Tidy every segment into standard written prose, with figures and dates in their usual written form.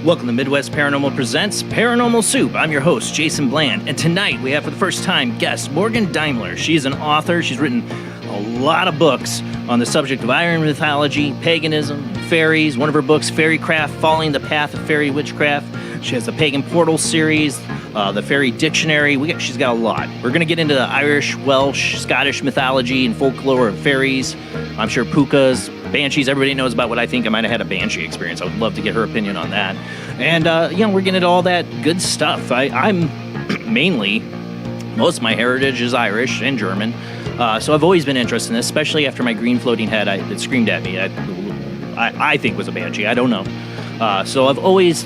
Welcome to Midwest Paranormal Presents Paranormal Soup. I'm your host, Jason Bland, and tonight we have for the first time guest Morgan Daimler. She's an author. She's written a lot of books on the subject of Iron mythology, paganism, and fairies. One of her books, Fairycraft, Following the Path of Fairy Witchcraft. She has the Pagan Portal series, the Fairy Dictionary. She's got a lot. We're going to get into the Irish, Welsh, Scottish mythology and folklore of fairies. I'm sure pukas, banshees. Everybody knows about what I think. I might have had a banshee experience. I would love to get her opinion on that. And, we're getting into all that good stuff. I'm mainly, most of my heritage is Irish and German. So I've always been interested in this, especially after my green floating head that screamed at me. I think was a banshee. I don't know. So I've always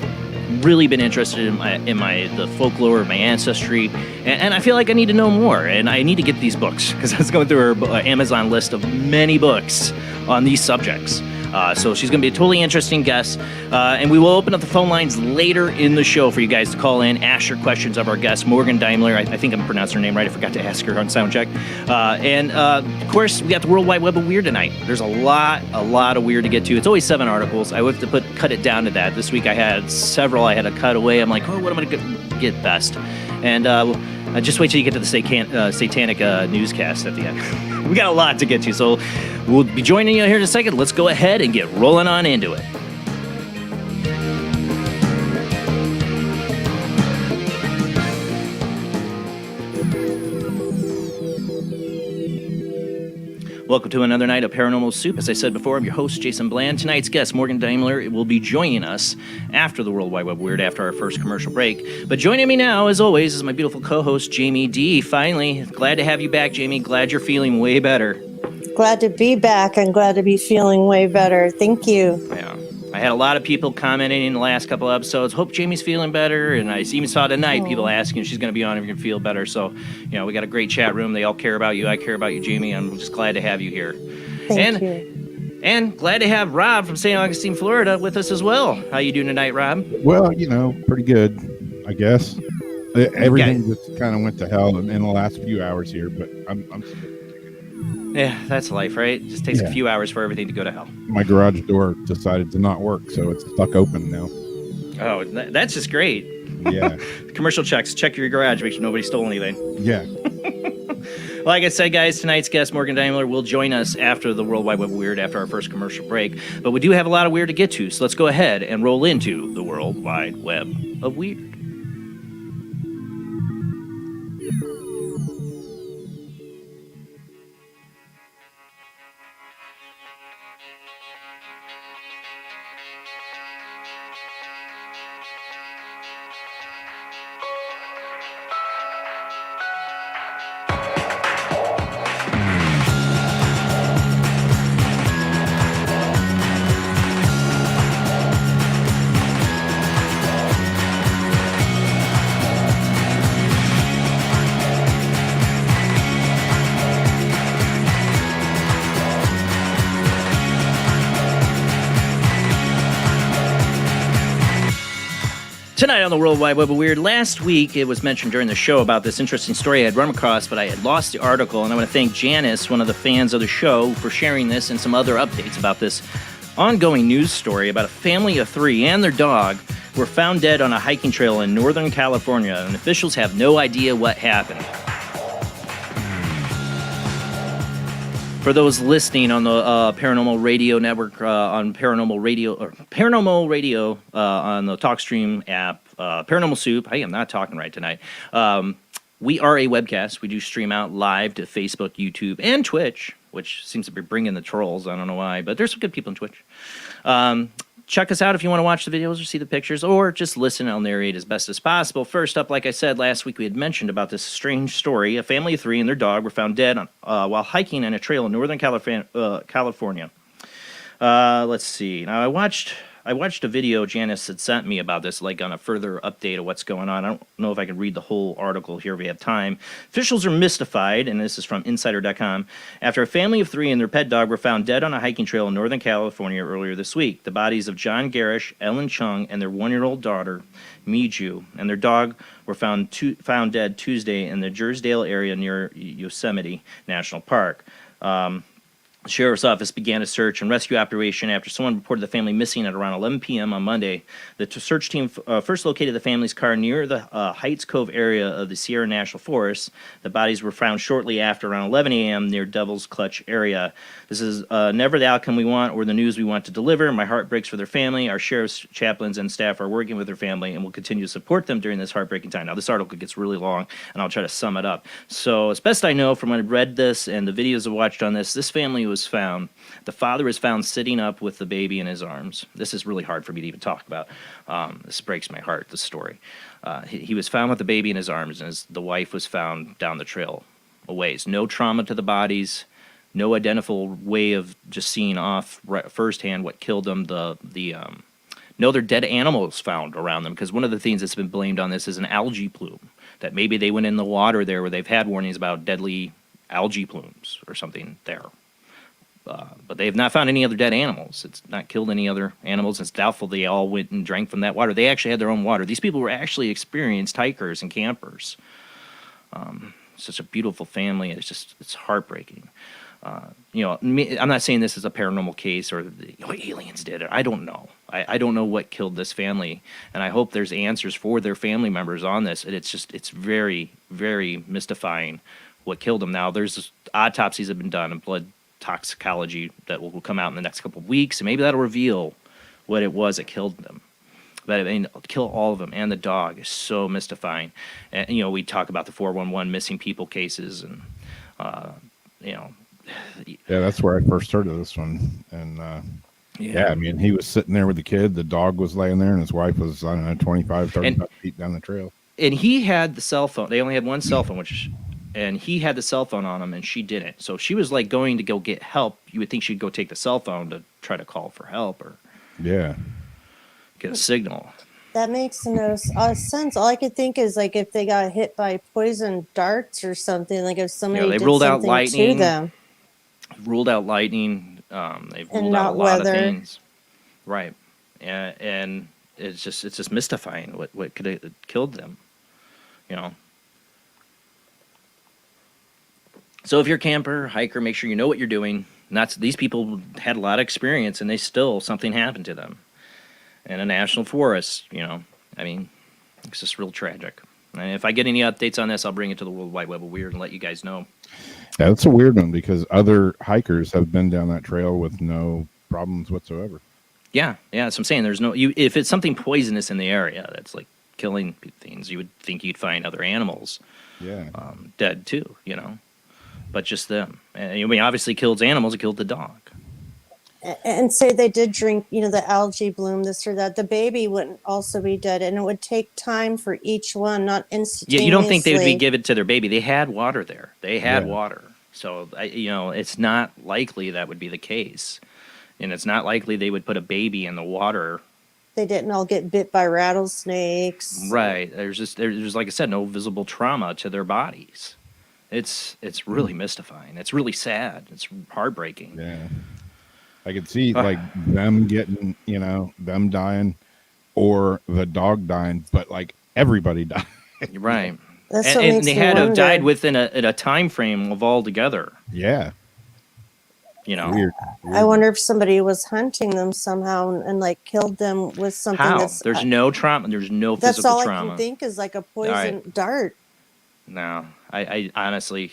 really been interested in the folklore of my ancestry, and I feel like I need to know more, and I need to get these books, because I was going through her Amazon list of many books on these subjects. So she's going to be a totally interesting guest, and we will open up the phone lines later in the show for you guys to call in, ask your questions of our guest, Morgan Daimler. I think I'm pronouncing her name right. I forgot to ask her on soundcheck. And of course, we got the World Wide Web of Weird tonight. There's a lot of weird to get to. It's always 7 articles. I have to cut it down to that. This week I had several I had to cut away. I'm like, what am I going to get best? And just wait till you get to the satanic newscast at the end. We got a lot to get to, so we'll be joining you here in a second. Let's go ahead and get rolling on into it. Welcome to another night of Paranormal Soup. As I said before, I'm your host, Jason Bland. Tonight's guest, Morgan Daimler, will be joining us after the World Wide Web Weird, after our first commercial break. But joining me now, as always, is my beautiful co-host, Jamie D. Finally, glad to have you back, Jamie. Glad you're feeling way better. Glad to be back. I'm glad to be feeling way better. Thank you. Yeah. I had a lot of people commenting in the last couple episodes, hope Jamie's feeling better, and I even saw tonight people asking if she's going to be on if you're going to feel better. So, we got a great chat room. They all care about you. I care about you, Jamie. I'm just glad to have you here. Thank you. And glad to have Rob from St. Augustine, Florida with us as well. How you doing tonight, Rob? Well, pretty good, I guess. Everything just kind of went to hell in the last few hours here, but I'm yeah, that's life, right? It just takes a few hours for everything to go to hell. My garage door decided to not work, so it's stuck open now. Oh, that's just great. Yeah. Commercial checks. Check your garage. Make sure nobody stole anything. Yeah. Like I said, guys, tonight's guest, Morgan Daimler, will join us after the World Wide Web Weird, after our first commercial break. But we do have a lot of weird to get to, so let's go ahead and roll into the World Wide Web. of weird. Tonight on the World Wide Web of Weird, last week it was mentioned during the show about this interesting story I had run across, but I had lost the article, and I want to thank Janice, one of the fans of the show, for sharing this and some other updates about this ongoing news story about a family of 3 and their dog were found dead on a hiking trail in Northern California, and officials have no idea what happened. For those listening on the Paranormal Radio Network, on Paranormal Radio on the Talkstream app, Paranormal Soup. I am not talking right tonight. We are a webcast. We do stream out live to Facebook, YouTube, and Twitch, which seems to be bringing the trolls. I don't know why, but there's some good people on Twitch. Check us out if you want to watch the videos or see the pictures, or just listen. I'll narrate as best as possible. First up, like I said, last week we had mentioned about this strange story. A family of 3 and their dog were found dead while hiking on a trail in Northern California. Let's see. Now, I watched a video Janice had sent me about this, like on a further update of what's going on. I don't know if I can read the whole article here if we have time. Officials are mystified, and this is from Insider.com, after a family of 3 and their pet dog were found dead on a hiking trail in Northern California earlier this week. The bodies of John Garish, Ellen Chung, and their 1-year-old daughter, Miju, and their dog were found dead Tuesday in the Jersdale area near Yosemite National Park. The Sheriff's Office began a search and rescue operation after someone reported the family missing at around 11 p.m. on Monday. The search team first located the family's car near the Heights Cove area of the Sierra National Forest. The bodies were found shortly after around 11 a.m. near Devil's Clutch area. This is never the outcome we want or the news we want to deliver. My heart breaks for their family. Our sheriff's chaplains and staff are working with their family and will continue to support them during this heartbreaking time. Now, this article gets really long, and I'll try to sum it up. So, as best I know from when I read this and the videos I watched on this family was found. The father was found sitting up with the baby in his arms. This is really hard for me to even talk about. This breaks my heart, this story. He was found with the baby in his arms, and the wife was found down the trail a ways. No trauma to the bodies, no identifiable way of just seeing off firsthand what killed them. No other dead animals found around them, because one of the things that's been blamed on this is an algae plume, that maybe they went in the water there where they've had warnings about deadly algae plumes or something there. But they have not found any other dead animals. It's not killed any other animals. It's doubtful they all went and drank from that water. They actually had their own water. These people were actually experienced hikers and campers. Such a beautiful family. It's heartbreaking. I'm not saying this is a paranormal case or aliens did it. I don't know. I don't know what killed this family, and I hope there's answers for their family members on this. And it's very, very mystifying what killed them. Now, there's autopsies have been done and blood toxicology that will come out in the next couple of weeks, and maybe that'll reveal what it was that killed them. But I mean, kill all of them, and the dog is so mystifying. And we talk about the 411 missing people cases, and Yeah, that's where I first heard of this one. And I mean, he was sitting there with the kid, the dog was laying there, and his wife was, I don't know, 25, 35 feet down the trail. And he had the cell phone. They only had one cell phone, and he had the cell phone on him, and she didn't. So if she was like going to go get help, you would think she'd go take the cell phone to try to call for help or get a signal. That makes no sense. All I could think is like if they got hit by poison darts or something, like if somebody they did ruled out something lightning. to them. Ruled out lightning. They've ruled out a lot of things. Right. And it's just mystifying what could have killed them. So if you're a camper, hiker, make sure you know what you're doing. These people had a lot of experience, and something happened to them in a national forest. I mean, it's just real tragic. And if I get any updates on this, I'll bring it to the World Wide Web of Weird and let you guys know. Yeah, that's a weird one because other hikers have been down that trail with no problems whatsoever. Yeah, that's what I'm saying. There's no if it's something poisonous in the area, that's like killing things. You would think you'd find other animals dead too, but just them. And I mean, obviously killed animals. It killed the dog. And say they did drink, the algae bloom, this or that, the baby wouldn't also be dead, and it would take time for each one, not instantaneously. Yeah, you don't think they would be given to their baby? They had water there. They had water, so it's not likely that would be the case, and it's not likely they would put a baby in the water. They didn't all get bit by rattlesnakes, right? There's like I said, no visible trauma to their bodies. It's really mystifying. It's really sad. It's heartbreaking. Yeah. I could see like them getting, them dying or the dog dying, but like everybody died. Right. That's what and makes they me had to have wonder. died within a time frame of all together. Yeah. Weird. I wonder if somebody was hunting them somehow and like killed them with something. How? There's no trauma. There's no that's physical all trauma. I can think is like a poison dart. No, I honestly,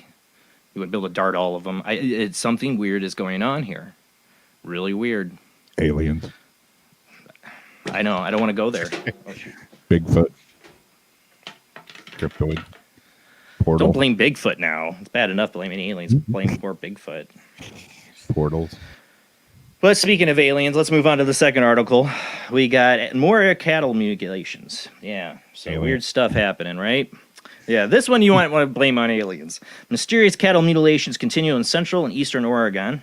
you wouldn't be able to dart all of them. It's something weird is going on here. Really weird. Aliens. I know. I don't want to go there. Bigfoot. Cryptoid. Portal. Don't blame Bigfoot now. It's bad enough blaming aliens. Blame poor Bigfoot. Portals. But speaking of aliens, let's move on to the second article. We got more cattle mutilations. Yeah, so weird stuff happening, right? Yeah, this one you might want to blame on aliens. Mysterious cattle mutilations continue in central and eastern Oregon.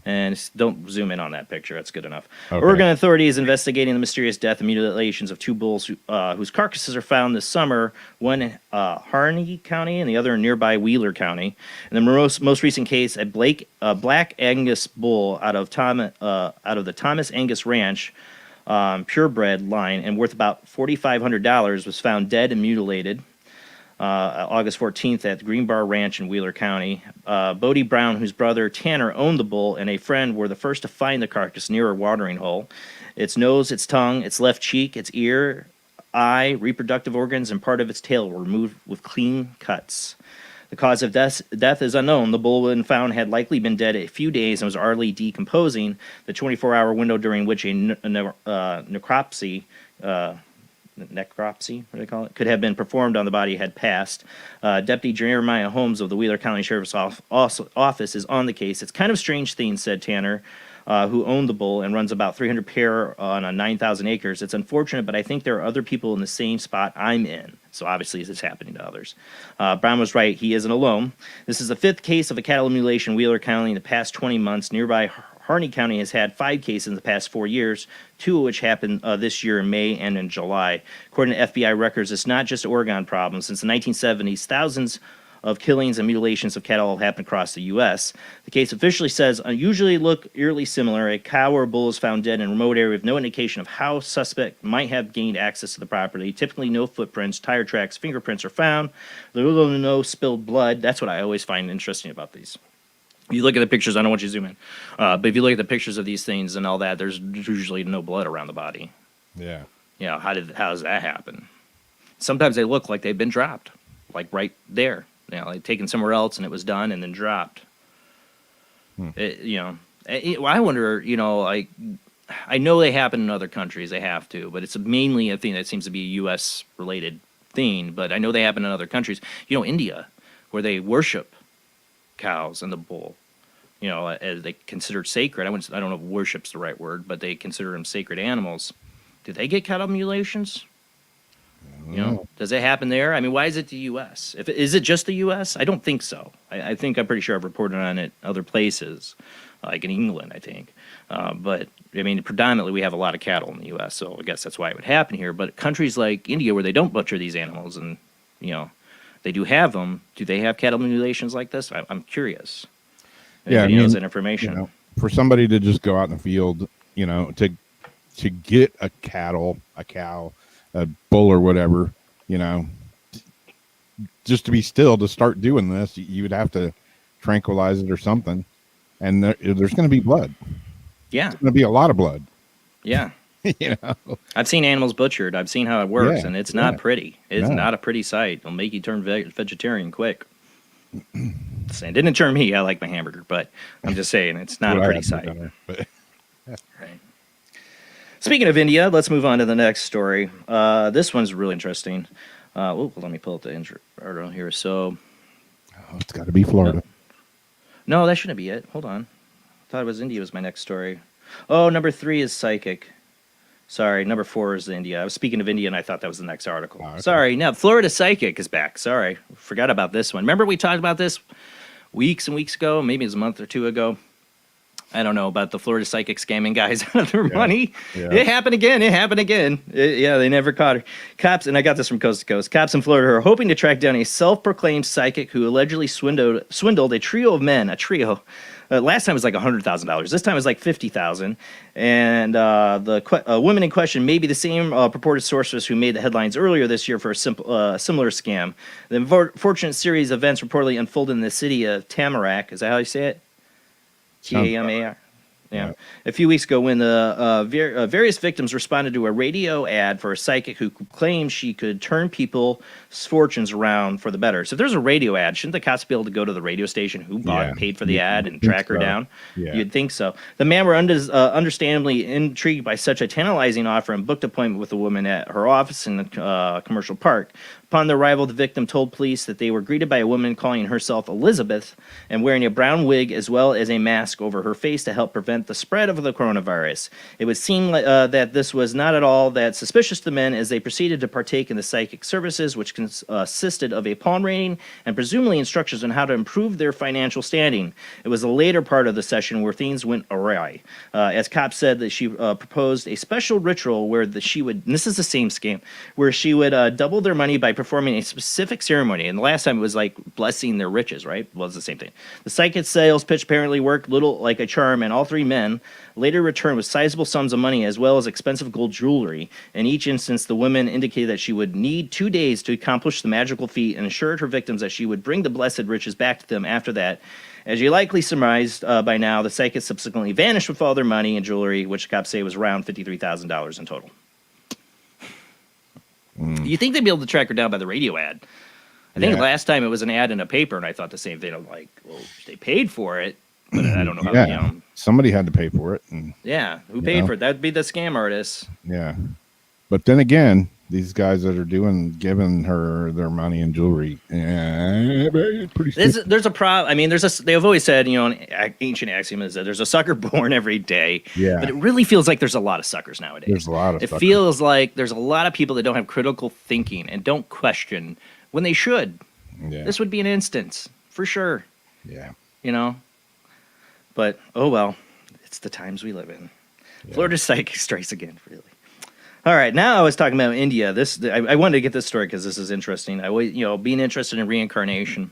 And don't zoom in on that picture. That's good enough. Okay. Oregon authorities investigating the mysterious death and mutilations of two bulls whose carcasses are found this summer, one in Harney County and the other in nearby Wheeler County. In the most recent case, a black Angus bull out of the Thomas Angus Ranch purebred line and worth about $4,500 was found dead and mutilated. August 14th at the Green Bar Ranch in Wheeler County. Bodie Brown, whose brother Tanner owned the bull, and a friend were the first to find the carcass near a watering hole. Its nose, its tongue, its left cheek, its ear, eye, reproductive organs, and part of its tail were removed with clean cuts. The cause of death is unknown. The bull, when found, had likely been dead a few days and was already decomposing. The 24-hour window during which a necropsy, what do they call it, could have been performed on the body had passed. Deputy Jeremiah Holmes of the Wheeler County Sheriff's Office is on the case. It's kind of a strange thing, said Tanner, who owned the bull and runs about 300 pair on 9,000 acres. It's unfortunate, but I think there are other people in the same spot I'm in. So obviously it's happening to others. Brown was right. He isn't alone. This is the fifth case of a cattle mutilation in Wheeler County in the past 20 months. Nearby Harney County has had 5 cases in the past 4 years, 2 of which happened this year in May and in July. According to FBI records, it's not just an Oregon problem. Since the 1970s, thousands of killings and mutilations of cattle have happened across the U.S. The case officially says unusually look eerily similar. A cow or bull is found dead in a remote area with no indication of how suspect might have gained access to the property. Typically, no footprints, tire tracks, fingerprints are found. There is no spilled blood. That's what I always find interesting about these. You look at the pictures, I don't want you to zoom in, but if you look at the pictures of these things and all that, there's usually no blood around the body. Yeah. How does that happen? Sometimes they look like they've been dropped, like right there. Like taken somewhere else and it was done and then dropped. I wonder, like, I know they happen in other countries, they have to, but it's mainly a thing that seems to be a U.S. related thing, but I know they happen in other countries. India, where they worship cows and the bull, as they considered sacred. I don't know if worship's the right word, but they consider them sacred animals. Do they get cattle mutilations? Does it happen there? I mean, why is it the U.S.? Is it just the U.S.? I don't think so. I'm pretty sure I've reported on it other places, like in England, I think. But I mean, predominantly we have a lot of cattle in the U.S., so I guess that's why it would happen here. But countries like India, where they don't butcher these animals, and they do have them. Do they have cattle mutilations like this? I'm curious. Anybody knows that information? For somebody to just go out in the field, to get a cow, a bull or whatever, just to be still to start doing this, you would have to tranquilize it or something, and there's going to be blood. Yeah, there's going to be a lot of blood. Yeah. I've seen animals butchered. I've seen how it works, and it's not pretty. It's not a pretty sight. It'll make you turn vegetarian quick. It didn't turn me. I like my hamburger, but I'm just saying it's not a pretty sight. Right. Speaking of India, let's move on to the next story. This one's really interesting. Let me pull up the article here. So, it's got to be Florida. No, that shouldn't be it. Hold on. I thought it was India was my next story. Oh, number 3 is psychic. Sorry, number 4 is India. I was speaking of India, and I thought that was the next article. Oh, okay. Sorry. Now, Florida psychic is back. Sorry. Forgot about this one. Remember we talked about this weeks and weeks ago? Maybe it was a month or 2 ago. I don't know about the Florida psychic scamming guys out of their money. Yeah. It happened again. They never caught her. Cops, and I got this from Coast to Coast. Cops in Florida are hoping to track down a self-proclaimed psychic who allegedly swindled a trio of men. A trio. Last time it was like $100,000. This time it was like $50,000. And the woman in question may be the same purported sorceress who made the headlines earlier this year for a similar scam. The unfortunate series of events reportedly unfolded in the city of Tamarack. Is that how you say it? Tamar. Yeah. A few weeks ago, when the various victims responded to a radio ad for a psychic who claimed she could turn people's fortunes around for the better. So if there's a radio ad, shouldn't the cops be able to go to the radio station who bought and paid for the ad and track her down? Yeah. You'd think so. The man were understandably intrigued by such a tantalizing offer and booked an appointment with the woman at her office in the commercial park. Upon their arrival, the victim told police that they were greeted by a woman calling herself Elizabeth and wearing a brown wig as well as a mask over her face to help prevent the spread of the coronavirus. It would seem that this was not at all that suspicious to the men as they proceeded to partake in the psychic services, which consisted of a palm reading and presumably instructions on how to improve their financial standing. It was the later part of the session where things went awry. As cops said, that she proposed a special ritual where she would, and this is the same scam, where she would double their money by performing a specific ceremony. And the last time it was like blessing their riches, right? Well, it's the same thing. The psychic sales pitch apparently worked little like a charm, and all 3 men later returned with sizable sums of money as well as expensive gold jewelry. In each instance, the woman indicated that she would need 2 days to accomplish the magical feat and assured her victims that she would bring the blessed riches back to them after that. As you likely surmised by now, the psychic subsequently vanished with all their money and jewelry, which cops say was around $53,000 in total. You think they'd be able to track her down by the radio ad? I think last time it was an ad in a paper, and I thought the same thing. I'm like, well, they paid for it, but I don't know how. Somebody had to pay for it. And, who paid for it? That'd be the scam artists. Yeah, but then again, these guys that are giving her their money and jewelry, pretty. There's a problem. I mean, they've always said, an ancient axiom is that there's a sucker born every day. Yeah. But it really feels like there's a lot of suckers nowadays. There's a lot of. It feels like there's a lot of people that don't have critical thinking and don't question when they should. Yeah. This would be an instance for sure. Yeah. But oh well, it's the times we live in. Yeah. Florida psychic strikes again, really. All right, now I was talking about India. I wanted to get this story because this is interesting. I always, being interested in reincarnation.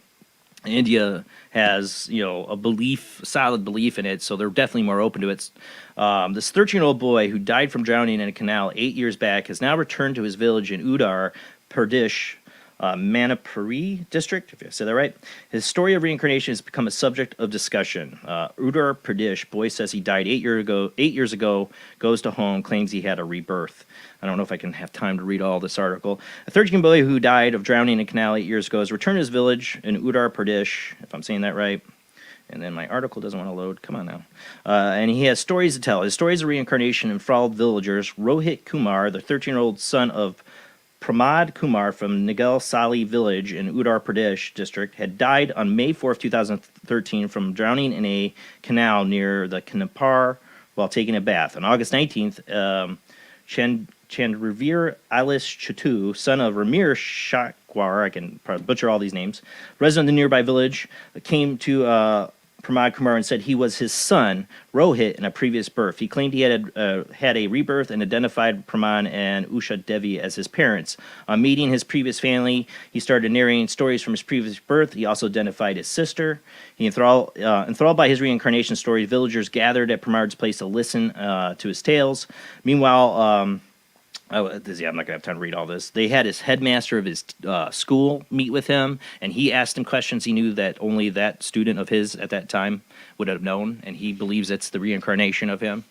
India has, a solid belief in it, so they're definitely more open to it. This 13-year-old boy who died from drowning in a canal 8 years back has now returned to his village in Uttar Pradesh, Manipuri district, if I said that right. His story of reincarnation has become a subject of discussion. Uttar Pradesh boy says he died 8 years ago, goes to home, claims he had a rebirth. I don't know if I can have time to read all this article. A 13-year-old boy who died of drowning in a canal 8 years ago has returned to his village in Uttar Pradesh, if I'm saying that right. And then my article doesn't want to load. Come on now. And he has stories to tell. His stories of reincarnation enthralled villagers. Rohit Kumar, the 13-year-old son of Pramod Kumar from Nigel Sali village in Uttar Pradesh district, had died on May 4th, 2013 from drowning in a canal near the Kanapur while taking a bath. On August 19th, Chandravir Alice Chatu, son of Ramir Shakwar, I can probably butcher all these names, resident of the nearby village, came to Pramod Kumar and said he was his son, Rohit, in a previous birth. He claimed he had a rebirth and identified Pramod and Usha Devi as his parents. On meeting his previous family, he started narrating stories from his previous birth. He also identified his sister. He enthralled by his reincarnation story, villagers gathered at Pramod's place to listen to his tales. Meanwhile, I'm not going to have time to read all this. They had his headmaster of his school meet with him, and he asked him questions he knew that only that student of his at that time would have known, and he believes it's the reincarnation of him.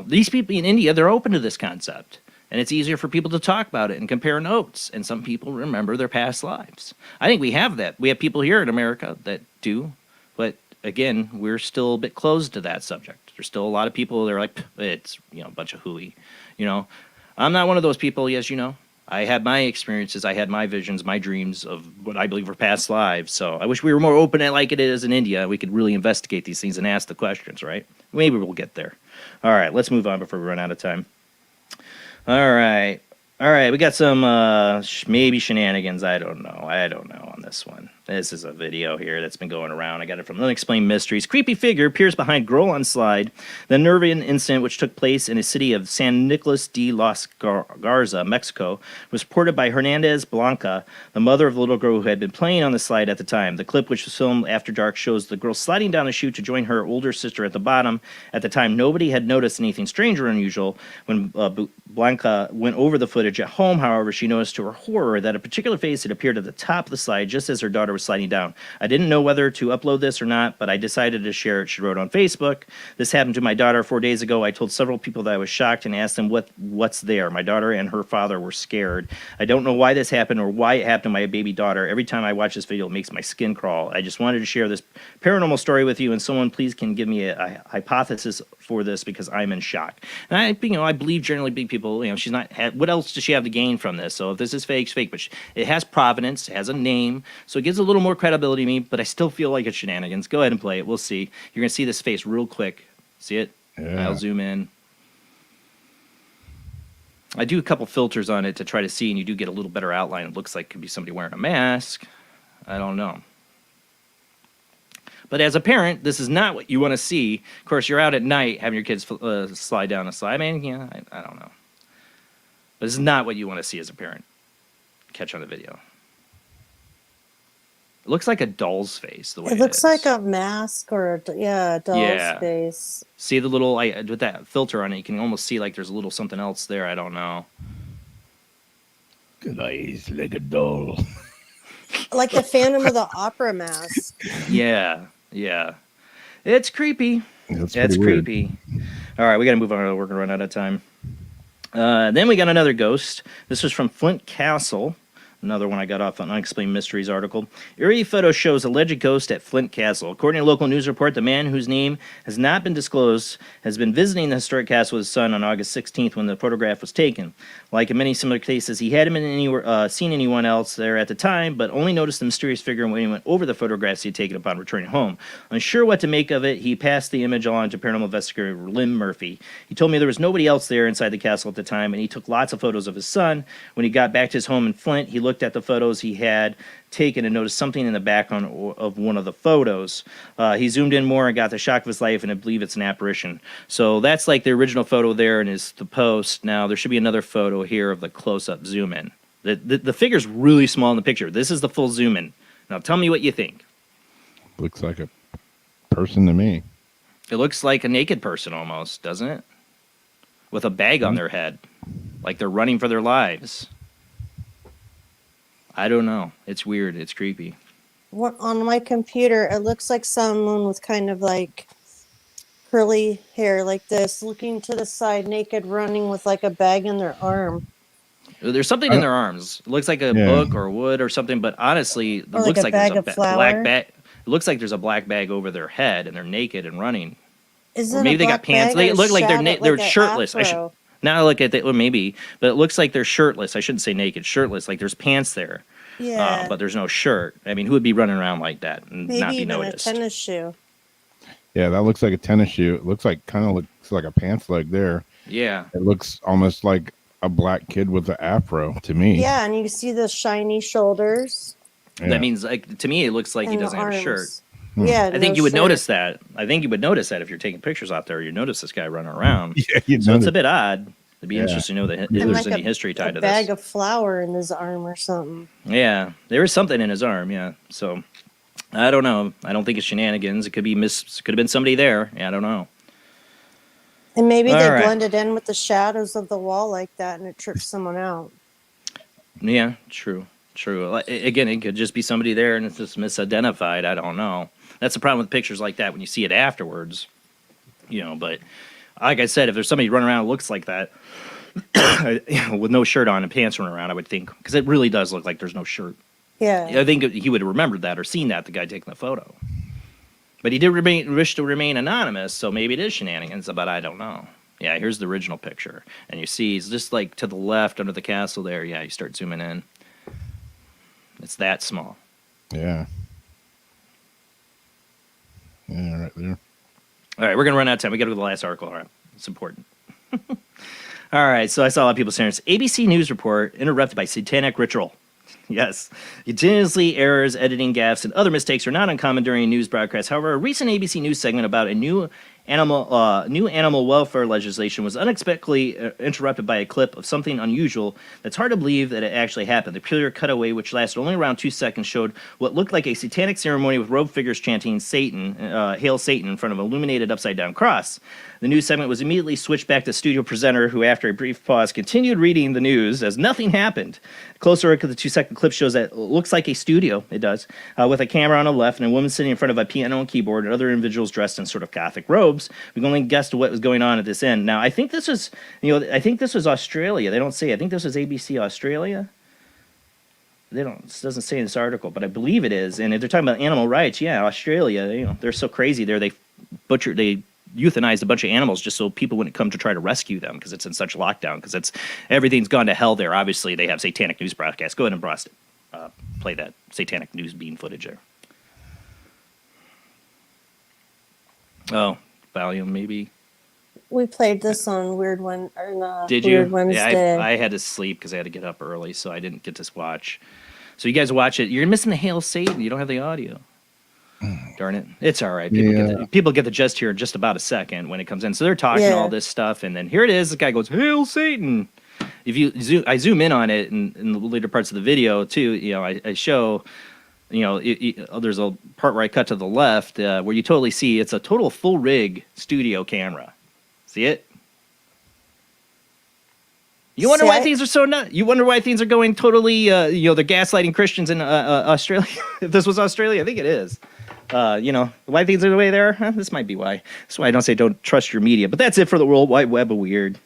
These people in India, they're open to this concept, and it's easier for people to talk about it and compare notes, and some people remember their past lives. I think we have that. We have people here in America that do, but again, we're still a bit closed to that subject. There's still a lot of people that are like, it's, a bunch of hooey. I'm not one of those people, as you know. I had my experiences, I had my visions, my dreams of what I believe were past lives. So I wish we were more open at like it is in India. We could really investigate these things and ask the questions, right? Maybe we'll get there. All right, let's move on before we run out of time. All right, we got some maybe shenanigans. I don't know on this one. This is a video here that's been going around. I got it from Unexplained Mysteries. Creepy figure appears behind girl on slide. The unnerving incident, which took place in the city of San Nicolas de los Garza, Mexico, was reported by Hernandez Blanca, the mother of the little girl who had been playing on the slide at the time. The clip, which was filmed after dark, shows the girl sliding down the chute to join her older sister at the bottom. At the time, nobody had noticed anything strange or unusual. When Blanca went over the footage at home, however, she noticed to her horror that a particular face had appeared at the top of the slide just as her daughter was sliding down. I didn't know whether to upload this or not, but I decided to share it, she wrote on Facebook. This happened to my daughter 4 days ago. I told several people that I was shocked and asked them what's there. My daughter and her father were scared. I don't know why this happened or why it happened to my baby daughter. Every time I watch this video, it makes my skin crawl. I just wanted to share this paranormal story with you, and someone please can give me a hypothesis for this because I'm in shock. And I believe generally big people, she's not, what else does she have to gain from this? So if this is fake, it's fake, but it has provenance, it has a name, so it gives a little more credibility to me, but I still feel like it's shenanigans. Go ahead and play it. We'll see. You're going to see this face real quick. See it? Yeah. I'll zoom in. I do a couple filters on it to try to see, and you do get a little better outline. It looks like it could be somebody wearing a mask. I don't know. But as a parent, this is not what you want to see. Of course, you're out at night having your kids slide down a slide. I mean, I don't know. But this is not what you want to see as a parent. Catch on the video. It looks like a doll's face. The way it looks is. like a mask or a doll's face. See the little with that filter on it, you can almost see like there's a little something else there. I don't know. Good eyes like a doll. Like the Phantom of the Opera mask. Yeah. It's creepy. It's creepy. All right, we got to move on. We're going to run out of time. Then we got another ghost. This was from Flint Castle. Another one I got off an Unexplained Mysteries article. Eerie photo shows alleged ghost at Flint Castle. According to a local news report, the man whose name has not been disclosed has been visiting the historic castle with his son on August 16th when the photograph was taken. Like in many similar cases, he hadn't been seen anyone else there at the time, but only noticed the mysterious figure when he went over the photographs he had taken upon returning home. Unsure what to make of it, he passed the image along to paranormal investigator Lynn Murphy. He told me there was nobody else there inside the castle at the time, and he took lots of photos of his son. When he got back to his home in Flint, he looked at the photos he had taken and noticed something in the background of one of the photos. He zoomed in more and got the shock of his life, and I believe it's an apparition. So that's like the original photo there and is the post. Now there should be another photo here of the close-up zoom in. The figure's really small in the picture. This is the full zoom in. Now tell me what you think. Looks like a person to me. It looks like a naked person almost, doesn't it? With a bag on their head. Like they're running for their lives. I don't know. It's weird. It's creepy. On my computer, it looks like someone with kind of like curly hair like this, looking to the side, naked, running with like a bag in their arm. There's something in their arms. It looks like a book or wood or something, but honestly, it or looks like there's a black bag. It looks like there's a black bag over their head, and they're naked and running. Is or maybe they got pants. They look like they're shirtless. Now I look at it, or maybe, but it looks like they're shirtless. I shouldn't say naked, shirtless. Like there's pants there. Yeah. But there's no shirt. I mean, who would be running around like that and maybe not be even noticed? a tennis shoe. Yeah, that looks like a tennis shoe. It looks like a pants leg there. Yeah. It looks almost like a black kid with an afro to me. Yeah, and you see the shiny shoulders. Yeah. That means, like, to me, it looks like he doesn't have a shirt. Yeah, I think you would notice that. I think you would notice that if you're taking pictures out there. You notice this guy running around. Yeah, so it's a bit odd. It'd be interesting to know that if there's any history tied to this. A bag of flour in his arm or something. Yeah, there is something in his arm. Yeah, so I don't know. I don't think it's shenanigans. It could be could have been somebody there. Yeah, I don't know. And maybe they blended in with the shadows of the wall like that, and it trips someone out. Yeah, true. Again, it could just be somebody there, and it's just misidentified. I don't know. That's the problem with pictures like that when you see it afterwards. But like I said, if there's somebody running around who looks like that, with no shirt on and pants running around, I would think, because it really does look like there's no shirt. Yeah. I think he would have remembered that or seen that, the guy taking the photo. But he did wish to remain anonymous, so maybe it is shenanigans, but I don't know. Yeah, here's the original picture. And you see he's just like to the left under the castle there. Yeah, you start zooming in. It's that small. Yeah. Yeah, right there. All right, we're going to run out of time. We got to go to the last article. All right, it's important. All right, so I saw a lot of people saying it's ABC News report interrupted by satanic ritual. Yes. Continuously errors, editing gaffes, and other mistakes are not uncommon during news broadcasts. However, a recent ABC News segment about a new animal welfare legislation was unexpectedly interrupted by a clip of something unusual that's hard to believe that it actually happened. The peculiar cutaway, which lasted only around 2 seconds, showed what looked like a satanic ceremony with robed figures chanting Satan, Hail Satan, in front of an illuminated upside-down cross. The news segment was immediately switched back to studio presenter, who, after a brief pause, continued reading the news as nothing happened. A closer look at the 2-second clip shows that it looks like a studio, it does, with a camera on the left and a woman sitting in front of a piano and keyboard and other individuals dressed in sort of Gothic robes. We can only guess what was going on at this end. Now, I think this was, I think this was Australia. They don't say. I think this was ABC Australia. They don't. It doesn't say in this article, but I believe it is. And if they're talking about animal rights, yeah, Australia. They're so crazy there. They euthanized a bunch of animals just so people wouldn't come to try to rescue them because it's in such lockdown. Because everything's gone to hell there. Obviously, they have satanic news broadcasts. Go ahead and play that satanic news beam footage there. Oh. Volume, maybe. We played this on Weird Did Weird you? Wednesday. Yeah, I had to sleep because I had to get up early, so I didn't get to watch. So you guys watch it. You're missing the Hail Satan. You don't have the audio. Darn it. It's all right. People get the gist here in just about a second when it comes in. So they're talking all this stuff, and then here it is. The guy goes, Hail Satan. If I zoom in on it in the later parts of the video, too, I show... there's a part where I cut to the left where you totally see it's a total full rig studio camera. See it? You wonder why things are so nuts. You wonder why things are going totally, they're gaslighting Christians in Australia. If this was Australia, I think it is. Why things are the way they are. This might be why. That's why I don't say don't trust your media. But that's it for the World Wide Web of Weird.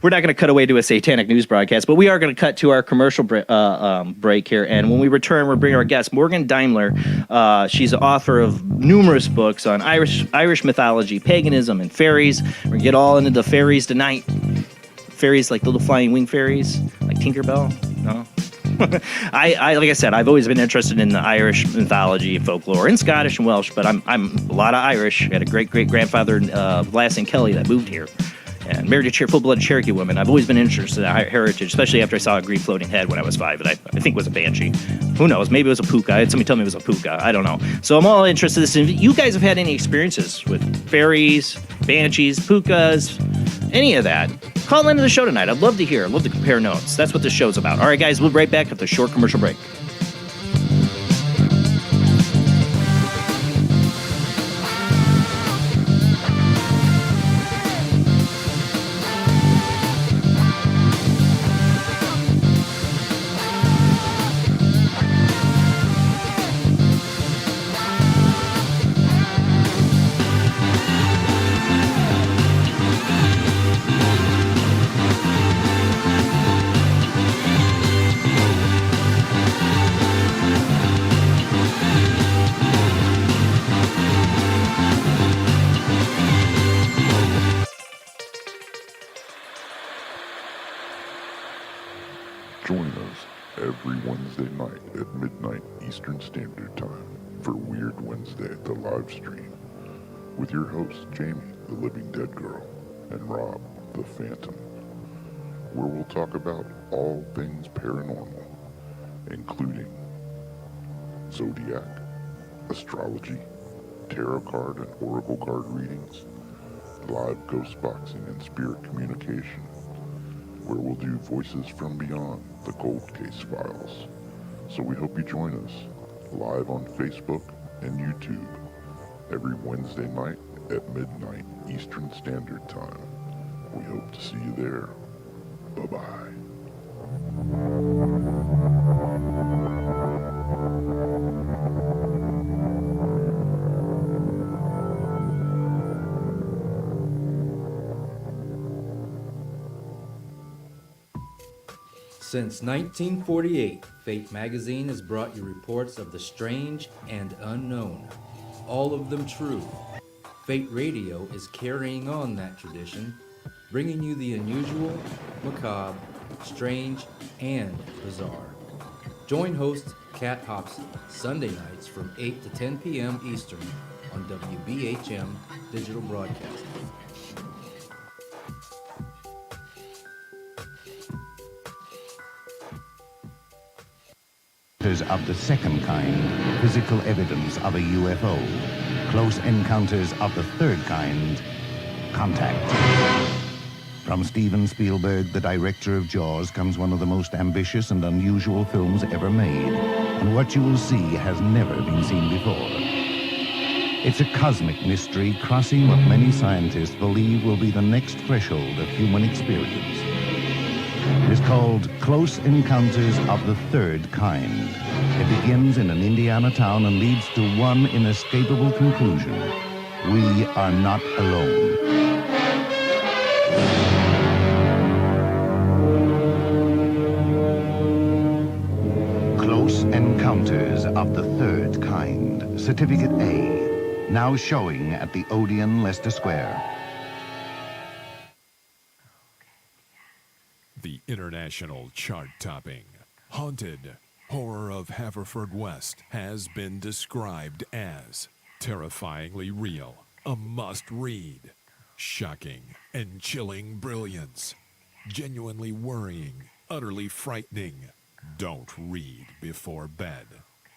We're not going to cut away to a satanic news broadcast, but we are going to cut to our commercial break here. And when we return, we'll bring our guest, Morgan Daimler. She's the author of numerous books on Irish mythology, paganism, and fairies. We're going to get all into the fairies tonight. Fairies like little flying wing fairies, like Tinkerbell. No? I like I said, I've always been interested in the Irish mythology and folklore, and Scottish and Welsh, but I'm a lot of Irish. I had a great-great-grandfather, Lass and Kelly, that moved here. And married a full-blooded Cherokee woman. I've always been interested in heritage, especially after I saw a green floating head when I was 5, and I think it was a banshee. Who knows? Maybe it was a puka. I had somebody tell me it was a puka. I don't know. So I'm all interested in this. If you guys have had any experiences with fairies, banshees, pukas, any of that, call into the show tonight. I'd love to hear. I'd love to compare notes. That's what this show's about. All right, guys, we'll be right back after a short commercial break. Join us every Wednesday night at midnight Eastern Standard Time for Weird Wednesday at the live stream with your hosts Jamie, the Living Dead Girl, and Rob, the Phantom, where we'll talk about all things paranormal, including zodiac, astrology, tarot card and oracle card readings, live ghost boxing and spirit communication, where we'll do Voices from Beyond, the Cold Case Files. So we hope you join us live on Facebook and YouTube every Wednesday night at midnight Eastern Standard Time. We hope to see you there. Bye-bye. Since 1948, Fate magazine has brought you reports of the strange and unknown. all of them true. Fate Radio is carrying on that tradition, bringing you the unusual, macabre, strange, and bizarre. Join host Kat Hobson Sunday nights from 8 to 10 p.m. Eastern on WBHM Digital Broadcasting. Of the second kind, physical evidence of a UFO. Close encounters of the third kind, contact. From Steven Spielberg, the director of Jaws, comes one of the most ambitious and unusual films ever made. And what you will see has never been seen before. It's a cosmic mystery crossing what many scientists believe will be the next threshold of human experience. It is called Close Encounters of the Third Kind. It begins in an Indiana town and leads to one inescapable conclusion. We are not alone. Close Encounters of the Third Kind. Certificate A. Now showing at the Odeon, Leicester Square. The international chart-topping Haunted Horror of Haverfordwest has been described as terrifyingly real, a must-read, shocking and chilling brilliance, genuinely worrying, utterly frightening. Don't read before bed.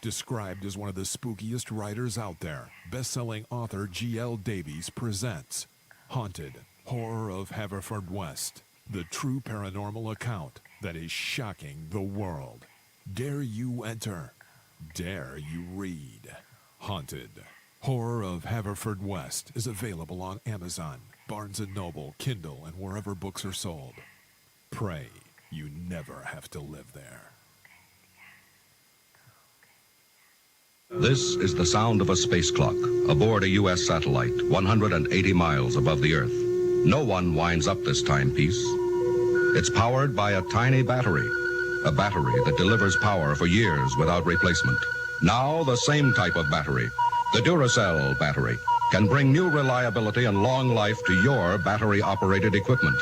Described as one of the spookiest writers out there, best-selling author G.L. Davies presents Haunted Horror of Haverfordwest. The true paranormal account that is shocking the world. Dare you enter? Dare you read? Haunted Horror of Haverfordwest is available on Amazon, Barnes & Noble, Kindle, and wherever books are sold. Pray you never have to live there. This is the sound of a space clock aboard a U.S. satellite 180 miles above the Earth. No one winds up this timepiece. It's powered by a tiny battery, a battery that delivers power for years without replacement. Now the same type of battery, the Duracell battery, can bring new reliability and long life to your battery-operated equipment.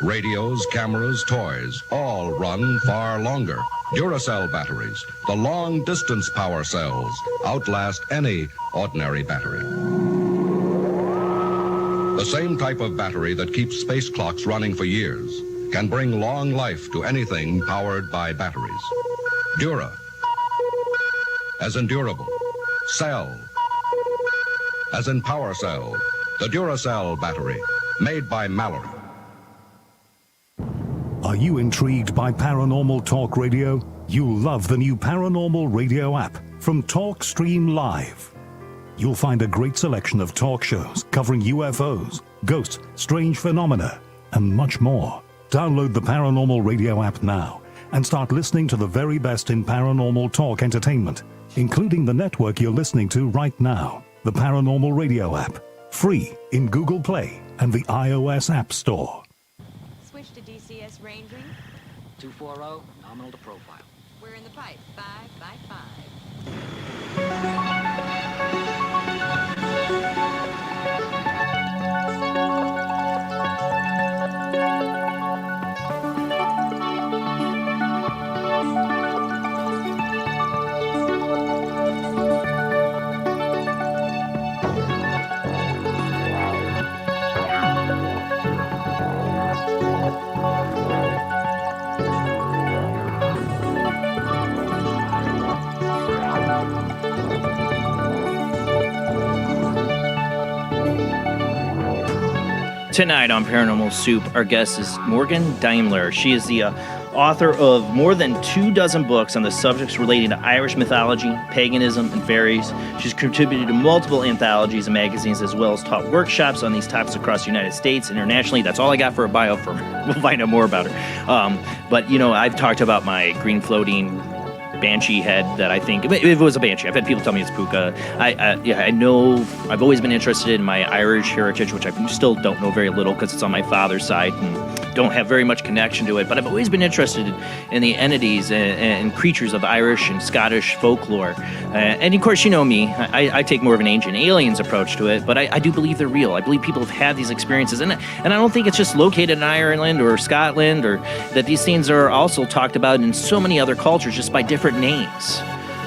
Radios, cameras, toys, all run far longer. Duracell batteries, the long-distance power cells, outlast any ordinary battery. The same type of battery that keeps space clocks running for years can bring long life to anything powered by batteries. Dura, as in durable. Cell, as in power cell. The Duracell battery, made by Mallory. Are you intrigued by Paranormal Talk Radio? You'll love the new Paranormal Radio app from Talkstream Live. You'll find a great selection of talk shows covering UFOs, ghosts, strange phenomena, and much more. Download the Paranormal Radio app now and start listening to the very best in paranormal talk entertainment, including the network you're listening to right now, the Paranormal Radio app, free in Google Play and the iOS App Store. Switch to DCS Ranger. 240, nominal to profile. We're in the pipe, 5 by 5. Tonight on Paranormal Soup, our guest is Morgan Daimler. She is the author of more than 24 books on the subjects relating to Irish mythology, paganism, and fairies. She's contributed to multiple anthologies and magazines, as well as taught workshops on these topics across the United States, internationally. That's all I got for a bio for her. We'll find out more about her. But, you know, I've talked about my green floating banshee head that I think, if it was a banshee, I've had people tell me it's puka. I know I've always been interested in my Irish heritage, which I still don't know very little because it's on my father's side and don't have very much connection to it, but I've always been interested in the entities and creatures of Irish and Scottish folklore. And of course, you know me, I take more of an Ancient Aliens approach to it, but I do believe they're real. I believe people have had these experiences, and I don't think it's just located in Ireland or Scotland, or that these things are also talked about in so many other cultures just by different names.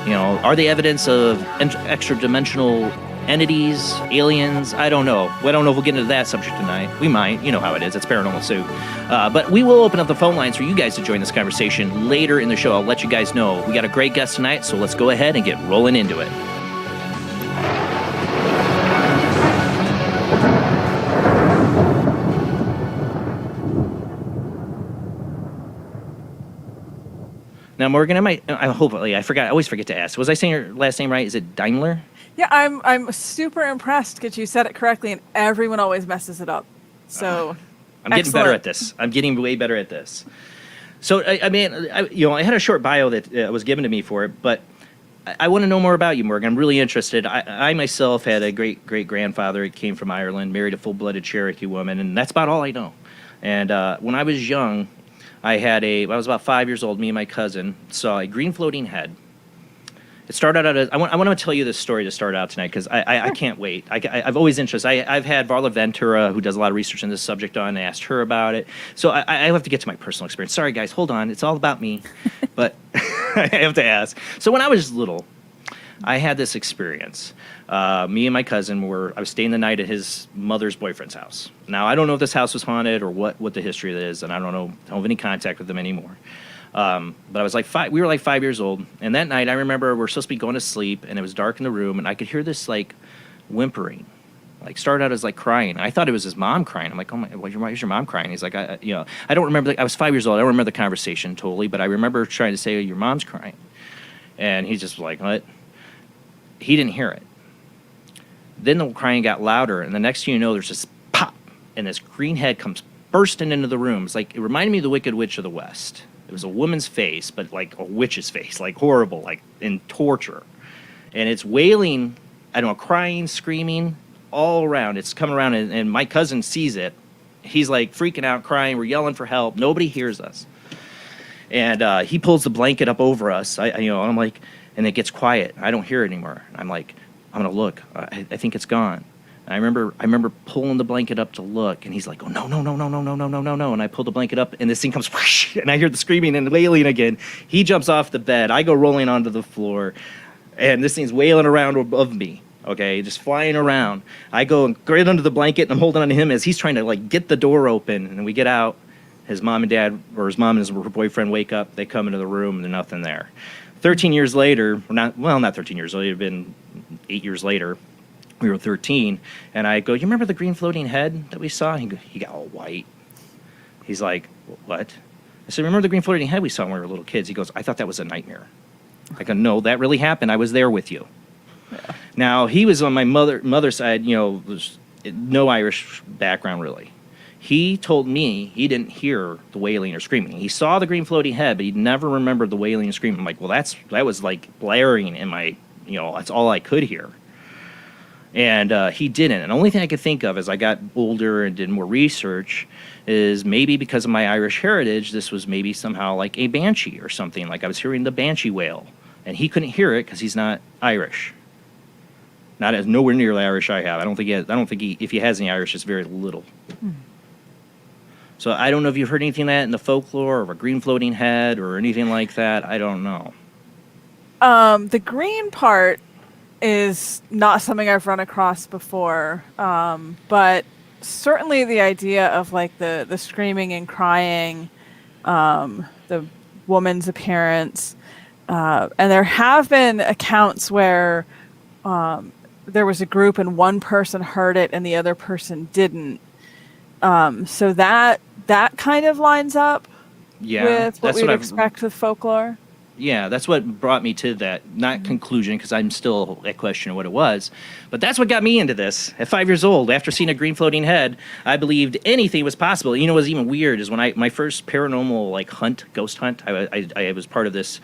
You know, are they evidence of extra-dimensional entities, aliens? I don't know. I don't know if we'll get into that subject tonight. We might. You know how it is. It's Paranormal Soup. But we will open up the phone lines for you guys to join this conversation later in the show. I'll let you guys know. We got a great guest tonight, so let's go ahead and get rolling into it. Now, Morgan, I forgot. I always forget to ask. Was I saying your last name right? Is it Daimler? Yeah, I'm super impressed because you said it correctly, and everyone always messes it up. So, I'm getting better at this. I'm getting way better at this. So, I had a short bio that was given to me for it, but I want to know more about you, Morgan. I'm really interested. I myself had a great-great-grandfather. He came from Ireland, married a full-blooded Cherokee woman, and that's about all I know. And when I was young, I was about 5 years old. Me and my cousin saw a green floating head. It started out as, I want to tell you this story to start out tonight because I can't wait. I've always interested. I've had Varla Ventura, who does a lot of research in this subject, on, and asked her about it. So I have to get to my personal experience. Sorry, guys, hold on. It's all about me. But I have to ask. So when I was little, I had this experience. Me and my cousin I was staying the night at his mother's boyfriend's house. Now, I don't know if this house was haunted or what the history of it is, and I don't have any contact with them anymore. But I was we were like 5 years old, and that night I remember we're supposed to be going to sleep, and it was dark in the room, and I could hear this like whimpering, like started out as like crying. I thought it was his mom crying. I'm like, oh my, why is your mom crying? He's like, I don't remember. I was 5 years old. I don't remember the conversation totally, but I remember trying to say, your mom's crying, and he's just like, what? He didn't hear it. Then the crying got louder, and the next thing you know, there's this pop, and this green head comes bursting into the room. It's like, it reminded me of the Wicked Witch of the West. It was a woman's face, but like a witch's face, like horrible, like in torture. And it's wailing, I don't know, crying, screaming, all around. It's coming around, and my cousin sees it. He's like freaking out, crying. We're yelling for help. Nobody hears us. And he pulls the blanket up over us. I'm like, and it gets quiet. I don't hear it anymore. I'm like, I'm gonna look. I think it's gone. And I remember pulling the blanket up to look, and he's like, oh no. And I pull the blanket up, and this thing comes whoosh, and I hear the screaming and wailing again. He jumps off the bed. I go rolling onto the floor, and this thing's wailing around above me. Okay, just flying around. I go and get under the blanket, and I'm holding on to him as he's trying to like get the door open, and we get out. His mom and dad, or his mom and his boyfriend wake up. They come into the room, and there's nothing there. 13 years later, not 13 years, it would have been 8 years later, we were 13, and I go, you remember the green floating head that we saw? He got all white. He's like, what? I said, remember the green floating head we saw when we were little kids? He goes, I thought that was a nightmare. I go, no, that really happened. I was there with you. Yeah. Now, he was on my mother's side, was no Irish background, really. He told me he didn't hear the wailing or screaming. He saw the green floating head, but he never remembered the wailing and screaming. I'm like, well, that was like blaring in my, that's all I could hear. And he didn't. And the only thing I could think of as I got older and did more research is maybe because of my Irish heritage, this was maybe somehow like a banshee or something. Like I was hearing the banshee wail, and he couldn't hear it because he's not Irish. Not as nowhere near the Irish I have. I don't think if he has any Irish, it's very little. So I don't know if you've heard anything like that in the folklore, or a green floating head, or anything like that. I don't know. The green part is not something I've run across before, but certainly the idea of like the screaming and crying, the woman's appearance, and there have been accounts where there was a group and one person heard it and the other person didn't. So that kind of lines up with what we'd expect with folklore. Yeah, that's what brought me to that, not conclusion, because I'm still at question of what it was. But that's what got me into this. At 5 years old, after seeing a green floating head, I believed anything was possible. What was even weird is when my first paranormal ghost hunt, I was part of this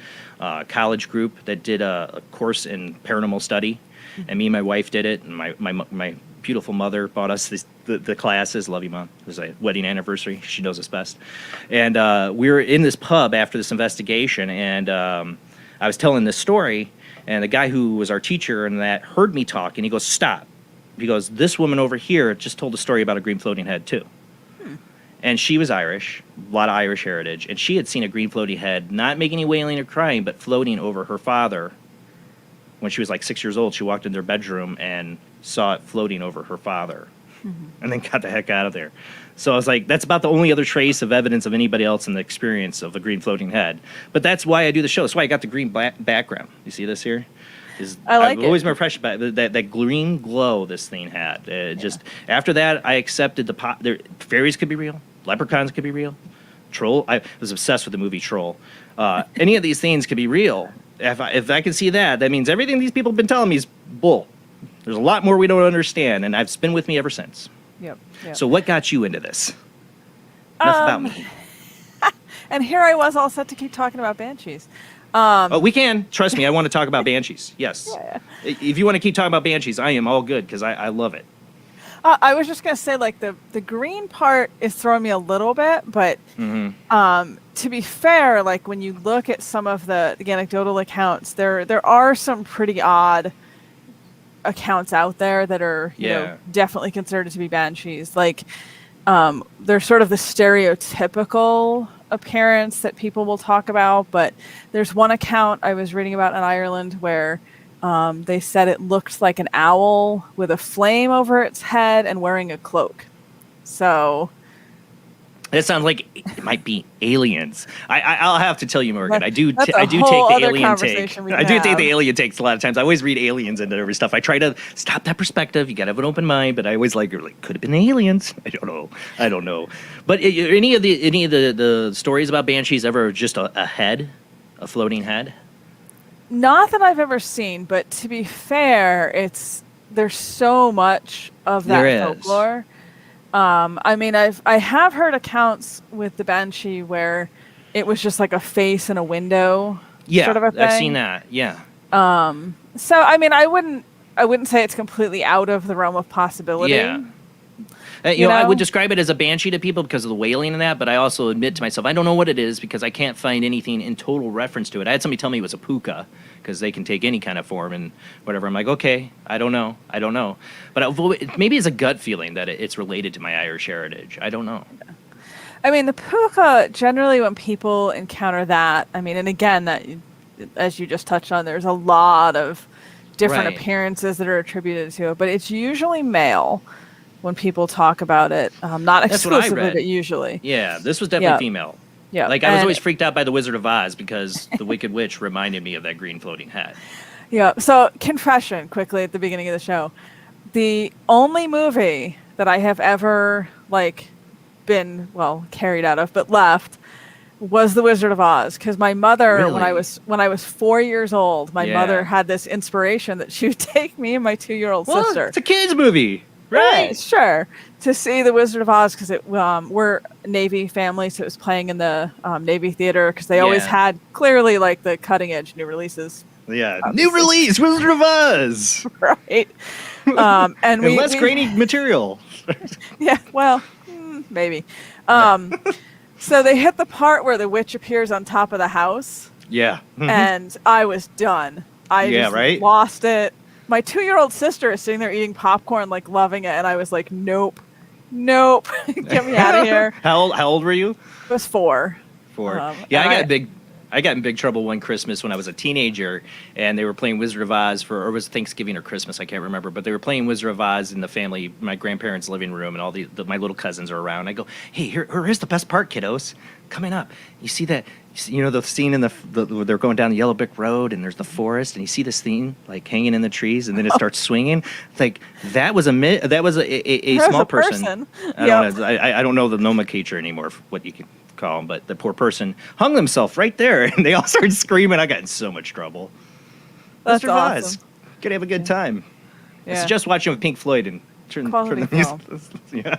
college group that did a course in paranormal study. and me and my wife did it, and my beautiful mother bought us the classes. Love you, Mom. It was a wedding anniversary. She knows us best. And we were in this pub after this investigation, and I was telling this story, and the guy who was our teacher and that heard me talk, and he goes, "Stop." He goes, "This woman over here just told a story about a green floating head, too." And she was Irish, a lot of Irish heritage, and she had seen a green floating head, not making any wailing or crying, but floating over her father. When she was like 6 years old, she walked in their bedroom and saw it floating over her father, and then got the heck out of there. So I was like, that's about the only other trace of evidence of anybody else in the experience of a green floating head. But that's why I do the show. That's why I got the green background. You see this here? I like I've always been impressed by that green glow this thing had. Just after that, I accepted fairies could be real, leprechauns could be real, troll. I was obsessed with the movie Troll. Any of these things could be real. If I can see that, that means everything these people have been telling me is bull. There's a lot more we don't understand, and it's been with me ever since. Yep. So what got you into this? Enough about me. And here I was all set to keep talking about banshees. We can. Trust me, I want to talk about banshees. Yes. Yeah. If you want to keep talking about banshees, I am all good because I love it. I was just going to say, like, the green part is throwing me a little bit, but to be fair, like, when you look at some of the anecdotal accounts, there are some pretty odd accounts out there that are you know, definitely considered to be banshees. Like, they're sort of the stereotypical appearance that people will talk about, but there's one account I was reading about in Ireland where they said it looked like an owl with a flame over its head and wearing a cloak. So that sounds like it might be aliens. I'll have to tell you, Morgan. I do take the alien take. I do take the alien takes a lot of times. I always read aliens into every stuff. I try to stop that perspective. You got to have an open mind, but I always like could have been aliens. I don't know. But any of the stories about banshees ever just a head, a floating head? Not that I've ever seen, but to be fair, there's so much of that folklore. I mean, I have heard accounts with the banshee where it was just like a face in a window. Yeah, sort of a thing. I've seen that. Yeah. So I mean, I wouldn't say it's completely out of the realm of possibility. Yeah. You know, I would describe it as a banshee to people because of the wailing and that, but I also admit to myself, I don't know what it is because I can't find anything in total reference to it. I had somebody tell me it was a puka because they can take any kind of form and whatever. I'm like, okay, I don't know. But maybe it's a gut feeling that it's related to my Irish heritage. I don't know. Yeah. I mean, the puka, generally when people encounter that, I mean, and again, that as you just touched on, there's a lot of different appearances that are attributed to it, but it's usually male. When people talk about it, not exclusively, but usually. Yeah, this was definitely female. Yeah, like I was always freaked out by the Wizard of Oz because the Wicked Witch reminded me of that green floating head. Yeah. So confession, quickly at the beginning of the show, the only movie that I have ever been carried out of, but left, was the Wizard of Oz. Because my mother, when I was 4 years old, my mother had this inspiration that she would take me and my 2-year-old sister. It's a kids movie. Right, sure. To see the Wizard of Oz because we're a Navy family, so it was playing in the Navy theater because they always had clearly like the cutting edge new releases. Yeah, new release Wizard of Oz. Right. And less grainy material. Yeah, well, maybe. So they hit the part where the witch appears on top of the house. Yeah. And I was done. I just lost it. My 2-year-old sister is sitting there eating popcorn, like loving it, and I was like, "Nope, get me out of here." How old were you? I was 4. 4. I got in big trouble one Christmas when I was a teenager, and they were playing Wizard of Oz or it was Thanksgiving or Christmas, I can't remember, but they were playing Wizard of Oz in the family, my grandparents' living room, and all my little cousins are around. I go, "Hey, here's the best part, kiddos. Coming up, you see that? You know the scene in they're going down the yellow brick road, and there's the forest, and you see this thing like hanging in the trees, and then it starts swinging. It's like that was a small person. I don't know the nomenclature anymore, what you can call them, but the poor person hung themselves right there, and they all started screaming. I got in so much trouble. That's awesome. Could have a good time. I suggest watching with Pink Floyd and turn the music.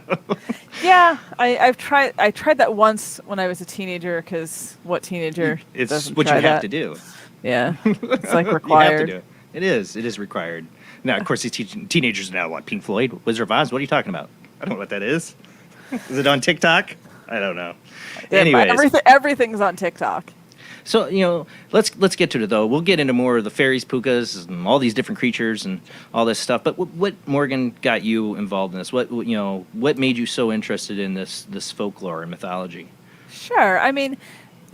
Yeah, I tried that once when I was a teenager because what teenager? It's what you have to do. Yeah, it's like required. You have to do it. It is required. Now, of course, these teenagers now want Pink Floyd, Wizard of Oz. What are you talking about? I don't know what that is. Is it on TikTok? I don't know. Yeah, Anyways, everything's on TikTok. so let's get to it though. We'll get into more of the fairies, pukas, and all these different creatures and all this stuff. But what Morgan got you involved in this? What made you so interested in this folklore and mythology? Sure. I mean,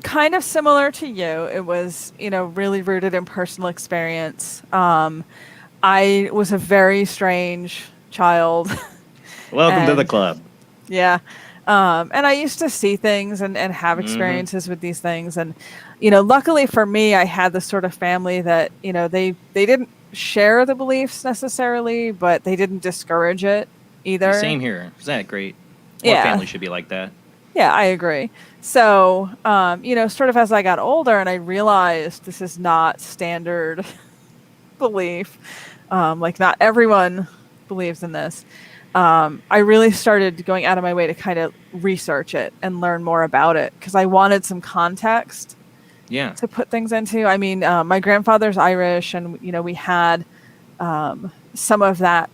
kind of similar to you. It was really rooted in personal experience. I was a very strange child. Welcome to the club. Yeah. And I used to see things and have experiences with these things. And, luckily for me, I had this sort of family that, they didn't share the beliefs necessarily, but they didn't discourage it either. Same here. Isn't that great? More family should be like that. Yeah, I agree. So, sort of as I got older and I realized this is not standard belief, like not everyone believes in this. I really started going out of my way to kind of research it and learn more about it because I wanted some context to put things into. I mean, my grandfather's Irish and, we had some of that,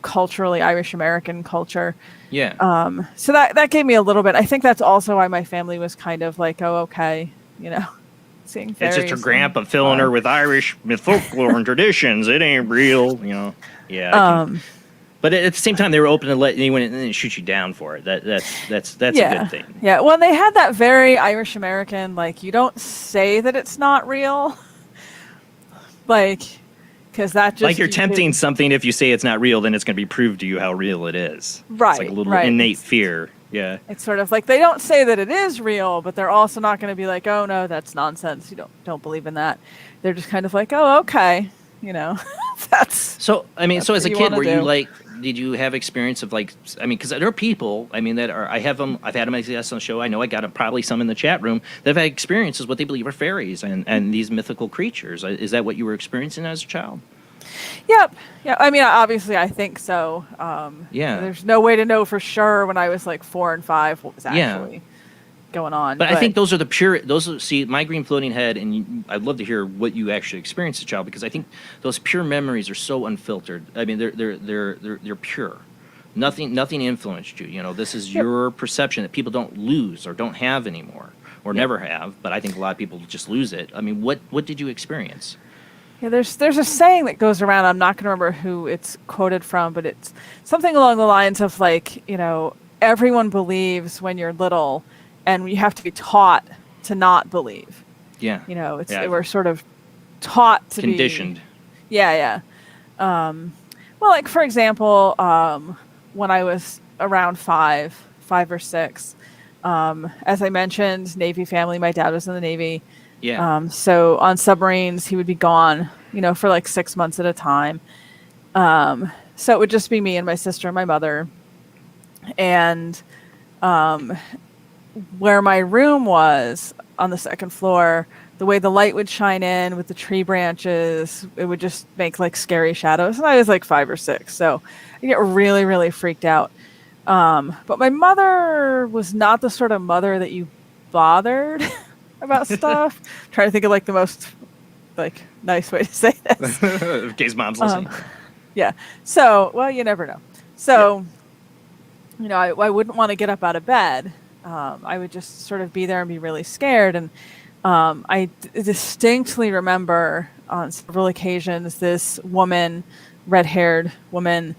culturally Irish American culture. Yeah. So that gave me a little bit. I think that's also why my family was kind of like, oh, okay, seeing fairies. It's just her grandpa filling her with Irish folklore and traditions. It ain't real, Yeah. But at the same time, they were open to let anyone in and shoot you down for it. That's a good thing. Yeah. Well, they had that very Irish American, like you don't say that it's not real, like because that just like you're tempting something. If you say it's not real, then it's going to be proved to you how real it is. Right. It's like a little innate fear. Yeah. It's sort of like they don't say that it is real, but they're also not going to be like, oh no, that's nonsense. You don't believe in that. They're just kind of like, oh, okay, that's so. I mean, so as a kid, were do. you like? Did you have experience of like? I mean, because there are people. I mean, that are. I've had them as guests on the show. I know I got probably some in the chat room that have had experiences what they believe are fairies and these mythical creatures. Is that what you were experiencing as a child? Yep. Yeah. I mean, obviously, I think so. Yeah. There's no way to know for sure when I was like 4 and 5 what was actually going on. But I think those are the pure. See, my green floating head, and I'd love to hear what you actually experienced as a child because I think those pure memories are so unfiltered. I mean, they're pure. Nothing influenced you. This is your perception that people don't lose or don't have anymore or never have. But I think a lot of people just lose it. I mean, what did you experience? Yeah, there's a saying that goes around. I'm not going to remember who it's quoted from, but it's something along the lines of like, everyone believes when you're little, and you have to be taught to not believe. Yeah. We're sort of taught to conditioned. Yeah. Well, like for example, when I was around 5 or 6, as I mentioned, Navy family. My dad was in the Navy. Yeah. So on submarines, he would be gone, for like 6 months at a time. So it would just be me and my sister and my mother. And where my room was on the second floor, the way the light would shine in with the tree branches, it would just make like scary shadows. And I was like 5 or 6. So I get really, really freaked out. But my mother was not the sort of mother that you bothered about stuff. Trying to think of like the most like nice way to say this. In case mom's listening. Yeah. So, well, you never know. So, I wouldn't want to get up out of bed. I would just sort of be there and be really scared. And I distinctly remember on several occasions this woman, red-haired woman,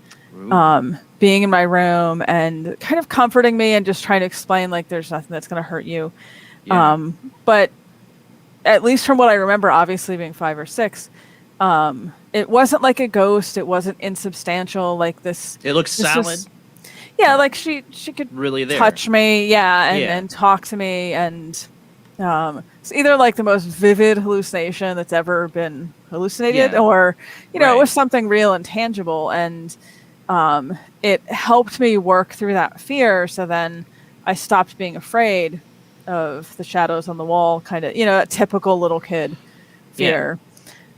being in my room and kind of comforting me and just trying to explain like there's nothing that's going to hurt you. Yeah. But at least from what I remember, obviously being 5 or 6, it wasn't like a ghost. It wasn't insubstantial like this. It looks solid. Like she could really touch me, and talk to me, and it's either like the most vivid hallucination that's ever been hallucinated, or it was something real and tangible, and it helped me work through that fear. So then I stopped being afraid of the shadows on the wall, kind of, that typical little kid fear.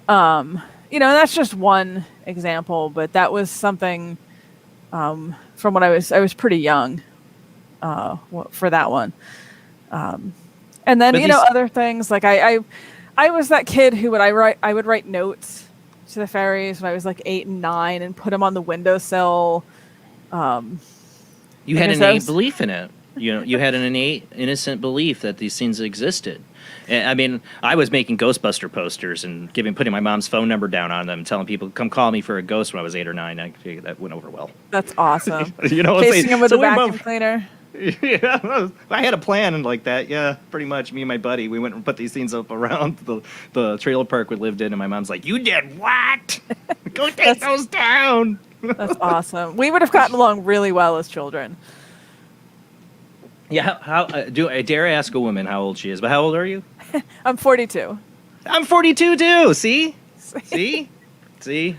And that's just one example, but that was something from when I was pretty young for that one. And then, other things like I was that kid who I would write notes to the fairies when I was like 8 and 9 and put them on the windowsill. You had an innate belief in it. You had an innate, innocent belief that these things existed. And, I mean, I was making Ghostbuster posters and putting my mom's phone number down on them, telling people, come call me for a ghost when I was 8 or 9. That went over well. That's awesome. Chasing him with a vacuum cleaner. Yeah, I had a plan like that. Yeah, pretty much. Me and my buddy, we went and put these things up around the trailer park we lived in, and my mom's like, "You did what? Go take those down." That's awesome. We would have gotten along really well as children. Yeah. I dare ask a woman how old she is? But how old are you? I'm 42. I'm 42 too. See? See?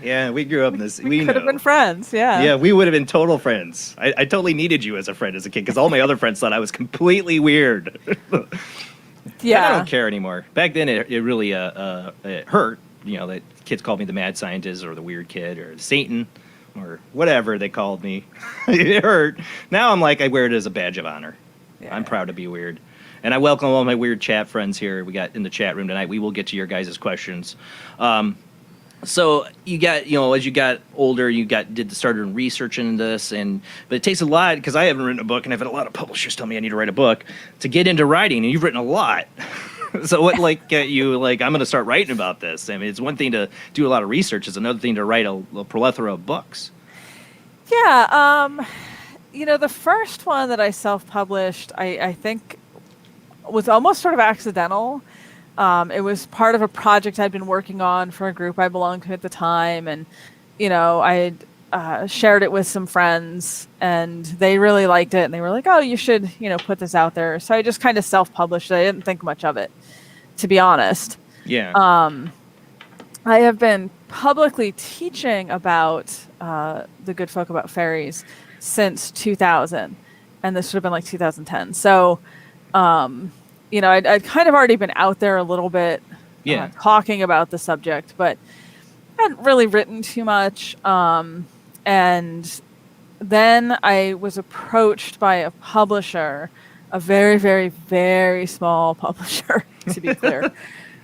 Yeah, we grew up in this. We could have been friends, yeah. Yeah, we would have been total friends. I totally needed you as a friend as a kid because all my other friends thought I was completely weird. Yeah. I don't care anymore. Back then, it really it hurt. That kids called me the mad scientist or the weird kid or Satan or whatever they called me. It hurt. Now I'm like, I wear it as a badge of honor. Yeah. I'm proud to be weird. And I welcome all my weird chat friends here. We got in the chat room tonight. We will get to your guys' questions. So you got, as you got older, started researching this, but it takes a lot because I haven't written a book, and I've had a lot of publishers tell me I need to write a book to get into writing, and you've written a lot. So what, I'm going to start writing about this. I mean, it's one thing to do a lot of research; it's another thing to write a plethora of books. Yeah, the first one that I self-published, I think, was almost sort of accidental. It was part of a project I'd been working on for a group I belonged to at the time. And, I shared it with some friends and they really liked it. And they were like, oh, you should, put this out there. So I just kind of self-published it. I didn't think much of it, to be honest. Yeah. I have been publicly teaching about the good folk about fairies since 2000. And this would have been like 2010. So, I'd kind of already been out there a little bit talking about the subject, but I hadn't really written too much. And then I was approached by a publisher, a very, very, very small publisher, to be clear,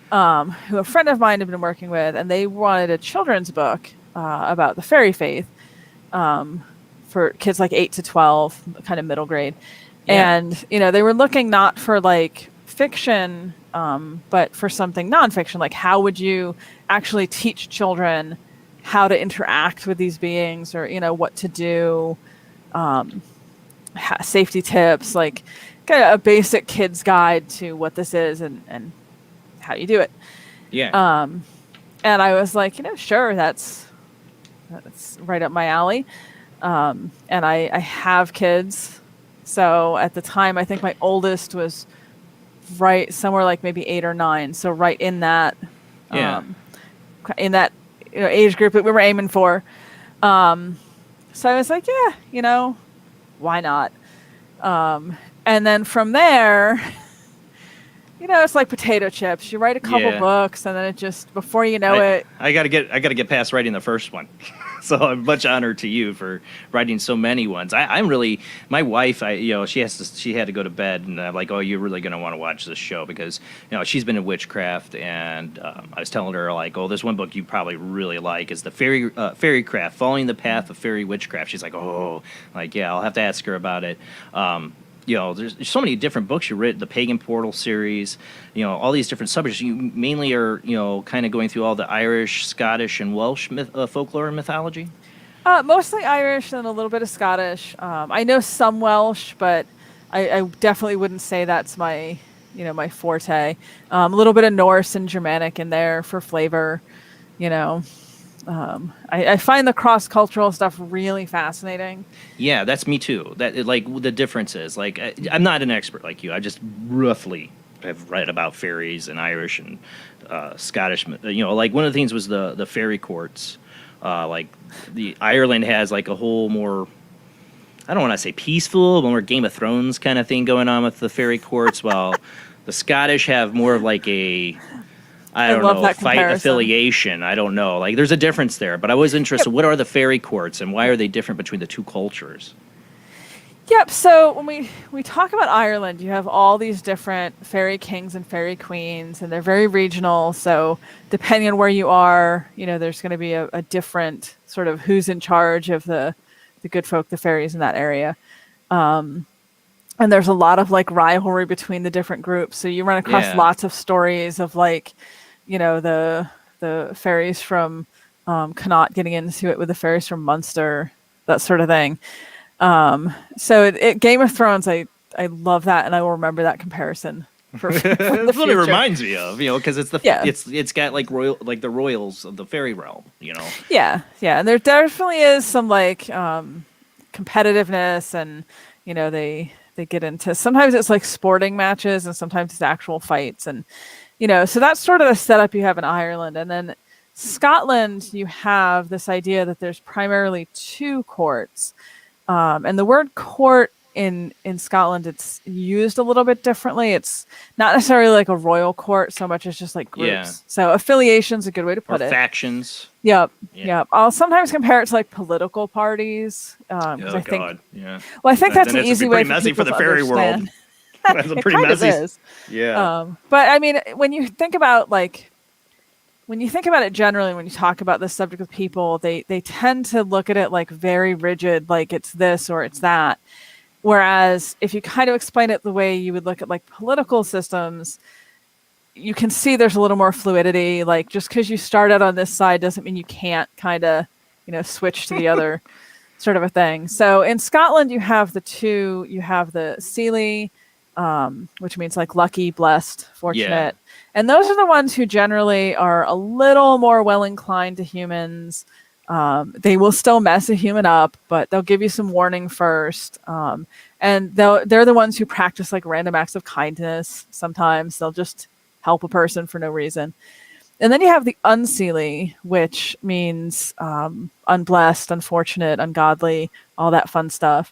who a friend of mine had been working with, and they wanted a children's book about the fairy faith for kids like 8 to 12, kind of middle grade. Yeah. And, they were looking not for fiction, but for something nonfiction, like how would you actually teach children how to interact with these beings or, what to do, safety tips, like kind of a basic kid's guide to what this is and how you do it. Yeah. And I was like, sure, that's right up my alley. And I have kids. So at the time, I think my oldest was right somewhere like maybe 8 or 9. So right in that, age group that we were aiming for. So I was like, yeah, why not? And then from there, it's like potato chips. You write a couple books, and then it just before you know it, I gotta get past writing the first one. So I'm much honored to you for writing so many ones. I'm really, my wife, she had to go to bed, and I'm like, oh, you're really gonna want to watch this show because she's been in witchcraft, and I was telling her like, oh, this one book you probably really like is the Fairycraft, Following the Path of Fairy Witchcraft. She's like, oh, I'll have to ask her about it. There's so many different books you read, the Pagan Portal series, all these different subjects. You mainly are, kind of going through all the Irish, Scottish, and Welsh folklore and mythology? Mostly Irish and a little bit of Scottish. I know some Welsh, but I definitely wouldn't say that's my, my forte. A little bit of Norse and Germanic in there for flavor, I find the cross-cultural stuff really fascinating. Yeah, that's me too. That the differences. I'm not an expert like you. I just roughly have read about fairies and Irish and Scottish. One of the things was the fairy courts. The Ireland has a whole more, I don't want to say peaceful, but more Game of Thrones kind of thing going on with the fairy courts. While the Scottish have more of I don't know, fight comparison. Affiliation. I don't know. There's a difference there, but I was interested. What are the fairy courts, and why are they different between the two cultures? Yep. So when we talk about Ireland, you have all these different fairy kings and fairy queens, and they're very regional. So depending on where you are, there's going to be a different sort of who's in charge of the good folk, the fairies in that area. And there's a lot of like rivalry between the different groups. So you run across lots of stories of like, the fairies from Connaught getting into it with the fairies from Munster, that sort of thing. So Game of Thrones, I love that, and I will remember that comparison. That's what it reminds me of, because it's it's got like the royals of the fairy realm, Yeah, and there definitely is some like competitiveness, and they get into, sometimes it's like sporting matches, and sometimes it's actual fights, and so that's sort of the setup you have in Ireland. And then Scotland, you have this idea that there's primarily two courts. And the word court in Scotland, it's used a little bit differently. It's not necessarily like a royal court so much as just like groups. Yeah. So affiliation's a good way to put it. Factions. Yep. I'll sometimes compare it to like political parties. Yeah. Well, I think that's an easy way for messy for the fairy world. That's a pretty messy. Is. Yeah. But I mean, when you think about it generally, when you talk about this subject with people, they tend to look at it like very rigid, like it's this or it's that. Whereas if you kind of explain it the way you would look at like political systems, you can see there's a little more fluidity. Like just because you start out on this side doesn't mean you can't kind of, switch to the other sort of a thing. So in Scotland, you have the Seelie, which means like lucky, blessed, fortunate. Yeah. And those are the ones who generally are a little more well inclined to humans. They will still mess a human up, but they'll give you some warning first. And they're the ones who practice like random acts of kindness. Sometimes they'll just help a person for no reason. And then you have the Unseelie, which means unblessed, unfortunate, ungodly, all that fun stuff.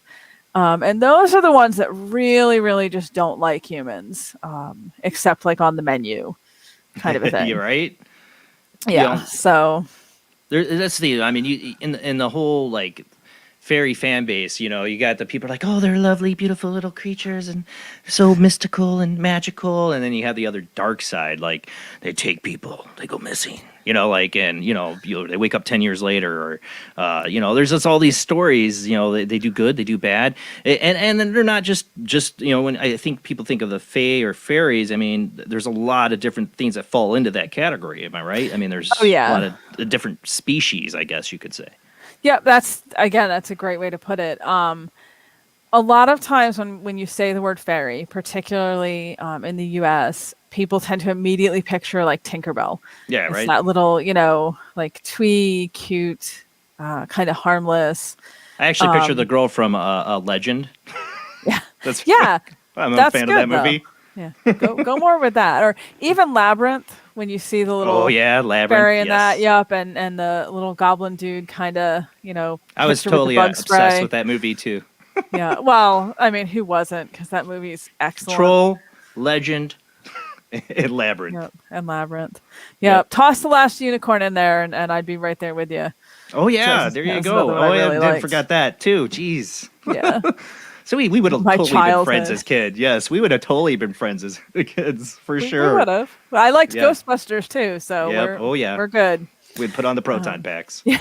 And those are the ones that really, really just don't like humans, except like on the menu kind of a thing. You're right. Yeah. So that's you in the whole like fairy fan base, you got the people like, oh, they're lovely, beautiful little creatures and so mystical and magical. And then you have the other dark side, like they take people, they go missing. They wake up 10 years later, or, there's just all these stories, they do good, they do bad. And then they're not just, when I think people think of the fae or fairies, there's a lot of different things that fall into that category. Am I right? There's a lot of different species, I guess you could say. Yeah, that's a great way to put it. A lot of times when you say the word fairy, particularly in the U.S., people tend to immediately picture like Tinkerbell. Yeah, right. It's that little, like twee, cute, kind of harmless. I actually picture the girl from a Legend. Yeah, I'm a fan of that movie. Yeah, go more with that, or even Labyrinth. When you see the little Labyrinth fairy in that, and the little goblin dude kind of, I was totally obsessed with that movie too. Yeah, well, who wasn't? Because that movie's excellent. Troll, Legend, and Labyrinth. Yep, and Labyrinth. Yep. Toss the last unicorn in there, and I'd be right there with you. Oh yeah, there you go. Oh yeah, I forgot that too. Jeez. Yeah. So we would have totally been friends as kids. Yes, we would have totally been friends as kids for sure. We would have. I liked Ghostbusters too, so we're good. We'd put on the proton packs. Yeah,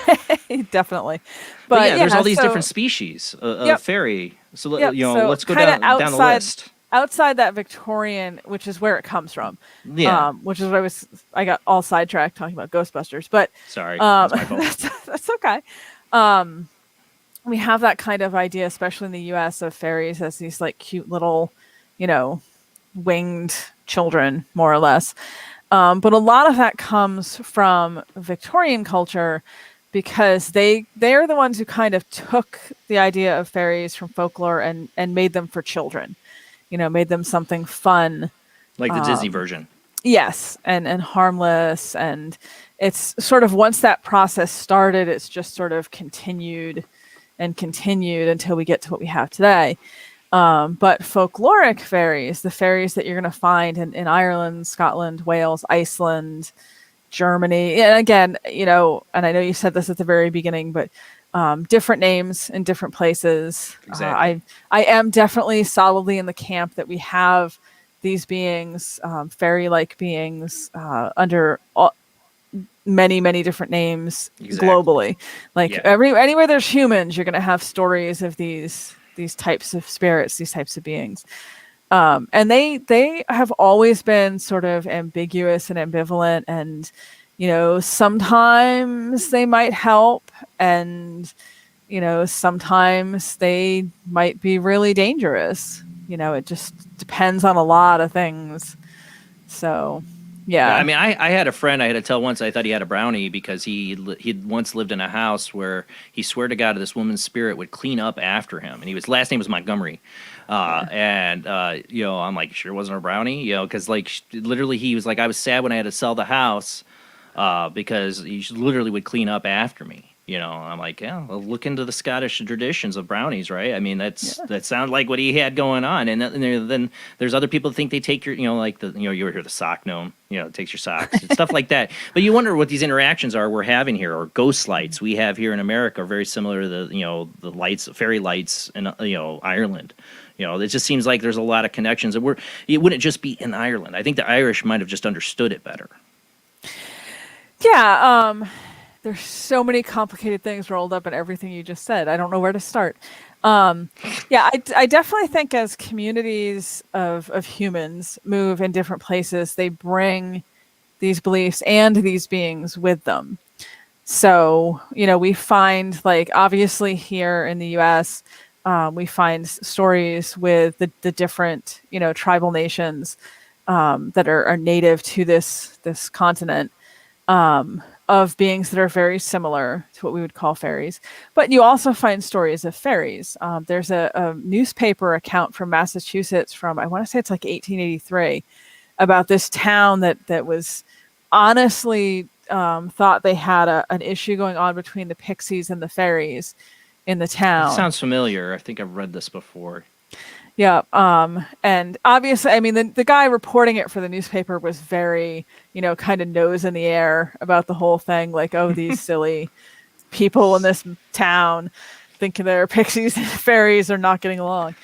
definitely. But there's all these different species of fairy. So let's go down the list. Outside that Victorian, which is where it comes from. Yeah. Which is what I got all sidetracked talking about Ghostbusters. But sorry, that's my fault. That's okay. We have that kind of idea, especially in the U.S., of fairies as these like cute little, winged children, more or less. But a lot of that comes from Victorian culture because they're the ones who kind of took the idea of fairies from folklore and made them for children, made them something fun. Like the Disney version. Yes, and harmless. And it's sort of, once that process started, it's just sort of continued until we get to what we have today. But folkloric fairies, the fairies that you're going to find in Ireland, Scotland, Wales, Iceland, Germany, and again, and I know you said this at the very beginning, but different names in different places. Exactly. I am definitely solidly in the camp that we have these beings, fairy-like beings, under many, many different names globally. Like anywhere there's humans, you're going to have stories of these types of spirits, these types of beings. And they have always been sort of ambiguous and ambivalent, and sometimes they might help, and sometimes they might be really dangerous. It just depends on a lot of things. So yeah, I mean, I had a friend I had to tell once I thought he had a brownie because he'd once lived in a house where he swore to God this woman's spirit would clean up after him, and his last name was Montgomery. And I'm like, sure wasn't a brownie, because like literally he was like, I was sad when I had to sell the house because he literally would clean up after me. I'm like, yeah, well, look into the Scottish traditions of brownies, right? I mean, that sounds like what he had going on. And then there's other people that think they take your, like you hear the sock gnome, it takes your socks and stuff like that. But you wonder what these interactions are we're having here, or ghost lights we have here in America are very similar to the lights, fairy lights in Ireland. It just seems like there's a lot of connections, and it wouldn't just be in Ireland. I think the Irish might have just understood it better. Yeah. There's so many complicated things rolled up in everything you just said. I don't know where to start. I definitely think as communities of humans move in different places, they bring these beliefs and these beings with them. So, we find, like, obviously here in the U.S., we find stories with the different, tribal nations that are native to this continent. Of beings that are very similar to what we would call fairies. But you also find stories of fairies. There's a newspaper account from Massachusetts from, I want to say it's like 1883, about this town that was honestly thought they had an issue going on between the pixies and the fairies in the town. It sounds familiar. I think I've read this before. Yeah. And obviously, I mean, the guy reporting it for the newspaper was very, kind of nose in the air about the whole thing. Like, oh, these silly people in this town think they're pixies and fairies are not getting along.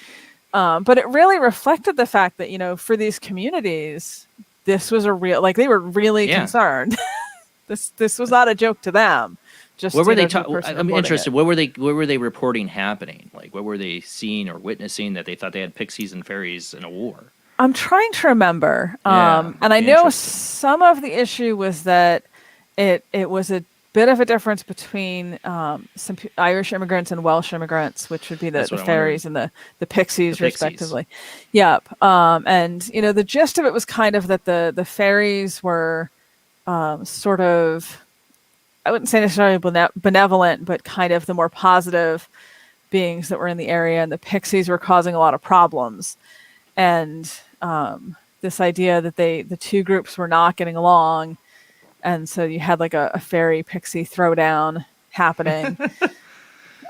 But it really reflected the fact that, for these communities, this was a real, like, they were really concerned. This was not a joke to them. Just what were they? I'm interested. What were they reporting happening? Like, what were they seeing or witnessing that they thought they had pixies and fairies in a war? I'm trying to remember. And I know some of the issue was that it was a bit of a difference between some Irish immigrants and Welsh immigrants, which would be the fairies and the pixies, respectively. Yep. And the gist of it was kind of that the fairies were sort of, I wouldn't say necessarily benevolent, but kind of the more positive beings that were in the area, and the pixies were causing a lot of problems. And this idea that the two groups were not getting along, and so you had like a fairy pixie throwdown happening.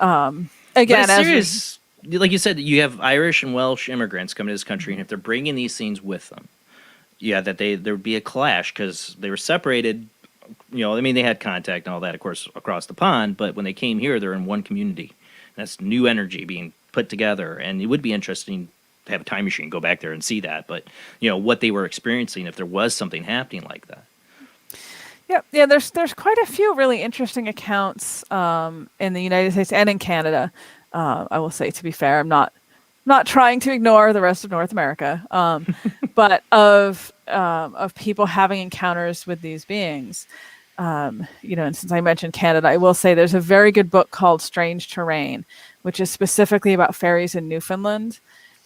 Again, as like you said, you have Irish and Welsh immigrants coming to this country, and if they're bringing these things with them, that there would be a clash because they were separated. I mean, they had contact and all that, of course, across the pond, but when they came here, they're in one community. That's new energy being put together, and it would be interesting to have a time machine, go back there and see that, but, what they were experiencing, if there was something happening like that. Yeah, there's quite a few really interesting accounts in the United States and in Canada. I will say, to be fair, I'm not trying to ignore the rest of North America, but of people having encounters with these beings. And since I mentioned Canada, I will say there's a very good book called Strange Terrain, which is specifically about fairies in Newfoundland.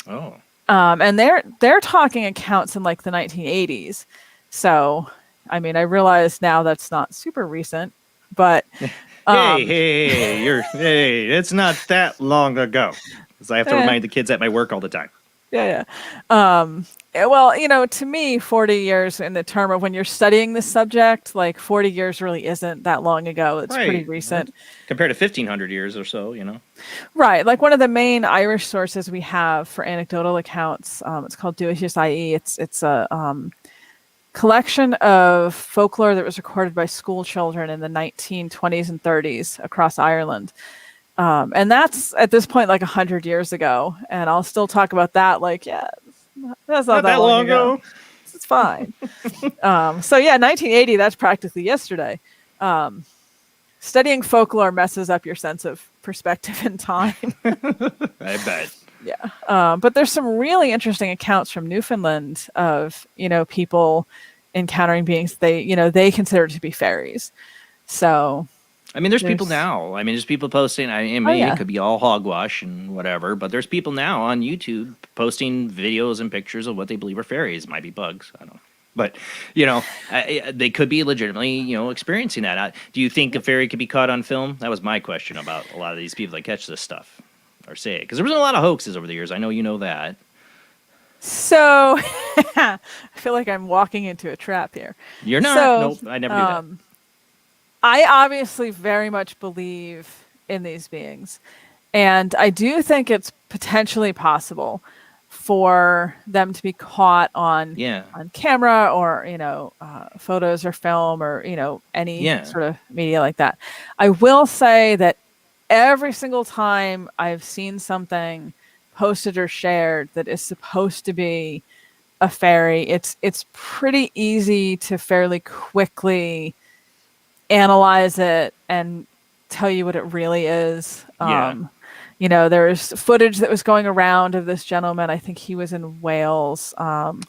Oh. And they're talking accounts in like the 1980s. So, I mean, I realize now that's not super recent, but it's not that long ago. Because I have to remind the kids at my work all the time. Yeah. Well, to me, 40 years in the term of when you're studying this subject, like 40 years really isn't that long ago. It's pretty recent. Compared to 1,500 years or so, Right. Like one of the main Irish sources we have for anecdotal accounts, it's called Dúchas IE. It's collection of folklore that was recorded by school children in the 1920s and 30s across Ireland. And that's at this point like 100 years ago. And I'll still talk about that. Like, yeah, that's not that long ago. It's fine. So yeah, 1980, that's practically yesterday. Studying folklore messes up your sense of perspective and time. I bet. Yeah. But there's some really interesting accounts from Newfoundland of, people encountering beings they consider to be fairies. So I mean, there's people now. I mean, there's people posting. It could be all hogwash and whatever, but there's people now on YouTube posting videos and pictures of what they believe are fairies. Might be bugs. I don't know. But, they could be legitimately, experiencing that. Do you think a fairy could be caught on film? That was my question about a lot of these people that catch this stuff or say it. Because there was a lot of hoaxes over the years. I know you know that. So I feel like I'm walking into a trap here. You're not. Nope, I never do that. I obviously very much believe in these beings. And I do think it's potentially possible for them to be caught on camera or, photos or film or, any sort of media like that. I will say that every single time I've seen something posted or shared that is supposed to be a fairy, it's pretty easy to fairly quickly analyze it and tell you what it really is. There's footage that was going around of this gentleman. I think he was in Wales.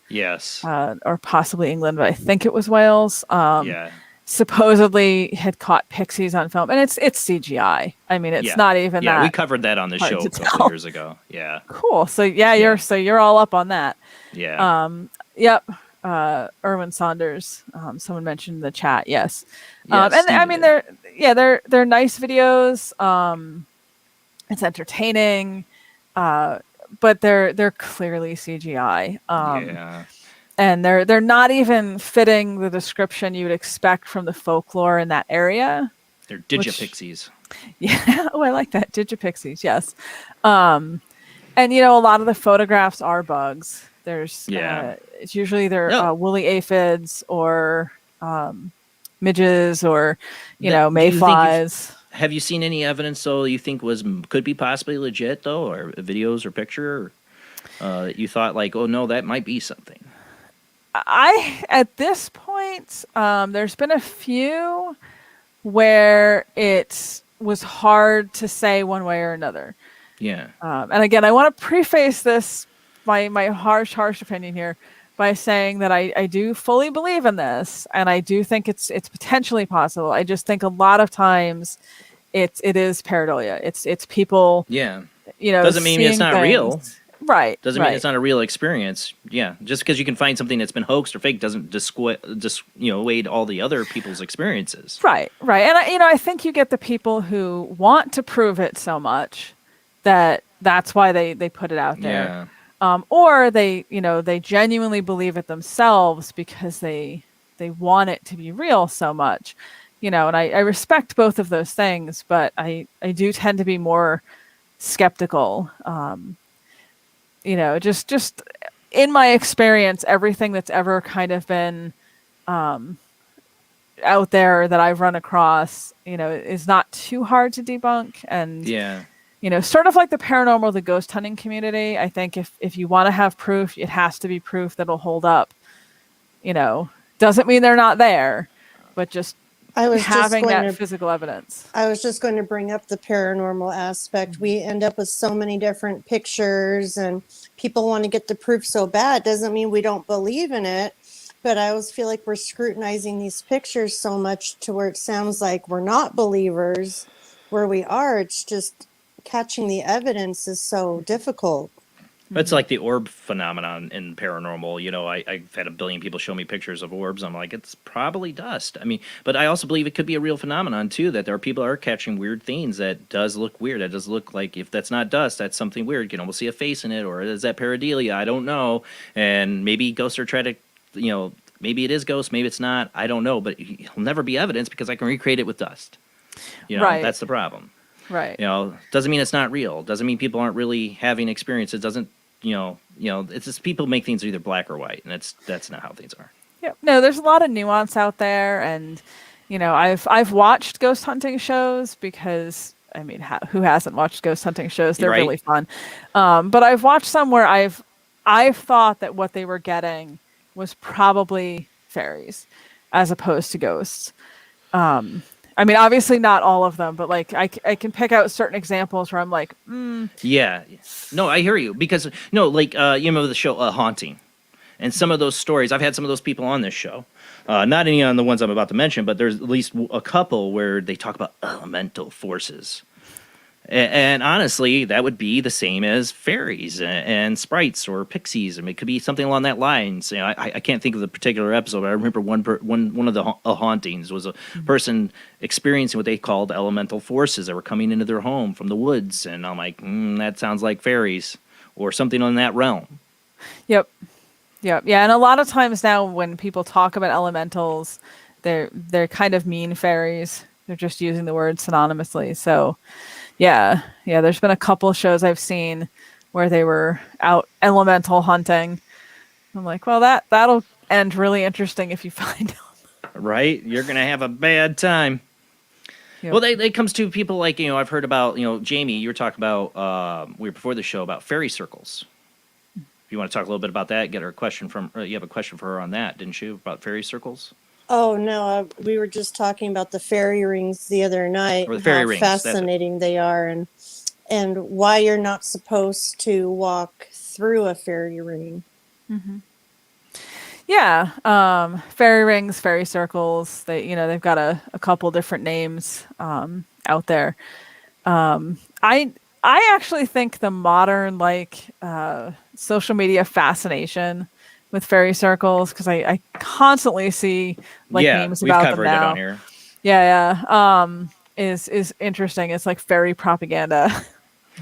Yes. Or possibly England, but I think it was Wales. Supposedly had caught pixies on film, and it's CGI. I mean, it's not even that. Yeah, we covered that on the show a couple years ago. Yeah. Cool. So you're all up on that. Yeah. Yep. Erwin Saunders. Someone mentioned in the chat. Yes. They're nice videos. It's entertaining, but they're clearly CGI. And they're not even fitting the description you would expect from the folklore in that area. They're digipixies. Yeah. Oh, I like that. Digipixies. Yes. And a lot of the photographs are bugs. There's it's usually they're woolly aphids or midges or mayflies. Have you seen any evidence though you think could be possibly legit though, or videos or picture? Or, you thought like, oh no, that might be something. At this point, there's been a few where it was hard to say one way or another. Yeah. And again, I want to preface this, my harsh opinion here, by saying that I do fully believe in this, and I do think it's potentially possible. I just think a lot of times it is pareidolia. It's people. Yeah. Doesn't mean it's not real. Right. Doesn't mean it's not a real experience. Yeah. Just because you can find something that's been hoaxed or fake doesn't dissuade all the other people's experiences. Right. And I think you get the people who want to prove it so much that that's why they put it out there. Yeah. Or they genuinely believe it themselves because they want it to be real so much. And I respect both of those things, but I do tend to be more skeptical. Just in my experience, everything that's ever kind of been out there that I've run across, is not too hard to debunk. And sort of like the paranormal, the ghost hunting community, I think if you want to have proof, it has to be proof that'll hold up. Doesn't mean they're not there, but just having that physical evidence. I was just going to bring up the paranormal aspect. We end up with so many different pictures and people want to get the proof so bad. Doesn't mean we don't believe in it, but I always feel like we're scrutinizing these pictures so much to where it sounds like we're not believers where we are. It's just catching the evidence is so difficult. It's like the orb phenomenon in paranormal. I've had a billion people show me pictures of orbs. I'm like, it's probably dust. I mean, but I also believe it could be a real phenomenon too, that there are people are catching weird things that does look weird. That does look like, if that's not dust, that's something weird. You can almost see a face in it, or is that pareidolia? I don't know. And maybe ghosts are trying to, maybe it is ghosts, maybe it's not. I don't know, but it'll never be evidence because I can recreate it with dust. Right. That's the problem. Right. Doesn't mean it's not real. Doesn't mean people aren't really having experience. It doesn't. It's just people make things either black or white, and that's not how things are. Yep. No, there's a lot of nuance out there, and I've watched ghost hunting shows because I mean, who hasn't watched ghost hunting shows? They're Right. really fun. But I've watched some where I've thought that what they were getting was probably fairies, as opposed to ghosts. I mean, obviously not all of them, but like I can pick out certain examples where I'm like, Yeah. No, I hear you because no, like you remember the show Haunting, and some of those stories. I've had some of those people on this show. Not any on the ones I'm about to mention, but there's at least a couple where they talk about elemental forces. And honestly, that would be the same as fairies and sprites or pixies. I mean, it could be something along that lines. I can't think of the particular episode, but I remember one of the hauntings was a person experiencing what they called elemental forces that were coming into their home from the woods, and I'm like, that sounds like fairies or something on that realm. Yep. Yeah, and a lot of times now when people talk about elementals, they're kind of mean fairies. They're just using the word synonymously. So, yeah, there's been a couple shows I've seen where they were out elemental hunting. I'm like, well, that'll end really interesting if you find them. Right? You're gonna have a bad time. Yep. Well, it comes to people like I've heard about Jamie. You were talking about we were before the show about fairy circles. If you want to talk a little bit about that, get her a question from. You have a question for her on that, didn't you? About fairy circles. Oh no, we were just talking about the fairy rings the other night. Or the fairy rings. Fascinating they are, and why you're not supposed to walk through a fairy ring. Mm-hmm. Yeah, fairy rings, fairy circles. They've got a couple different names out there. I actually think the modern social media fascination with fairy circles, because I constantly see memes about them now. It on here. Yeah. Is interesting. It's like fairy propaganda.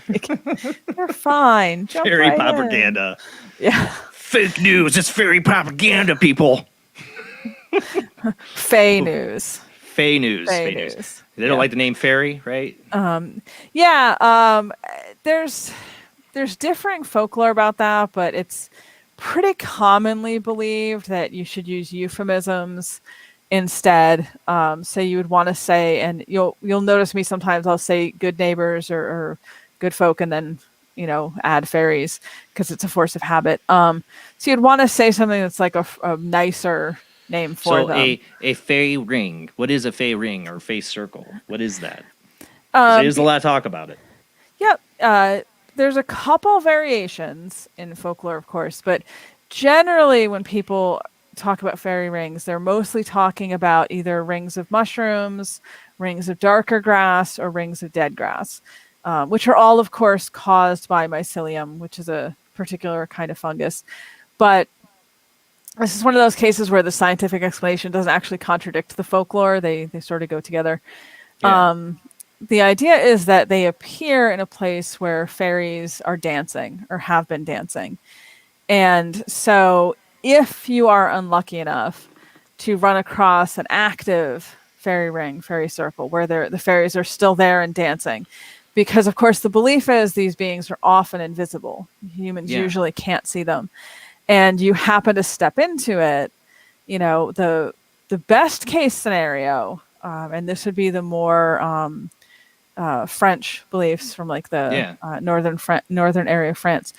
They're fine. Jump fairy right propaganda. In. Yeah. Fake news. It's fairy propaganda, people. Fey news. Fey news. They don't like the name fairy, right? There's differing folklore about that, but it's pretty commonly believed that you should use euphemisms instead. So you would want to say, and you'll notice me sometimes I'll say good neighbors or good folk, and then add fairies because it's a force of habit. So you'd want to say something that's like a nicer name for them. So a fey ring. What is a fey ring or fey circle? What is that? There's a lot of talk about it. Yep. There's a couple variations in folklore, of course, but generally when people talk about fairy rings, they're mostly talking about either rings of mushrooms, rings of darker grass, or rings of dead grass, which are all, of course, caused by mycelium, which is a particular kind of fungus. But this is one of those cases where the scientific explanation doesn't actually contradict the folklore. They sort of go together. Yeah. The idea is that they appear in a place where fairies are dancing or have been dancing. And so if you are unlucky enough to run across an active fairy ring, fairy circle, where the fairies are still there and dancing, because of course the belief is these beings are often invisible. Humans usually can't see them. And you happen to step into it, the best case scenario, and this would be the more French beliefs from like the northern area of France,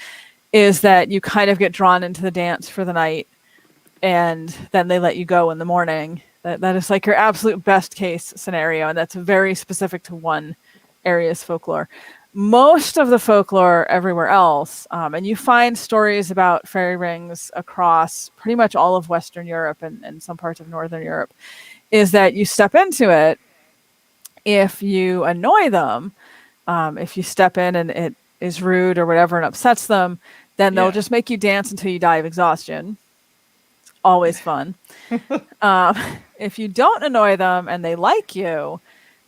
is that you kind of get drawn into the dance for the night and then they let you go in the morning. That is like your absolute best case scenario, and that's very specific to one area's folklore. Most of the folklore everywhere else, and you find stories about fairy rings across pretty much all of Western Europe and some parts of Northern Europe, is that you step into it. If you annoy them, if you step in and it is rude or whatever and upsets them, then they'll just make you dance until you die of exhaustion. It's always fun. If you don't annoy them and they like you,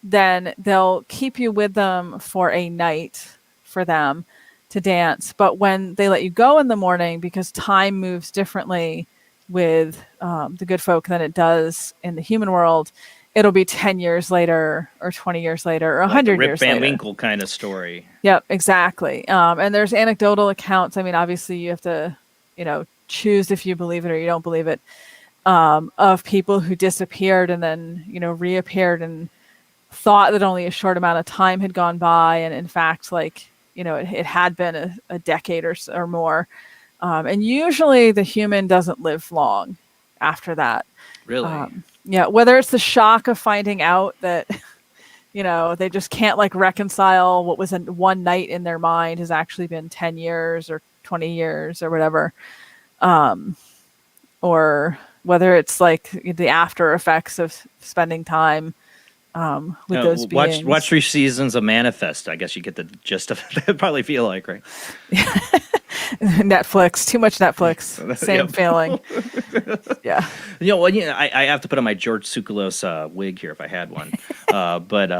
then they'll keep you with them for a night for them to dance. But when they let you go in the morning, because time moves differently with the good folk than it does in the human world, it'll be 10 years later or 20 years later or 100 years later. Rip Van Winkle kind of story. Yep, exactly. And there's anecdotal accounts. I mean, obviously you have to, choose if you believe it or you don't believe it. of people who disappeared and then, reappeared and thought that only a short amount of time had gone by. And in fact, it had been a decade or more. And usually the human doesn't live long after that. Really? Yeah. Whether it's the shock of finding out that, they just can't reconcile what was one night in their mind has actually been 10 years or 20 years or whatever. Or whether it's the after effects of spending time with those beings. Watch 3 seasons of Manifest. I guess you get the gist of it. Probably feel like, right? Netflix, too much Netflix. Same feeling. Yeah. I have to put on my George Tsoukalos wig here if I had one. But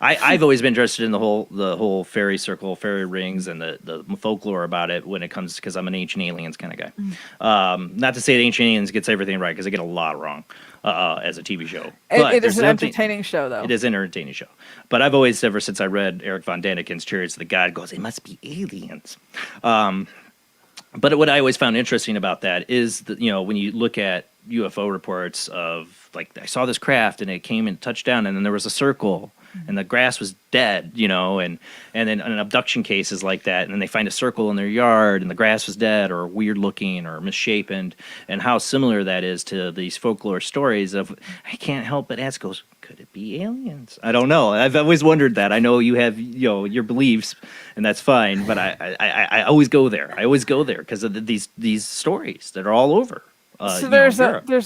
I've always been interested in the whole fairy circle, fairy rings, and the folklore about it when it comes, because I'm an Ancient Aliens kind of guy. Not to say that Ancient Aliens gets everything right, because they get a lot wrong as a TV show. It is an entertaining show, though. It is an entertaining show. But I've always, ever since I read Eric von Daniken's Chariots of the God, goes, it must be aliens. But what I always found interesting about that is that, when you look at UFO reports of, I saw this craft and it came and touched down and then there was a circle and the grass was dead, and then an abduction cases like that, and then they find a circle in their yard and the grass was dead or weird looking or misshapen, and how similar that is to these folklore stories of, I can't help but ask, could it be aliens? I don't know. I've always wondered that. I know you have, your beliefs, and that's fine, but I always go there. I always go there because of these stories that are all over. So there's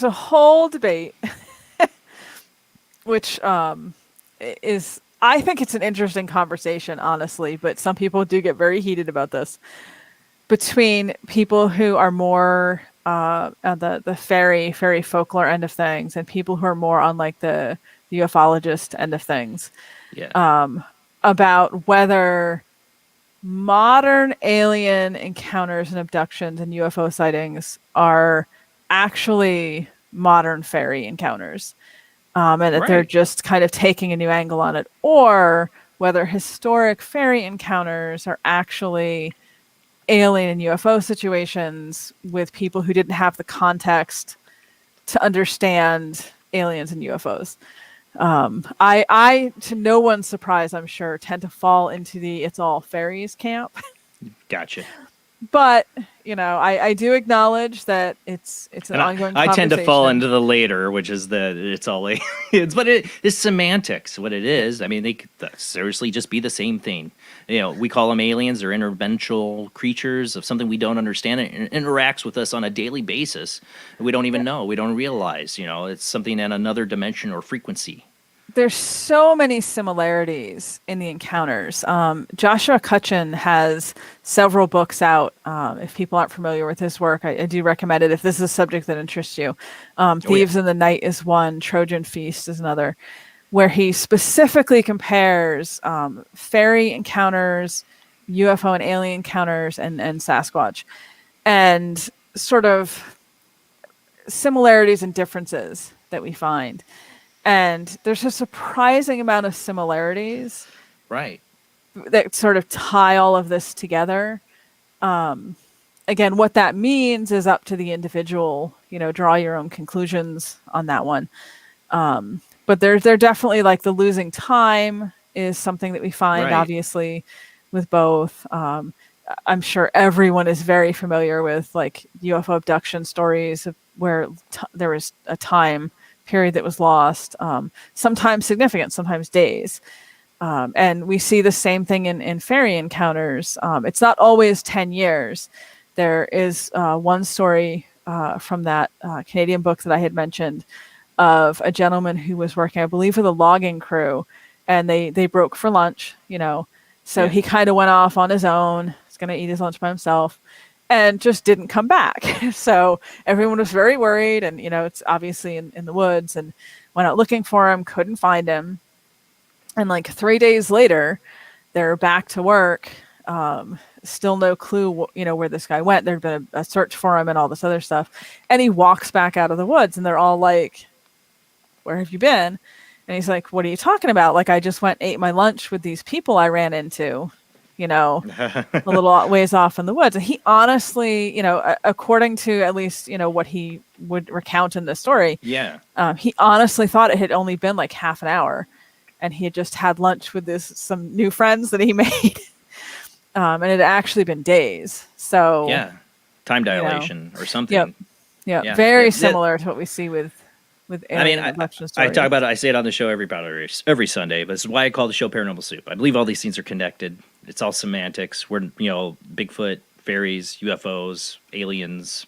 a whole debate, which is, I think it's an interesting conversation, honestly, but some people do get very heated about this, between people who are more the fairy folklore end of things and people who are more on the ufologist end of things. Yeah. About whether modern alien encounters and abductions and UFO sightings are actually modern fairy encounters. And that they're just kind of taking a new angle on it, or whether historic fairy encounters are actually alien and UFO situations with people who didn't have the context to understand aliens and UFOs. I, to no one's surprise, I'm sure, tend to fall into the it's all fairies camp. Gotcha. But, I do acknowledge that it's an ongoing conversation. I tend to fall into the later, which is that it's all aliens. But it's semantics, what it is. I mean, they could seriously just be the same thing. We call them aliens or interdimensional creatures of something we don't understand. It interacts with us on a daily basis. We don't even know. We don't realize, it's something at another dimension or frequency. There's so many similarities in the encounters. Joshua Cutchin has several books out. If people aren't familiar with his work, I do recommend it if this is a subject that interests you. Thieves in the Night is one, Trojan Feast is another, where he specifically compares fairy encounters, UFO and alien encounters, and Sasquatch, and sort of similarities and differences that we find. And there's a surprising amount of similarities, right, that sort of tie all of this together. Again, what that means is up to the individual. Draw your own conclusions on that one. But they're definitely the losing time is something that we find, obviously, with both. I'm sure everyone is very familiar with UFO abduction stories where there was a time period that was lost, sometimes significant, sometimes days. And we see the same thing in fairy encounters. It's not always 10 years. There is one story from that Canadian book that I had mentioned of a gentleman who was working, I believe, with a logging crew, and they broke for lunch, So he kind of went off on his own. He's going to eat his lunch by himself. And just didn't come back. So everyone was very worried, and it's obviously in the woods, and went out looking for him, couldn't find him. And 3 days later, they're back to work. Still no clue, where this guy went. There'd been a search for him and all this other stuff. And he walks back out of the woods, and they're all like, "Where have you been?" And he's like, "What are you talking about? I just went and ate my lunch with these people I ran into a little ways off in the woods. And he honestly, according to at least, what he would recount in the story, he honestly thought it had only been like half an hour, and he had just had lunch with some new friends that he made. And it had actually been days. So time dilation or something. Very similar to what we see with alien abduction I stories. talk about it. I say it on the show every Sunday, but this is why I call the show Paranormal Soup. I believe all these things are connected. It's all semantics. We're, Bigfoot, fairies, UFOs, aliens,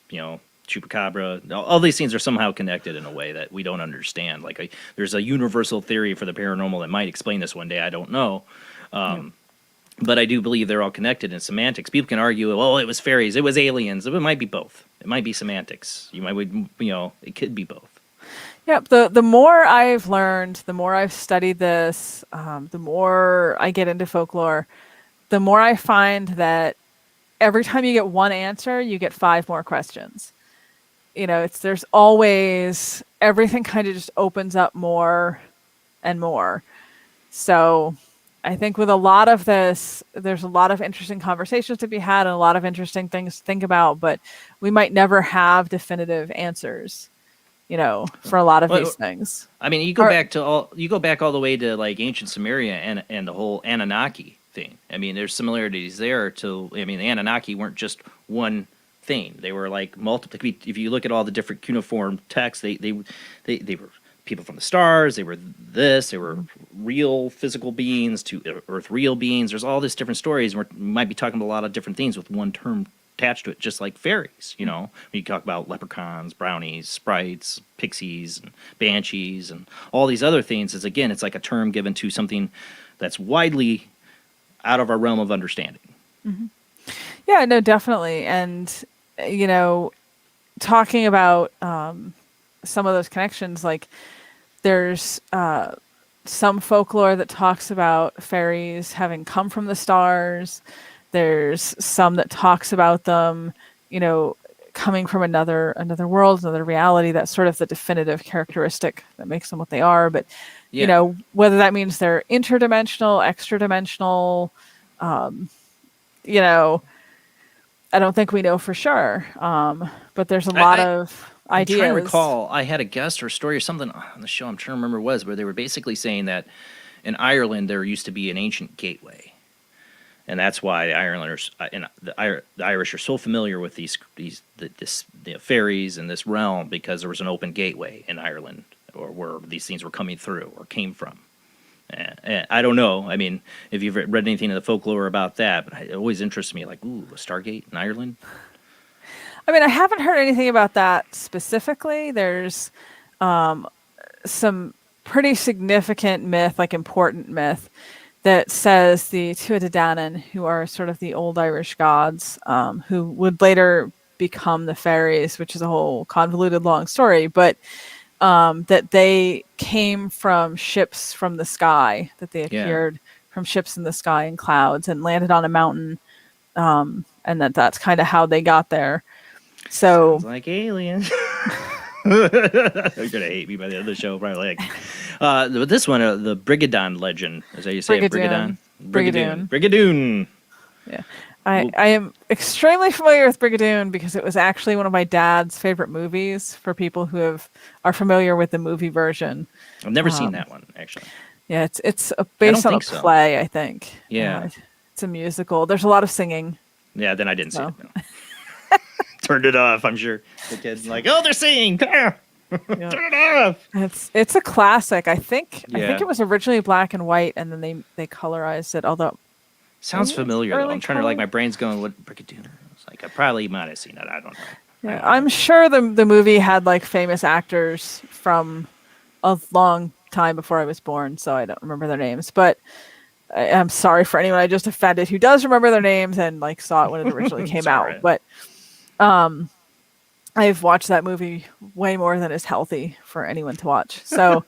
chupacabra. All these things are somehow connected in a way that we don't understand. Like there's a universal theory for the paranormal that might explain this one day. I don't know. But I do believe they're all connected in semantics. People can argue, well, it was fairies, it was aliens. It might be both. It might be semantics. It could be both. Yep. The more I've learned, the more I've studied this, the more I get into folklore, the more I find that every time you get one answer, you get 5 more questions. There's always, everything kind of just opens up more and more. So I think with a lot of this, there's a lot of interesting conversations to be had and a lot of interesting things to think about, but we might never have definitive answers, for a lot of these things. I mean, you go back all the way to like ancient Sumeria and the whole Anunnaki thing. I mean, there's similarities there the Anunnaki weren't just one thing. They were like multiple. If you look at all the different cuneiform texts, they were people from the stars. They were real physical beings to earth-real beings. There's all these different stories. We might be talking about a lot of different things with one term attached to it, just like fairies. We talk about leprechauns, brownies, sprites, pixies, and banshees, and all these other things. It's like a term given to something that's widely out of our realm of understanding. Mm-hmm. Yeah, no, definitely. And, talking about some of those connections, like there's some folklore that talks about fairies having come from the stars. There's some that talks about them, coming from another world, another reality. That's sort of the definitive characteristic that makes them what they are. But, whether that means they're interdimensional, extra-dimensional, I don't think we know for sure. But there's a lot of ideas. I'm trying to recall, I had a guest or a story or something on the show, I'm trying to remember what it was, where they were basically saying that in Ireland there used to be an ancient gateway. And that's why the Irelanders and the Irish are so familiar with the fairies in this realm, because there was an open gateway in Ireland, or where these things were coming through or came from. I don't know. I mean, if you've read anything in the folklore about that, but it always interests me. Like, ooh, a Stargate in Ireland. I mean, I haven't heard anything about that specifically. There's some pretty significant myth, like important myth, that says the Tuatha Dé Danann, who are sort of the old Irish gods, who would later become the fairies, which is a whole convoluted long story, but that they came from ships from the sky, that they appeared from ships in the sky in clouds and landed on a mountain, and that's kind of how they got there. So sounds like aliens. They're gonna hate me by the end of the show, probably. But this one, the Brigadon legend, is that you say it? Brigadoon. Yeah. I am extremely familiar with Brigadoon because it was actually one of my dad's favorite movies, for people who are familiar with the movie version. I've never seen that one, actually. Yeah, it's based on a play, I think. Yeah. It's a musical. There's a lot of singing. Yeah, then I didn't see it. No. Turned it off, I'm sure. The kid's like, oh, they're singing! Turn it off! It's a classic. I think it was originally black and white, and then they colorized it, although... Sounds familiar, though. I'm trying to, my brain's going, what Brigadoon? It's like, I probably might have seen it. I don't know. Yeah, I'm sure the movie had, famous actors from a long time before I was born, so I don't remember their names. But I'm sorry for anyone I just offended who does remember their names and, saw it when it originally came out. Right. But I've watched that movie way more than is healthy for anyone to watch. So,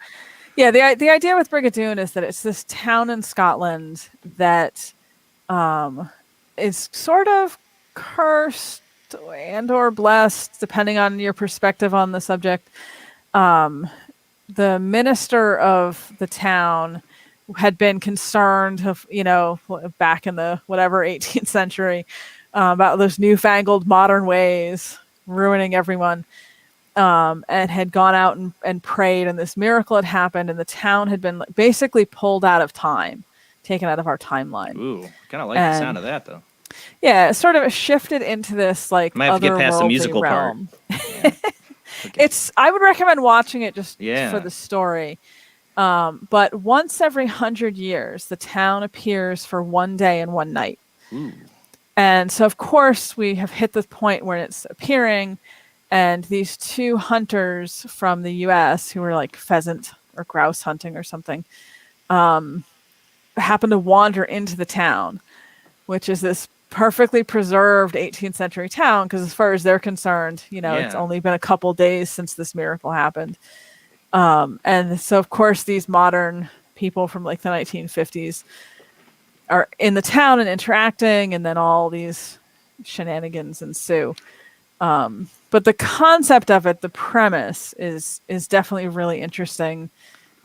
yeah, the idea with Brigadoon is that it's this town in Scotland that... is sort of cursed and or blessed, depending on your perspective on the subject. The minister of the town had been concerned of, back in the whatever 18th century, about those newfangled modern ways ruining everyone, and had gone out and prayed, and this miracle had happened, and the town had been basically pulled out of time, taken out of our timeline. Ooh, kind of like the sound of that, though. Yeah, it sort of shifted into this like might have to get past the musical realm. part. Yeah. Okay. I would recommend watching it just for the story. But once every 100 years, the town appears for one day and one night. Ooh. And so, of course, we have hit the point where it's appearing, and these two hunters from the U.S. who were like pheasant or grouse hunting or something, happen to wander into the town, which is this perfectly preserved 18th century town, because as far as they're concerned, it's only been a couple days since this miracle happened. And so, of course, these modern people from like the 1950s are in the town and interacting, and then all these shenanigans ensue. But the concept of it, the premise, is definitely really interesting,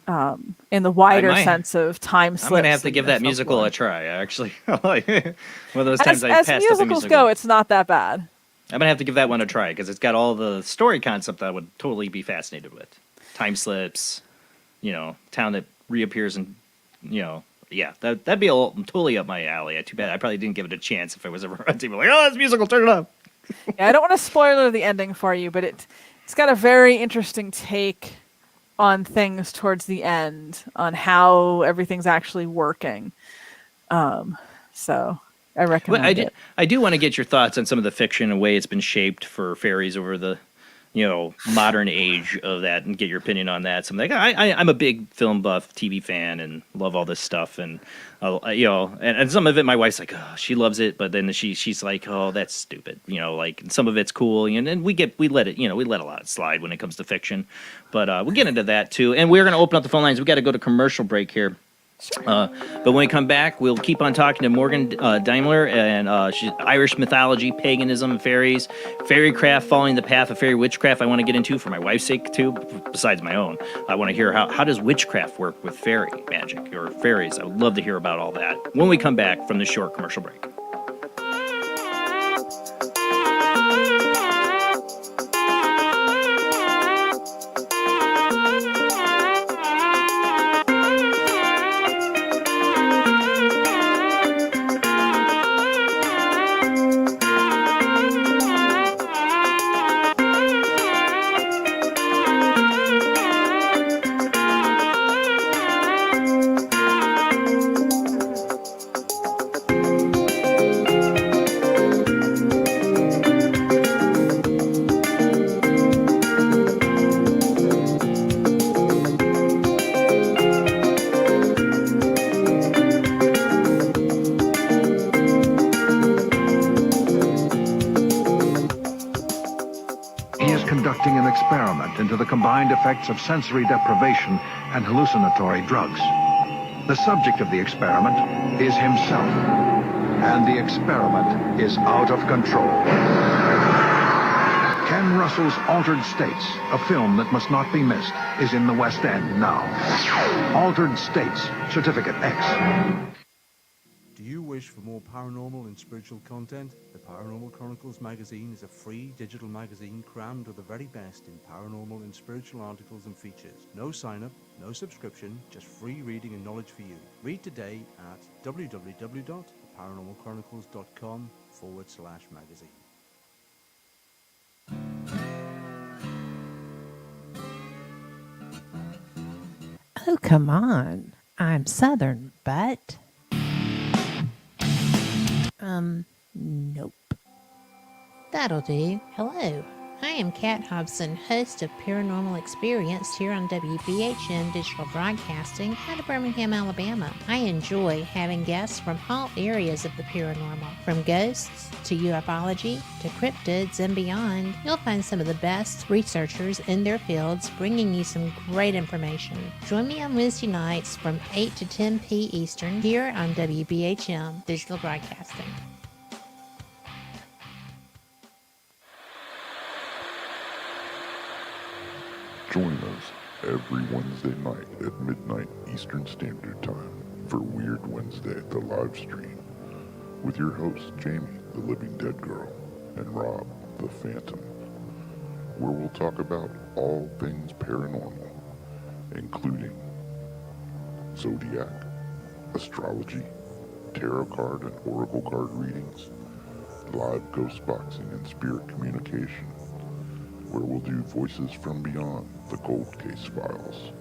in the wider sense of time slips. I'm going to have to give that musical a try, actually. One of those times I passed up a musical. As musicals go, it's not that bad. I'm going to have to give that one a try, because it's got all the story concept I would totally be fascinated with. Time slips, town that reappears, and, that'd be totally up my alley. Too bad I probably didn't give it a chance if I was ever on TV. Like, it's musical, turn it up. Yeah, I don't want to spoiler the ending for you, but it's got a very interesting take on things towards the end, on how everything's actually working. So I recommend it. I do want to get your thoughts on some of the fiction and way it's been shaped for fairies over the modern age of that, and get your opinion on that. So I'm a big film buff, TV fan, and love all this stuff. And and some of it, my wife's like, oh, she loves it, but then she's like, oh, that's stupid. Like some of it's cool, and we let a lot slide when it comes to fiction. But we'll get into that too. And we're going to open up the phone lines. We got to go to commercial break here. But when we come back, we'll keep on talking to Morgan Daimler, and she's Irish mythology, paganism, and fairies, fairycraft, following the path of fairy witchcraft. I want to get into for my wife's sake too, besides my own. I want to hear how does witchcraft work with fairy magic or fairies. I would love to hear about all that when we come back from this short commercial break. Into the combined effects of sensory deprivation and hallucinatory drugs. The subject of the experiment is himself, and the experiment is out of control. Ken Russell's Altered States, a film that must not be missed, is in the West End now. Altered States, Certificate X. Do you wish for more paranormal and spiritual content? The Paranormal Chronicles magazine is a free digital magazine crammed with the very best in paranormal and spiritual articles and features. No sign-up, no subscription, just free reading and knowledge for you. Read today at www.paranormalchronicles.com/magazine. Oh, come on. I'm Southern, but... Nope. That'll do. Hello, I am Kat Hobson, host of Paranormal Experience here on WBHM Digital Broadcasting out of Birmingham, Alabama. I enjoy having guests from all areas of the paranormal, from ghosts to ufology to cryptids and beyond. You'll find some of the best researchers in their fields bringing you some great information. Join me on Wednesday nights from 8 to 10 p. Eastern here on WBHM Digital Broadcasting. Join us every Wednesday night at midnight Eastern Standard Time for Weird Wednesday, the live stream, with your hosts, Jamie, the Living Dead Girl, and Rob, the Phantom, where we'll talk about all things paranormal, including zodiac, astrology, tarot card and oracle card readings, live ghost boxing and spirit communication, where we'll do Voices from Beyond, the Cold Case Files.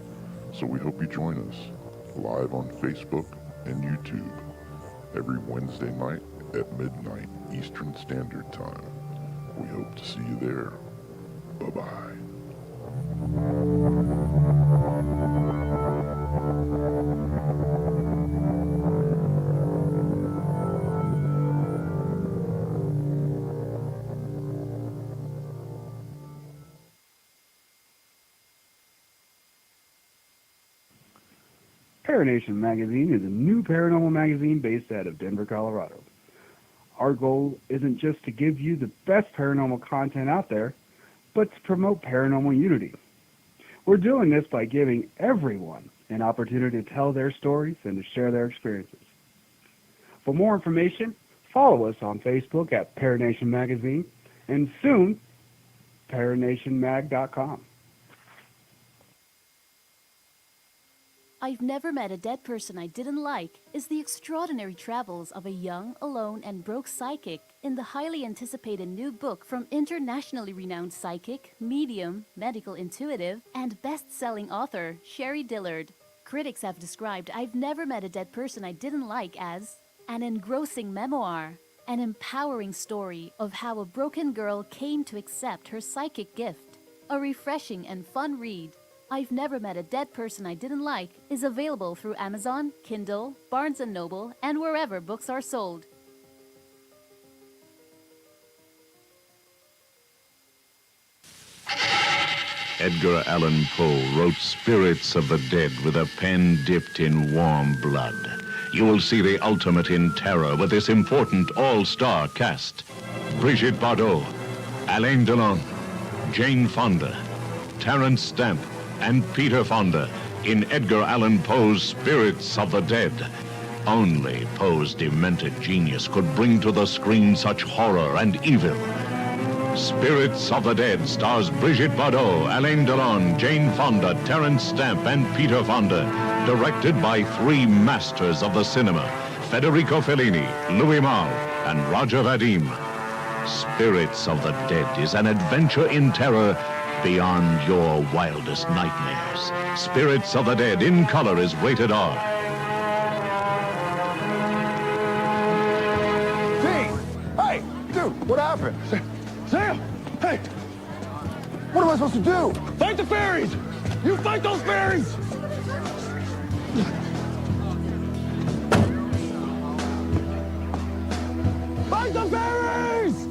So we hope you join us live on Facebook and YouTube every Wednesday night at midnight Eastern Standard Time. We hope to see you there. Bye-bye. Paranation Magazine is a new paranormal magazine based out of Denver, Colorado. Our goal isn't just to give you the best paranormal content out there, but to promote paranormal unity. We're doing this by giving everyone an opportunity to tell their stories and to share their experiences. For more information, follow us on Facebook at Paranation Magazine and soon, paranationmag.com. I've Never Met a Dead Person I Didn't Like is the extraordinary travels of a young, alone, and broke psychic in the highly anticipated new book from internationally renowned psychic, medium, medical intuitive, and best-selling author Sherry Dillard. Critics have described I've Never Met a Dead Person I Didn't Like as an engrossing memoir, an empowering story of how a broken girl came to accept her psychic gift, a refreshing and fun read. I've Never Met a Dead Person I Didn't Like is available through Amazon, Kindle, Barnes & Noble, and wherever books are sold. Edgar Allan Poe wrote Spirits of the Dead with a pen dipped in warm blood. You will see the ultimate in terror with this important all-star cast. Brigitte Bardot, Alain Delon, Jane Fonda, Terence Stamp, and Peter Fonda in Edgar Allan Poe's Spirits of the Dead. Only Poe's demented genius could bring to the screen such horror and evil. Spirits of the Dead stars Brigitte Bardot, Alain Delon, Jane Fonda, Terence Stamp, and Peter Fonda. Directed by three masters of the cinema, Federico Fellini, Louis Malle, and Roger Vadim. Spirits of the Dead is an adventure in terror beyond your wildest nightmares. Spirits of the Dead in color is rated R. Hey, dude, what happened? Sam, hey, what am I supposed to do? Fight the fairies! You fight those fairies! Fight the fairies!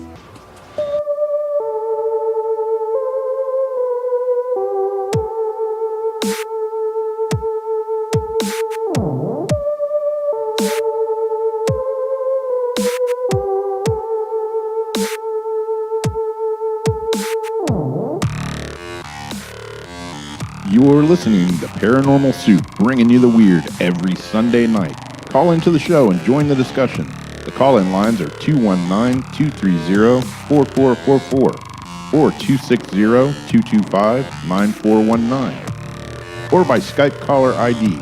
You're listening to Paranormal Soup, bringing you the weird every Sunday night. Call into the show and join the discussion. The call-in lines are 219-230-4444 or 260-225-9419 or by Skype caller ID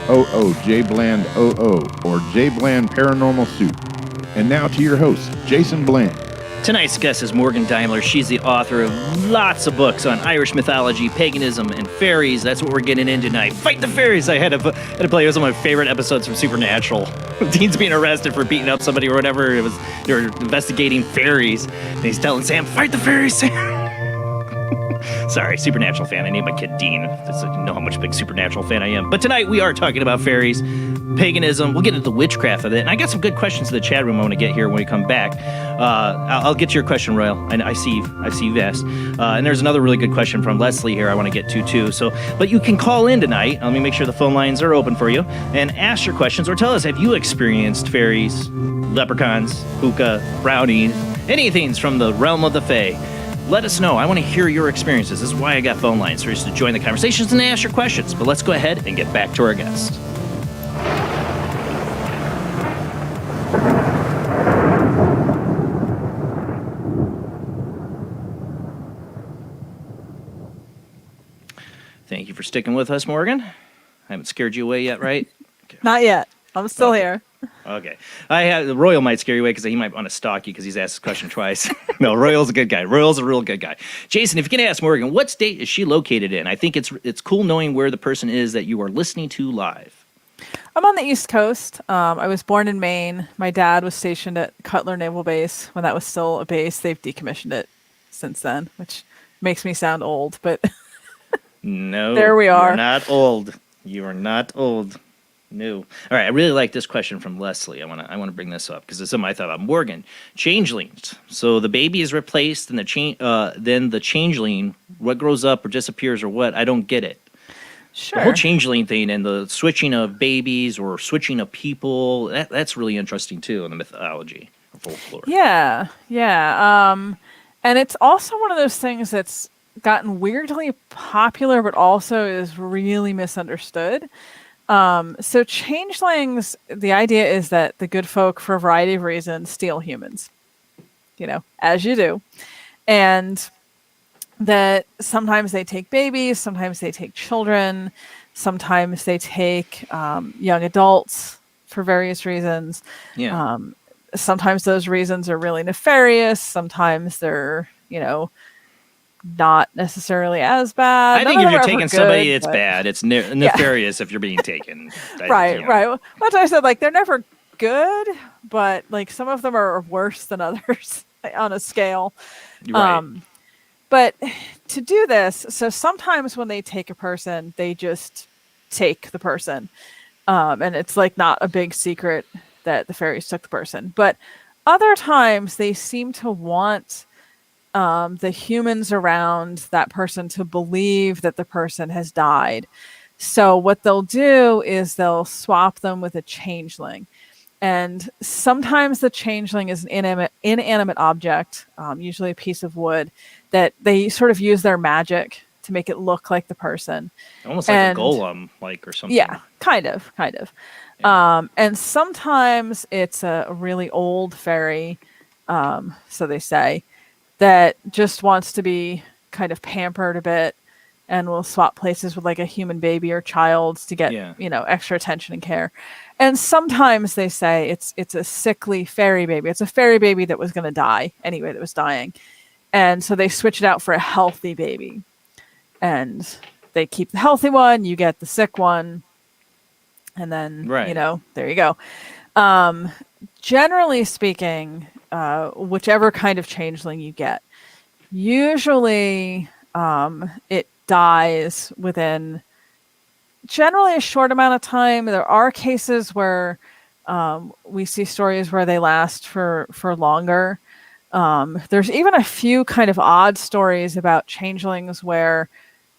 Jblandoo or Jblandparanormalsoup. And now to your host, Jason Bland. Tonight's guest is Morgan Daimler. She's the author of lots of books on Irish mythology, paganism, and fairies. That's what we're getting in tonight. Fight the fairies! I had to play. It was one of my favorite episodes from Supernatural. Dean's being arrested for beating up somebody or whatever. They were investigating fairies. And he's telling Sam, "Fight the fairies, Sam!" Sorry, Supernatural fan. I named my kid Dean. You know how much big Supernatural fan I am. But tonight we are talking about fairies, paganism. We'll get into the witchcraft of it. And I got some good questions to the chat room I want to get here when we come back. I'll get to your question, Royal. I see you've asked. And there's another really good question from Leslie here I want to get to, too. But you can call in tonight. Let me make sure the phone lines are open for you. And ask your questions or tell us, have you experienced fairies, leprechauns, hookah, brownies, anything from the realm of the fae? Let us know. I want to hear your experiences. This is why I got phone lines, for you to join the conversations and ask your questions. But let's go ahead and get back to our guest. for sticking with us, Morgan. I haven't scared you away yet, right? Not yet. I'm still here. Okay. Royal might scare you away because he might want to stalk you because he's asked this question twice. No, Royal's a good guy. Royal's a real good guy. Jason, if you can ask Morgan, what state is she located in? I think it's cool knowing where the person is that you are listening to live. I'm on the East Coast. I was born in Maine. My dad was stationed at Cutler Naval Base when that was still a base. They've decommissioned it since then, which makes me sound old, but no, there we are. You're not old. You are not old. No. All right. I really like this question from Leslie. I want to bring this up because it's something I thought about. Morgan, changelings. So the baby is replaced, and then the changeling, what grows up or disappears or what? I don't get it. Sure. The whole changeling thing and the switching of babies or switching of people, that's really interesting too in the mythology or folklore. Yeah. And it's also one of those things that's gotten weirdly popular, but also is really misunderstood. So changelings, the idea is that the good folk, for a variety of reasons, steal humans, as you do. And that sometimes they take babies, sometimes they take children, sometimes they take young adults for various reasons. Yeah. Sometimes those reasons are really nefarious. Sometimes they're, not necessarily as bad. I think if you're taking somebody, it's bad. It's nefarious if you're being taken. Right. Which I said, they're never good, but some of them are worse than others on a scale. Right. But to do this, so sometimes when they take a person, they just take the person. And it's not a big secret that the fairies took the person. But other times they seem to want the humans around that person to believe that the person has died. So what they'll do is they'll swap them with a changeling. And sometimes the changeling is an inanimate object, usually a piece of wood, that they sort of use their magic to make it look like the person. Almost like a golem, or something. Yeah, kind of. Yeah. And sometimes it's a really old fairy, so they say, that just wants to be kind of pampered a bit and will swap places with a human baby or child to get, extra attention and care. And sometimes they say it's a sickly fairy baby. It's a fairy baby that was going to die anyway, that was dying. And so they switch it out for a healthy baby. And they keep the healthy one, you get the sick one. And then, there you go. Generally speaking, whichever kind of changeling you get, usually it dies within generally a short amount of time. There are cases where we see stories where they last for longer. There's even a few kind of odd stories about changelings where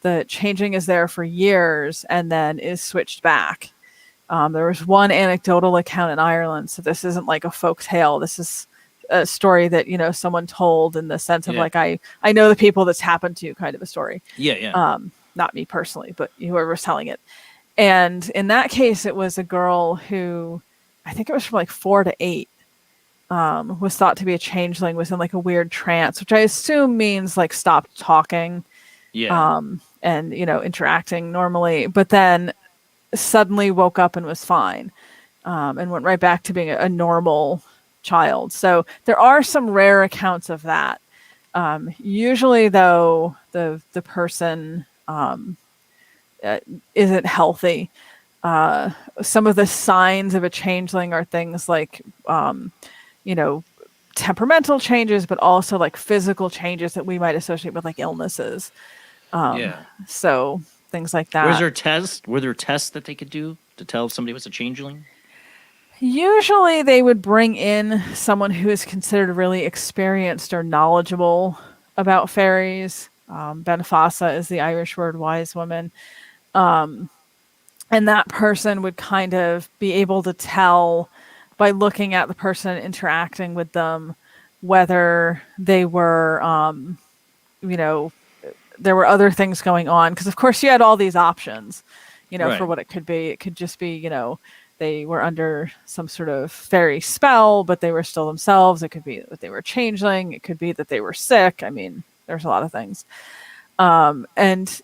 the changing is there for years and then is switched back. There was one anecdotal account in Ireland, so this isn't like a folk tale. This is a story that someone told in the sense of I know the people that's happened to, kind of a story. Yeah. Not me personally, but whoever was telling it. And in that case, it was a girl who, I think it was from 4 to 8, was thought to be a changeling, was in a weird trance, which I assume means stopped talking, and interacting normally, but then suddenly woke up and was fine, and went right back to being a normal child. So there are some rare accounts of that. Usually, though, the person isn't healthy. Some of the signs of a changeling are things like, temperamental changes, but also physical changes that we might associate with illnesses. So things like that. Were there tests that they could do to tell if somebody was a changeling? Usually they would bring in someone who is considered really experienced or knowledgeable about fairies. Benfasa is the Irish word wise woman. And that person would kind of be able to tell by looking at the person interacting with them whether they were, there were other things going on. Because, of course, you had all these options, for what it could be. It could just be, they were under some sort of fairy spell, but they were still themselves. It could be that they were changeling. It could be that they were sick. I mean, there's a lot of things. And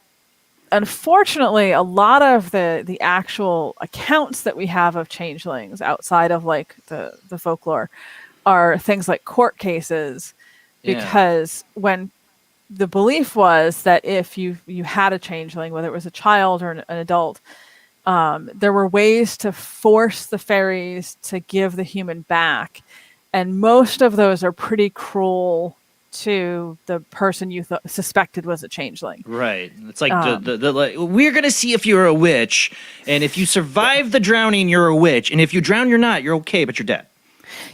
unfortunately, a lot of the actual accounts that we have of changelings outside of like the folklore are things like court cases, because when the belief was that if you had a changeling, whether it was a child or an adult, there were ways to force the fairies to give the human back, and most of those are pretty cruel to the person you suspected was a changeling. Right. It's like like, we're going to see if you're a witch, and if you survive the drowning, you're a witch, and if you drown, you're not. You're okay, but you're dead.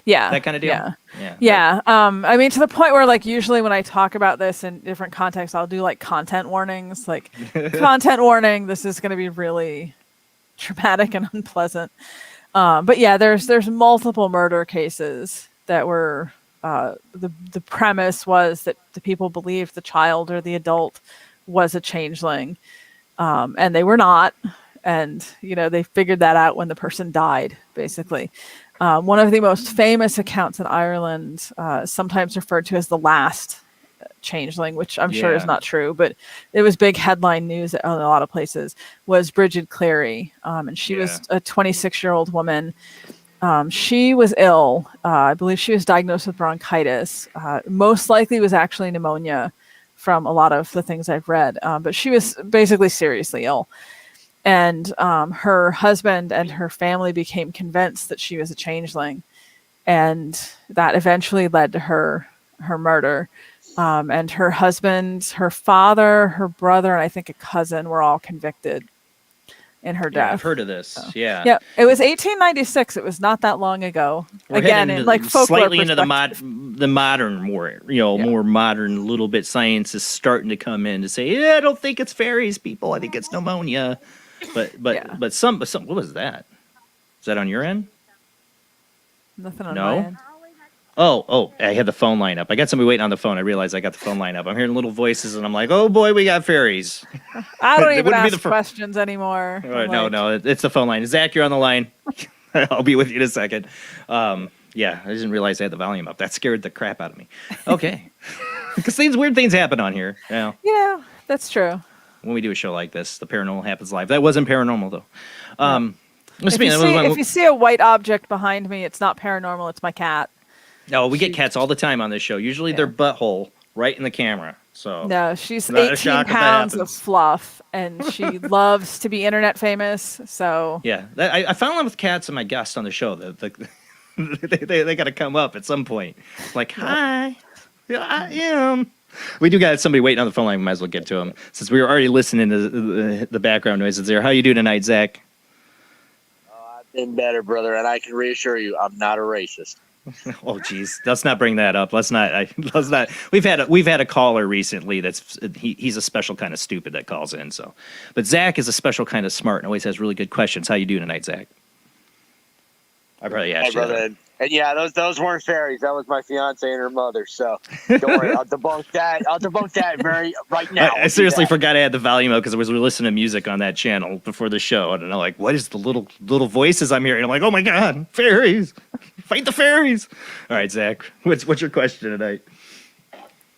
Yeah. That kind of deal? Yeah. I mean, to the point where, like, usually when I talk about this in different contexts, I'll do, like, content warnings. Like, content warning, this is going to be really traumatic and unpleasant. But, yeah, there's multiple murder cases that were... the premise was that the people believed the child or the adult was a changeling, and they were not. And, you know, they figured that out when the person died, basically. One of the most famous accounts in Ireland, sometimes referred to as the last changeling, which I'm sure is not true, but it was big headline news in a lot of places, was Bridget Cleary. And she was a 26-year-old woman. She was ill. I believe she was diagnosed with bronchitis. Most likely was actually pneumonia from a lot of the things I've read. But she was basically seriously ill. And her husband and her family became convinced that she was a changeling. And that eventually led to her murder. And her husband, her father, her brother, and I think a cousin were all convicted in her death. I've heard of this. So, yeah, it was 1896. It was not that long ago. We're again, in like folklore slightly into the modern, more more modern. Little bit science is starting to come in to say, I don't think it's fairies, people. I think it's pneumonia. But some. What was that? Is that on your end? Nothing on my end. Oh, I had the phone line up. I got somebody waiting on the phone. I realized I got the phone line up. I'm hearing little voices, and I'm like, oh boy, we got fairies. I don't even ask questions anymore. No, it's the phone line. Zach, you're on the line. I'll be with you in a second. I didn't realize I had the volume up. That scared the crap out of me. Okay. Because weird things happen on here. Yeah, that's true. When we do a show like this, the paranormal happens live. That wasn't paranormal, though. If you see a white object behind me, it's not paranormal. It's my cat. No, we get cats all the time on this show. Usually their butthole right in the camera. So no, she's 18 pounds of fluff, and she loves to be internet famous. So yeah, I found out with cats and my guests on the show that they got to come up at some point. Like, hi, yeah, I am. We do got somebody waiting on the phone line. We might as well get to him since we were already listening to the background noises there. How you doing tonight, Zach? I've been better, brother, and I can reassure you, I'm not a racist. Oh, geez, let's not bring that up. Let's not. We've had a caller recently he's a special kind of stupid that calls in. So, but Zach is a special kind of smart and always has really good questions. How you doing tonight, Zach? I probably asked you. Brother, and yeah, those weren't fairies. That was my fiance and her mother. So don't worry, I'll debunk that. Right now. I seriously forgot I had the volume up because I was listening to music on that channel before the show. I don't know, like, what is the little voices I'm hearing? I'm like, oh my god, fairies! Fight the fairies! All right, Zach, what's your question tonight?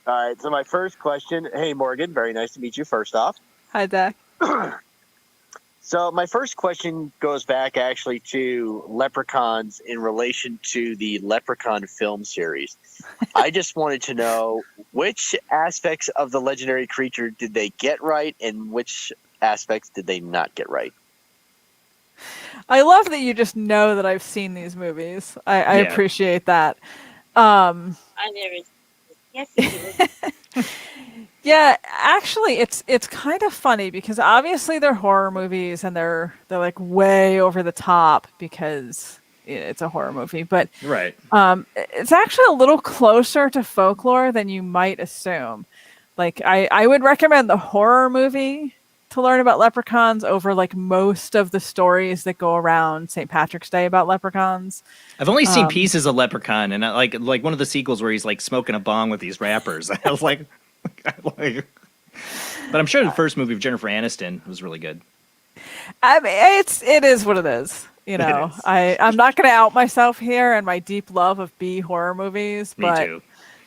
All right, so my first question. Hey, Morgan, very nice to meet you. First off, hi, Zach. So my first question goes back actually to leprechauns in relation to the Leprechaun film series. I just wanted to know which aspects of the legendary creature did they get right and which aspects did they not get right? I love that you just know that I've seen these movies. I appreciate that. I never. Yes, you did. Yeah, actually, it's kind of funny because obviously they're horror movies and they're like way over the top because it's a horror movie. But right, it's actually a little closer to folklore than you might assume. Like I would recommend the horror movie to learn about leprechauns over like most of the stories that go around St. Patrick's Day about leprechauns. I've only seen pieces of Leprechaun, and like one of the sequels where he's like smoking a bong with these rappers. I was like. But I'm sure the first movie of Jennifer Aniston was really good. I mean, it is what it is. You know, I'm not going to out myself here and my deep love of B horror movies. Me too.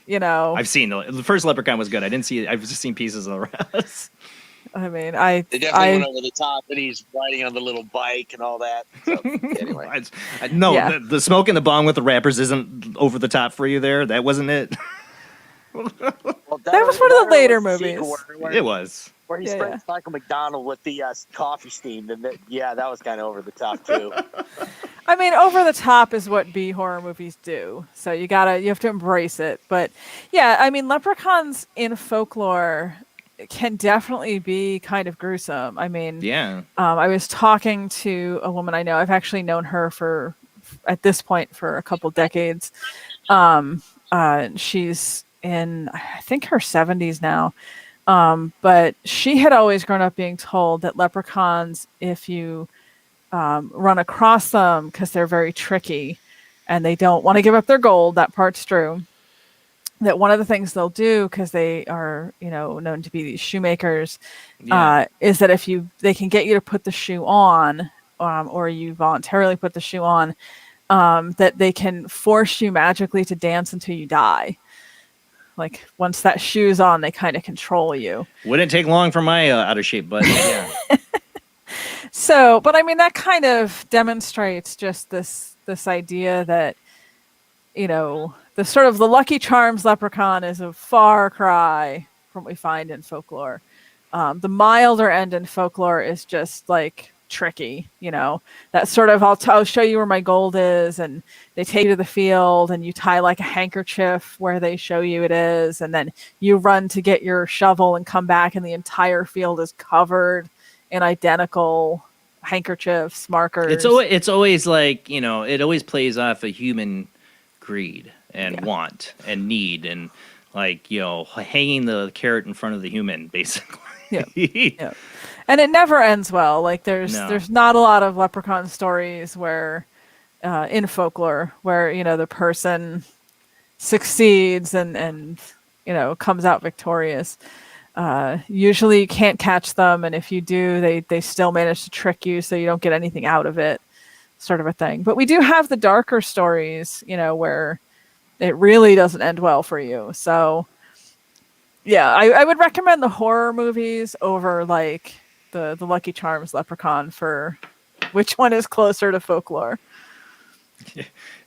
You know, I've seen the first Leprechaun was good. I didn't see it. I've just seen pieces of the rest. I mean, They definitely went over the top, and he's riding on the little bike and all that. So, anyway. No, Yeah. the smoke in the bong with the rappers isn't over the top for you there. That wasn't it. Well, That was one of the later movies. It was. Where he Yeah. sprays Michael McDonald with the coffee steam. And that was kind of over the top, too. I mean, over the top is what B horror movies do. So you have to embrace it. But yeah, I mean, leprechauns in folklore can definitely be kind of gruesome. I mean, yeah. I was talking to a woman I know. I've actually known her at this point for a couple decades. She's in, I think, her 70s now. But she had always grown up being told that leprechauns, if you run across them, because they're very tricky and they don't want to give up their gold, that part's true, that one of the things they'll do, because they are, known to be these shoemakers, is that if they can get you to put the shoe on, or you voluntarily put the shoe on, that they can force you magically to dance until you die. Like, once that shoe's on, they kind of control you. Wouldn't take long for my out of shape butt. Yeah. So, but I mean, that kind of demonstrates just this idea that, the sort of the Lucky Charms leprechaun is a far cry from what we find in folklore. The milder end in folklore is just like tricky, that sort of I'll show you where my gold is, and they take you to the field and you tie like a handkerchief where they show you it is, and then you run to get your shovel and come back and the entire field is covered in identical handkerchiefs, markers. It's always like, it always plays off a human greed and want and need, and like, hanging the carrot in front of the human, basically. Yeah. And it never ends well. Like, there's not a lot of leprechaun stories where in folklore where the person succeeds and comes out victorious. Usually you can't catch them, and if you do, they still manage to trick you, so you don't get anything out of it, sort of a thing. But we do have the darker stories, where it really doesn't end well for you. So yeah, I would recommend the horror movies over like the Lucky Charms leprechaun for which one is closer to folklore.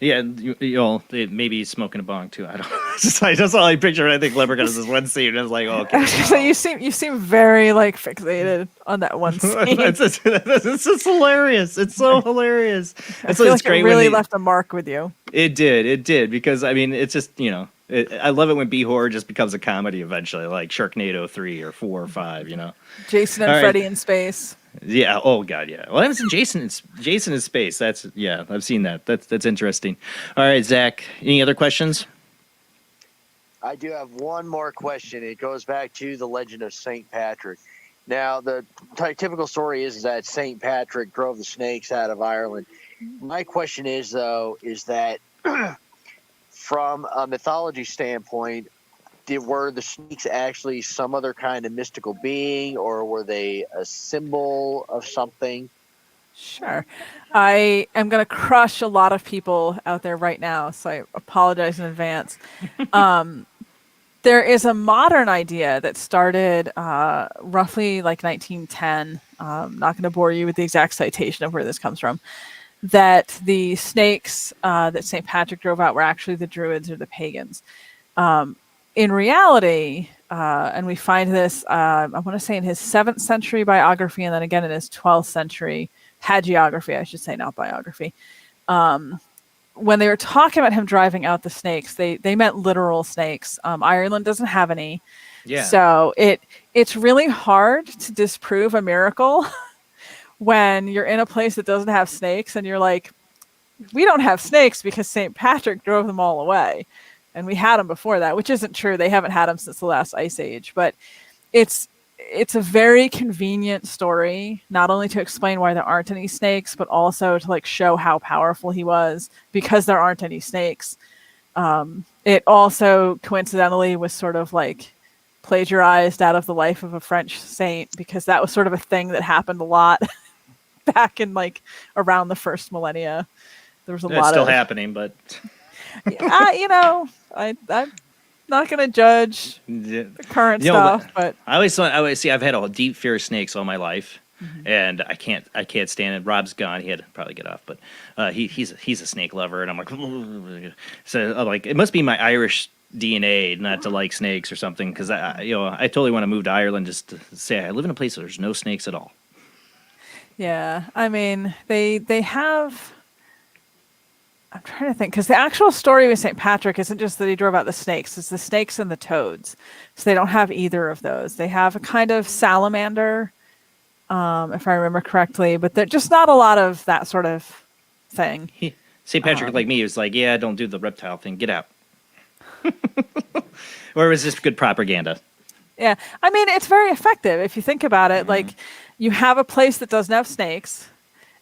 Yeah, maybe smoking a bong too. I don't know. That's all I picture. I think leprechaun is this one scene, and it's like, oh, okay. So you seem very like fixated on that one scene. It's just hilarious. It's so hilarious. I feel like it really left a mark with you. It did, because I mean, it's just I love it when B horror just becomes a comedy eventually, like Sharknado 3 or 4 or 5. Jason and Freddy in space. Yeah. Oh God. Yeah. Well, I haven't seen Jason in space. I've seen that. That's interesting. All right, Zach. Any other questions? I do have one more question. It goes back to the legend of Saint Patrick. Now, the typical story is that Saint Patrick drove the snakes out of Ireland. My question is that from a mythology standpoint, were the snakes actually some other kind of mystical being, or were they a symbol of something? Sure. I am going to crush a lot of people out there right now, so I apologize in advance. There is a modern idea that started roughly like 1910. I'm not going to bore you with the exact citation of where this comes from, that the snakes that St. Patrick drove out were actually the Druids or the pagans. In reality, and we find this, I want to say in his 7th century biography, and then again in his 12th century hagiography, I should say, not biography. When they were talking about him driving out the snakes, they meant literal snakes. Ireland doesn't have any. Yeah. So it's really hard to disprove a miracle when you're in a place that doesn't have snakes and you're like, we don't have snakes because St. Patrick drove them all away. And we had them before that, which isn't true. They haven't had them since the last ice age. But it's a very convenient story, not only to explain why there aren't any snakes, but also to like show how powerful he was because there aren't any snakes. It also coincidentally was sort of like plagiarized out of the life of a French saint, because that was sort of a thing that happened a lot back in like around the first millennia. There was a lot still of happening, but I Not gonna judge the current stuff, but I always see. I've had a deep fear of snakes all my life, and I can't stand it. Rob's gone; he had to probably get off, but he's a snake lover, and I'm like, so I'm like, it must be my Irish DNA not to like snakes or something, because I totally want to move to Ireland just to say I live in a place where there's no snakes at all. yeah, I mean they have. I'm trying to think, because the actual story with St. Patrick isn't just that he drove out the snakes, it's the snakes and the toads. So they don't have either of those. They have a kind of salamander, if I remember correctly, but they're just not a lot of that sort of thing. St. Patrick, like me, was like, yeah, don't do the reptile thing, get out. Or was this good propaganda? Yeah, I mean, it's very effective if you think about it. Like, you have a place that doesn't have snakes.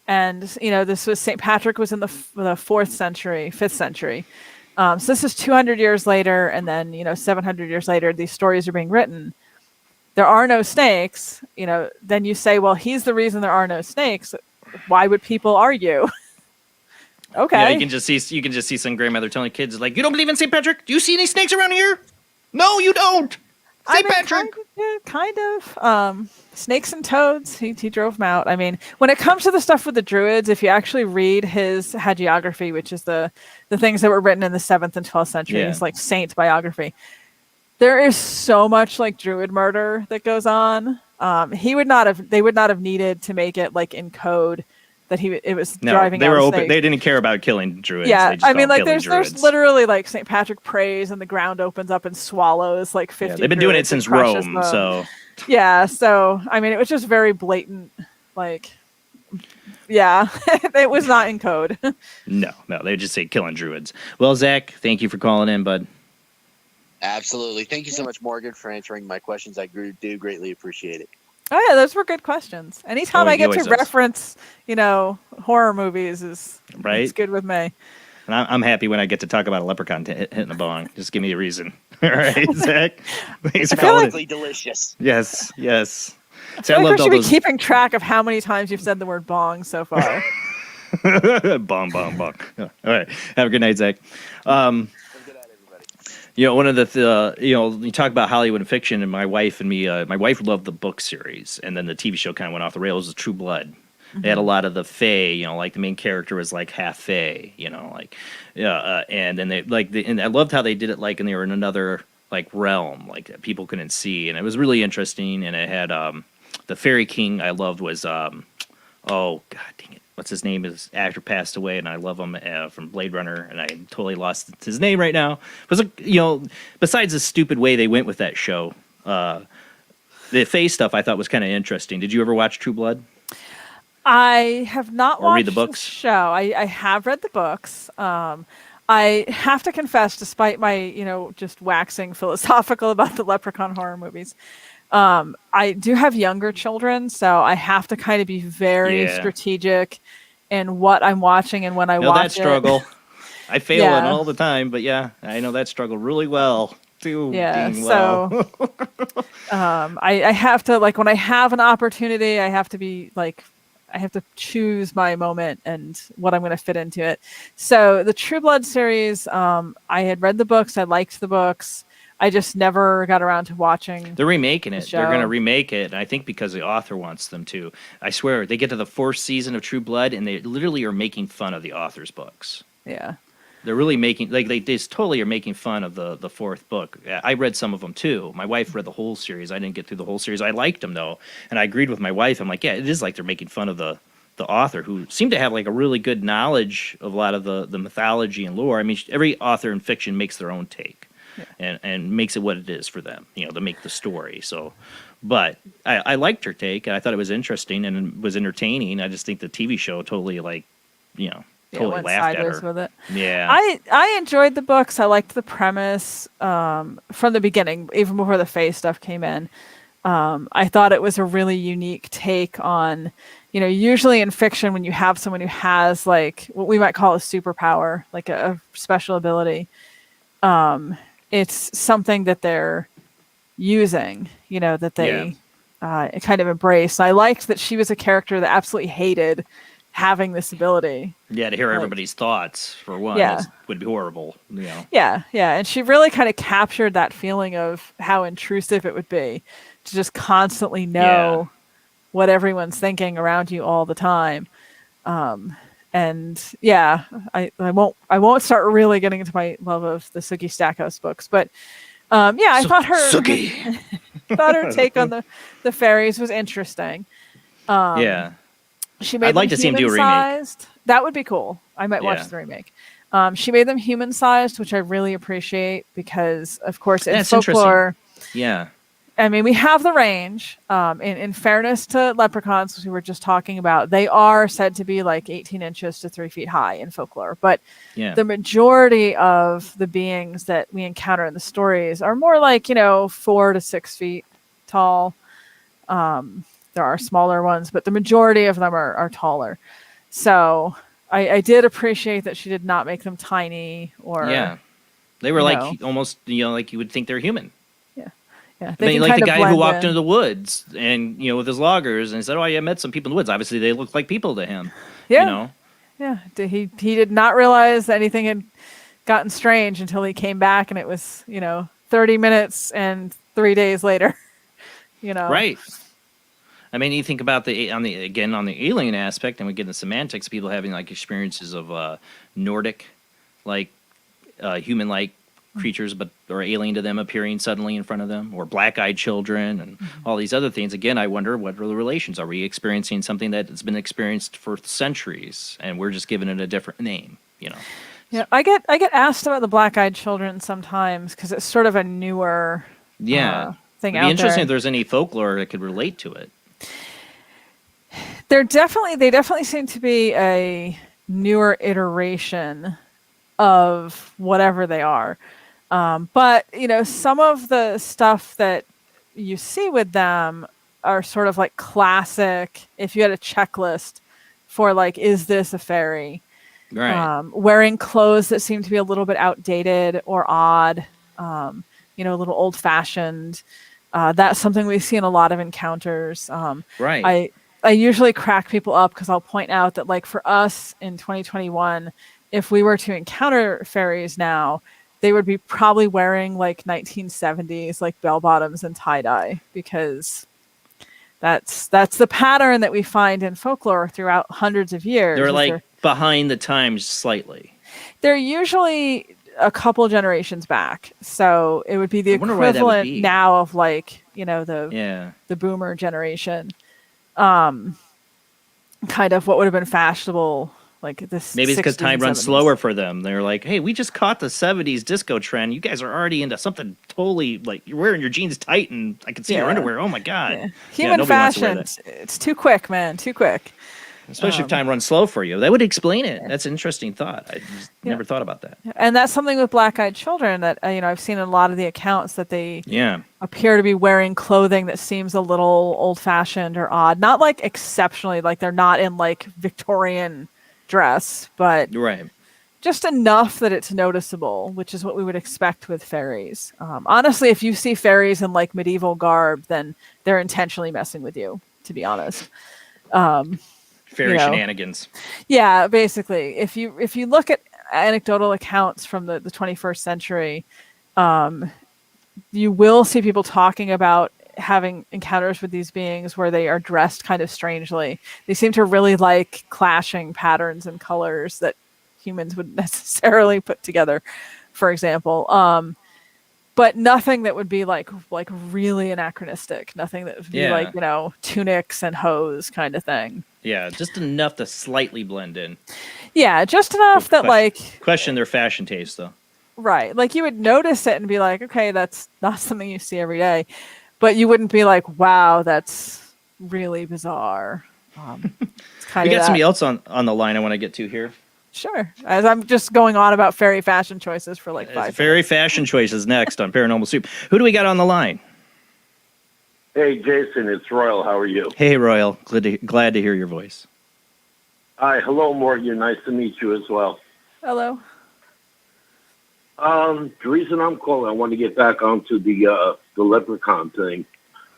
And, this was St. Patrick was in the 4th century, 5th century. So this is 200 years later. And then, 700 years later, these stories are being written. There are no snakes. Then you say, well, he's the reason there are no snakes. Why would people argue? Okay. Yeah, you can just see some grandmother telling kids, like, you don't believe in St. Patrick? Do you see any snakes around here? No, you don't. St. Patrick. Kind of. Snakes and toads. He drove them out. I mean, when it comes to the stuff with the Druids, if you actually read his hagiography, which is the things that were written in the 7th and 12th centuries, like saint biography, there is so much like Druid murder that goes on. They would not have needed to make it like in code that it was driving. They were open. Snake. They didn't care about killing Druids. Yeah, they just I mean, like there's literally like St. Patrick prays and the ground opens up and swallows like 50. Yeah, they've been doing it since Rome, so. Yeah, so I mean, it was just very blatant. Like, yeah, it was not in code. No, they just say killing Druids. Well, Zach, thank you for calling in, bud. Absolutely. Thank you so much, Morgan, for answering my questions. I do greatly appreciate it. Oh yeah, those were good questions. Anytime I get to reference, horror movies it's good with me. And I'm happy when I get to talk about a leprechaun hitting a bong. Just give me a reason. All right, Zach. Thanks for calling. Like delicious. Yes. I feel like we should be keeping track of how many times you've said the word bong so far. Bong. All right. Have a good night, Zach. One of the you talk about Hollywood and fiction, and my wife and me, my wife loved the book series, and then the TV show kind of went off the rails. Was True Blood. They had a lot of the fae, like the main character was like half fae, and then and I loved how they did it, like, and they were in another like realm, like that people couldn't see, and it was really interesting. And it had the Fairy King I loved was oh god dang it, what's his name? His actor passed away, and I love him from Blade Runner, and I totally lost his name right now. It was besides the stupid way they went with that show, the fae stuff I thought was kind of interesting. Did you ever watch True Blood? I have not watched read the books. Show. I have read the books. I have to confess, despite my just waxing philosophical about the Leprechaun horror movies, I do have younger children, so I have to kind of be very strategic in what I'm watching and when I watch that struggle. I fail Yeah. it all the time, but yeah, I know that struggle really well too. Yeah, dang so well. I have to, like, when I have an opportunity, I have to be like, I have to choose my moment and what I'm going to fit into it. So the True Blood series, I had read the books. I liked the books. I just never got around to watching. They're remaking it. the They're going to show. remake it, and I think because the author wants them to. I swear, they get to the 4th season of True Blood, and they literally are making fun of the author's books. Yeah. They're really making, like, they just totally are making fun of the 4th book. I read some of them too. My wife read the whole series. I didn't get through the whole series. I liked them though, and I agreed with my wife. I'm like, yeah, it is like they're making fun of the author, who seemed to have like a really good knowledge of a lot of the mythology and lore. I mean, every author in fiction makes their own take, and makes it what it is for them, to make the story. So, but I liked her take, and I thought it was interesting and was entertaining. I just think the TV show totally totally went laughed at sideways her. with it. Yeah. I enjoyed the books. I liked the premise from the beginning, even before the Fae stuff came in. I thought it was a really unique take on, usually in fiction, when you have someone who has like what we might call a superpower, like a special ability, it's something that they're using, that they kind of embrace. I liked that she was a character that absolutely hated having this ability. Yeah, to hear Like, everybody's thoughts for one Yeah. would be horrible. You know. Yeah, and she really kind of captured that feeling of how intrusive it would be to just constantly know what everyone's thinking around you all the time. And yeah, I won't start really getting into my love of the Sookie Stackhouse books, but I thought her take on the fairies was interesting. She made I'd like them to see him do a remake. human-sized. That would be cool. I might watch the remake. She made them human-sized, which I really appreciate because, of course, in folklore, Yeah. I mean, we have the range. In fairness to leprechauns, which we were just talking about, they are said to be like 18 inches to 3 feet high in folklore. But the majority of the beings that we encounter in the stories are more like, 4 to 6 feet tall. There are smaller ones, but the majority of them are taller. So I did appreciate that she did not make them tiny or they were like almost like you would think they're human. Yeah, I mean, like the guy who walked into the woods and with his loggers and he said, "Oh, I met some people in the woods." Obviously, they looked like people to him. Yeah, He did not realize that anything had gotten strange until he came back, and it was 30 minutes and 3 days later. Right. I mean, you think about on the alien aspect, and we get into semantics. People having like experiences of Nordic, like human-like creatures, but are alien to them appearing suddenly in front of them, or black-eyed children, and all these other things. Again, I wonder what are the relations. Are we experiencing something that has been experienced for centuries, and we're just giving it a different name? Yeah, I get asked about the black-eyed children sometimes because it's sort of a newer thing It'd be out interesting there. if there's any folklore that could relate to it. They definitely seem to be a newer iteration of whatever they are. But some of the stuff that you see with them are sort of like classic. If you had a checklist for like, is this a fairy? Right. Wearing clothes that seem to be a little bit outdated or odd, a little old fashioned. That's something we see in a lot of encounters. Right. I usually crack people up because I'll point out that like for us in 2021, if we were to encounter fairies now, they would be probably wearing like 1970s like bell bottoms and tie dye because that's the pattern that we find in folklore throughout hundreds of years. They're like behind the times slightly. They're usually a couple generations back, so it would be the equivalent now of like the boomer generation, kind of what would have been fashionable. Like this, maybe it's because 60s time and runs 70s. slower for them. They're like, "Hey, we just caught the '70s disco trend. You guys are already into something totally like you're wearing your jeans tight, and I can see your underwear. Oh my god, Human nobody wants to wear fashion. that. It's too quick, man. Too quick. Especially if time runs slow for you. That would explain it. That's an interesting thought. I just never thought about that. And that's something with black-eyed children that I've seen in a lot of the accounts that they appear to be wearing clothing that seems a little old-fashioned or odd. Not like exceptionally, like they're not in like Victorian dress, but just enough that it's noticeable, which is what we would expect with fairies. Honestly, if you see fairies in like medieval garb, then they're intentionally messing with you, to be honest. Fairy shenanigans. Yeah, basically. If you look at anecdotal accounts from the 21st century, you will see people talking about having encounters with these beings where they are dressed kind of strangely. They seem to really like clashing patterns and colors that humans would necessarily put together, for example. But nothing that would be like really anachronistic. Nothing that would be like, tunics and hose kind of thing. Yeah, just enough to slightly blend in. Yeah, just enough that question their fashion taste though. Right. Like you would notice it and be like, okay, that's not something you see every day. But you wouldn't be like, wow, that's really bizarre. It's kind We of got somebody else on the line I want to get to here. Sure. As I'm just going on about fairy fashion choices for like 5 minutes. Fairy fashion choices next on Paranormal Soup. Who do we got on the line? Hey, Jason, it's Royal. How are you? Hey, Royal. Glad to hear your voice. Hi. Hello, Morgan. Nice to meet you as well. Hello. The reason I'm calling, I want to get back onto the leprechaun thing.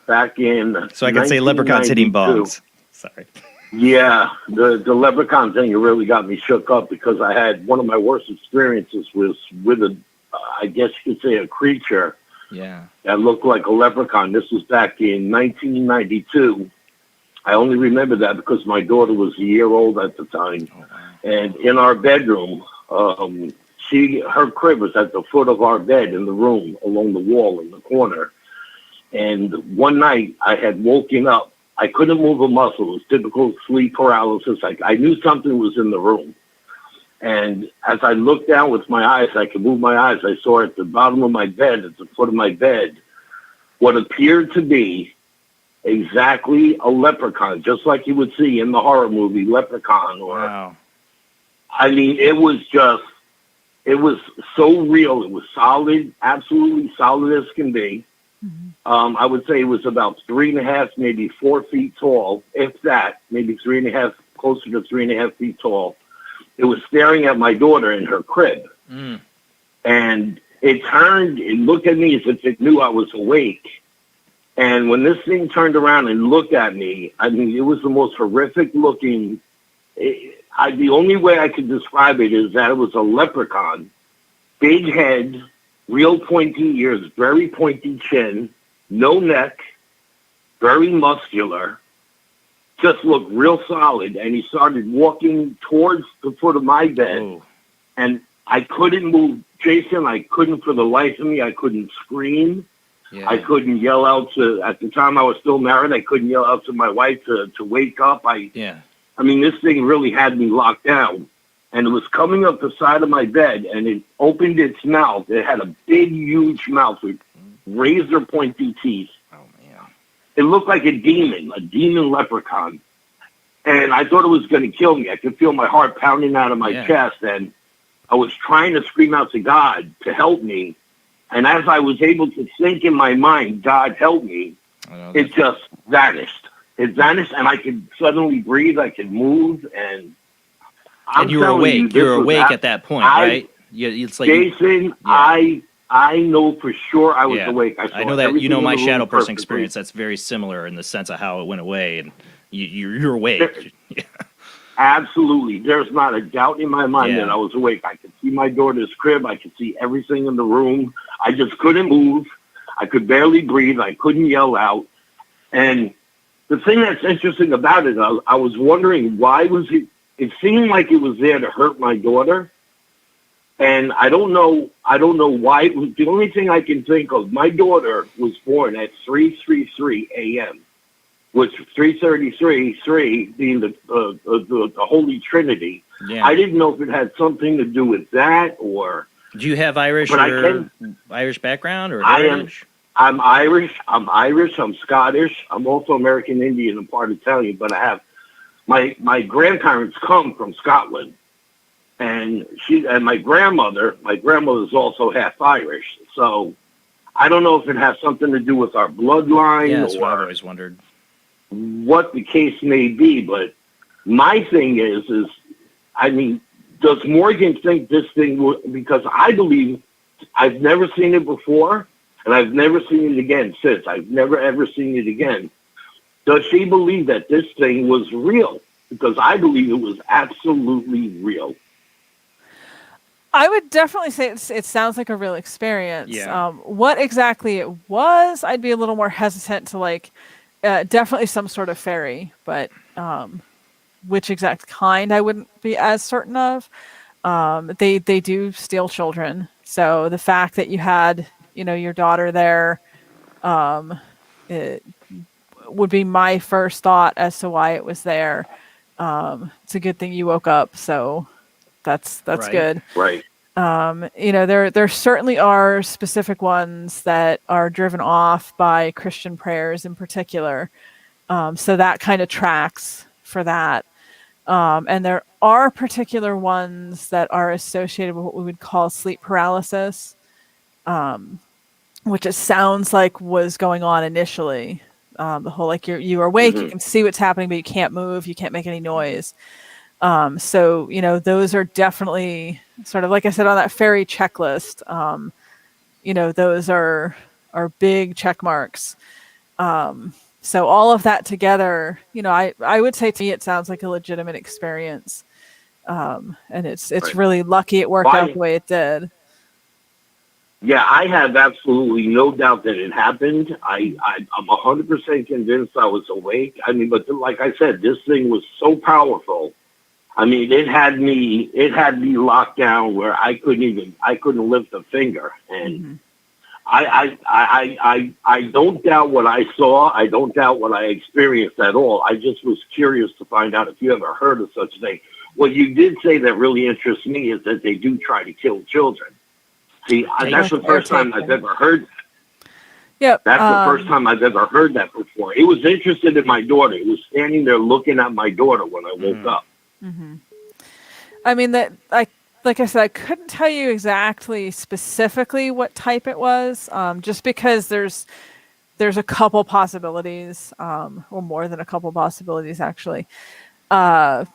Back in So I can say leprechauns hitting bongs. Sorry. Yeah, the leprechaun thing, it really got me shook up because I had one of my worst experiences was with I guess you could say a creature Yeah. that looked like a leprechaun. This was back in 1992. I only remember that because my daughter was a year old at the time. Oh, wow. And in our bedroom, her crib was at the foot of our bed in the room along the wall in the corner. And one night I had woken up. I couldn't move a muscle. It was typical sleep paralysis. I knew something was in the room. And as I looked down with my eyes, I could move my eyes. I saw at the bottom of my bed, at the foot of my bed, what appeared to be exactly a leprechaun, just like you would see in the horror movie Leprechaun. Or, wow. I mean, it was so real. It was solid, absolutely solid as can be. I would say it was about 3.5, maybe 4 feet tall, if that, maybe 3.5, closer to 3.5 feet tall. It was staring at my daughter in her crib. And it turned and looked at me as if it knew I was awake. And when this thing turned around and looked at me, I mean, it was the most horrific looking. The only way I could describe it is that it was a leprechaun, big head, real pointy ears, very pointy chin, no neck, very muscular, just looked real solid. And he started walking towards the foot of my bed. Oh. And I couldn't move. Jason, I couldn't for the life of me. I couldn't scream. Yeah. I couldn't yell out at the time I was still married, I couldn't yell out to my wife to wake up. I mean, this thing really had me locked down. And it was coming up the side of my bed, and it opened its mouth. It had a big, huge mouth with razor pointy teeth. Oh, man. It looked like a demon leprechaun. And I thought it was going to kill me. I could feel my heart pounding out of my chest, and I was trying to scream out to God to help me. And as I was able to think in my mind, God help me, it just vanished. It vanished, and I could suddenly breathe. I could move, and you were awake. You were awake at that point, right? It's like Jason, I know for sure I was awake. I know that. You know my shadow person experience. That's very similar in the sense of how it went away, and you're awake. Absolutely. There's not a doubt in my mind that I was awake. I could see my daughter's crib. I could see everything in the room. I just couldn't move. I could barely breathe. I couldn't yell out. And the thing that's interesting about it, I was wondering, why was it seemed like it was there to hurt my daughter. And I don't know why. The only thing I can think of, my daughter was born at 3:33 a.m., which 3:33 being the Holy Trinity. Yeah. I didn't know if it had something to do with that or. Do you have Irish Irish background or heritage? I'm Irish. I'm Scottish. I'm also American Indian and part Italian. But I have my grandparents come from Scotland, and my grandmother is also half Irish. So I don't know if it has something to do with our bloodline. Yeah, that's what I've always wondered. What the case may be, but my thing is I mean, does Morgan think this thing because I believe I've never seen it before, and I've never seen it again since. I've never, ever seen it again. Does she believe that this thing was real? Because I believe it was absolutely real. I would definitely say it sounds like a real experience. Yeah. What exactly it was, I'd be a little more hesitant to definitely some sort of fairy, but which exact kind I wouldn't be as certain of. They do steal children. So the fact that you had, your daughter there, it would be my first thought as to why it was there. It's a good thing you woke up. So that's Right. good. Right. There certainly are specific ones that are driven off by Christian prayers in particular. So that kind of tracks for that. And there are particular ones that are associated with what we would call sleep paralysis, which it sounds like was going on initially. The whole you're awake, you can see what's happening, but you can't move, you can't make any noise. So those are definitely sort of like I said on that fairy checklist. Those are big check marks. So all of that together, I would say to me it sounds like a legitimate experience, and it's Right. really lucky it worked out the way it did. Yeah, I have absolutely no doubt that it happened. I'm 100% convinced I was awake. I mean, but like I said, this thing was so powerful. I mean, it had me locked down where I couldn't lift a finger. And I don't doubt what I saw. I don't doubt what I experienced at all. I just was curious to find out if you ever heard of such a thing. What you did say that really interests me is that they do try to kill children. See, that's the first time I've ever heard that. Yep. That's the first time I've ever heard that before. It was interested in my daughter. It was standing there looking at my daughter when I woke up. Mm-hmm. I mean, like I said, I couldn't tell you exactly specifically what type it was, just because there's a couple possibilities, or more than a couple possibilities actually, that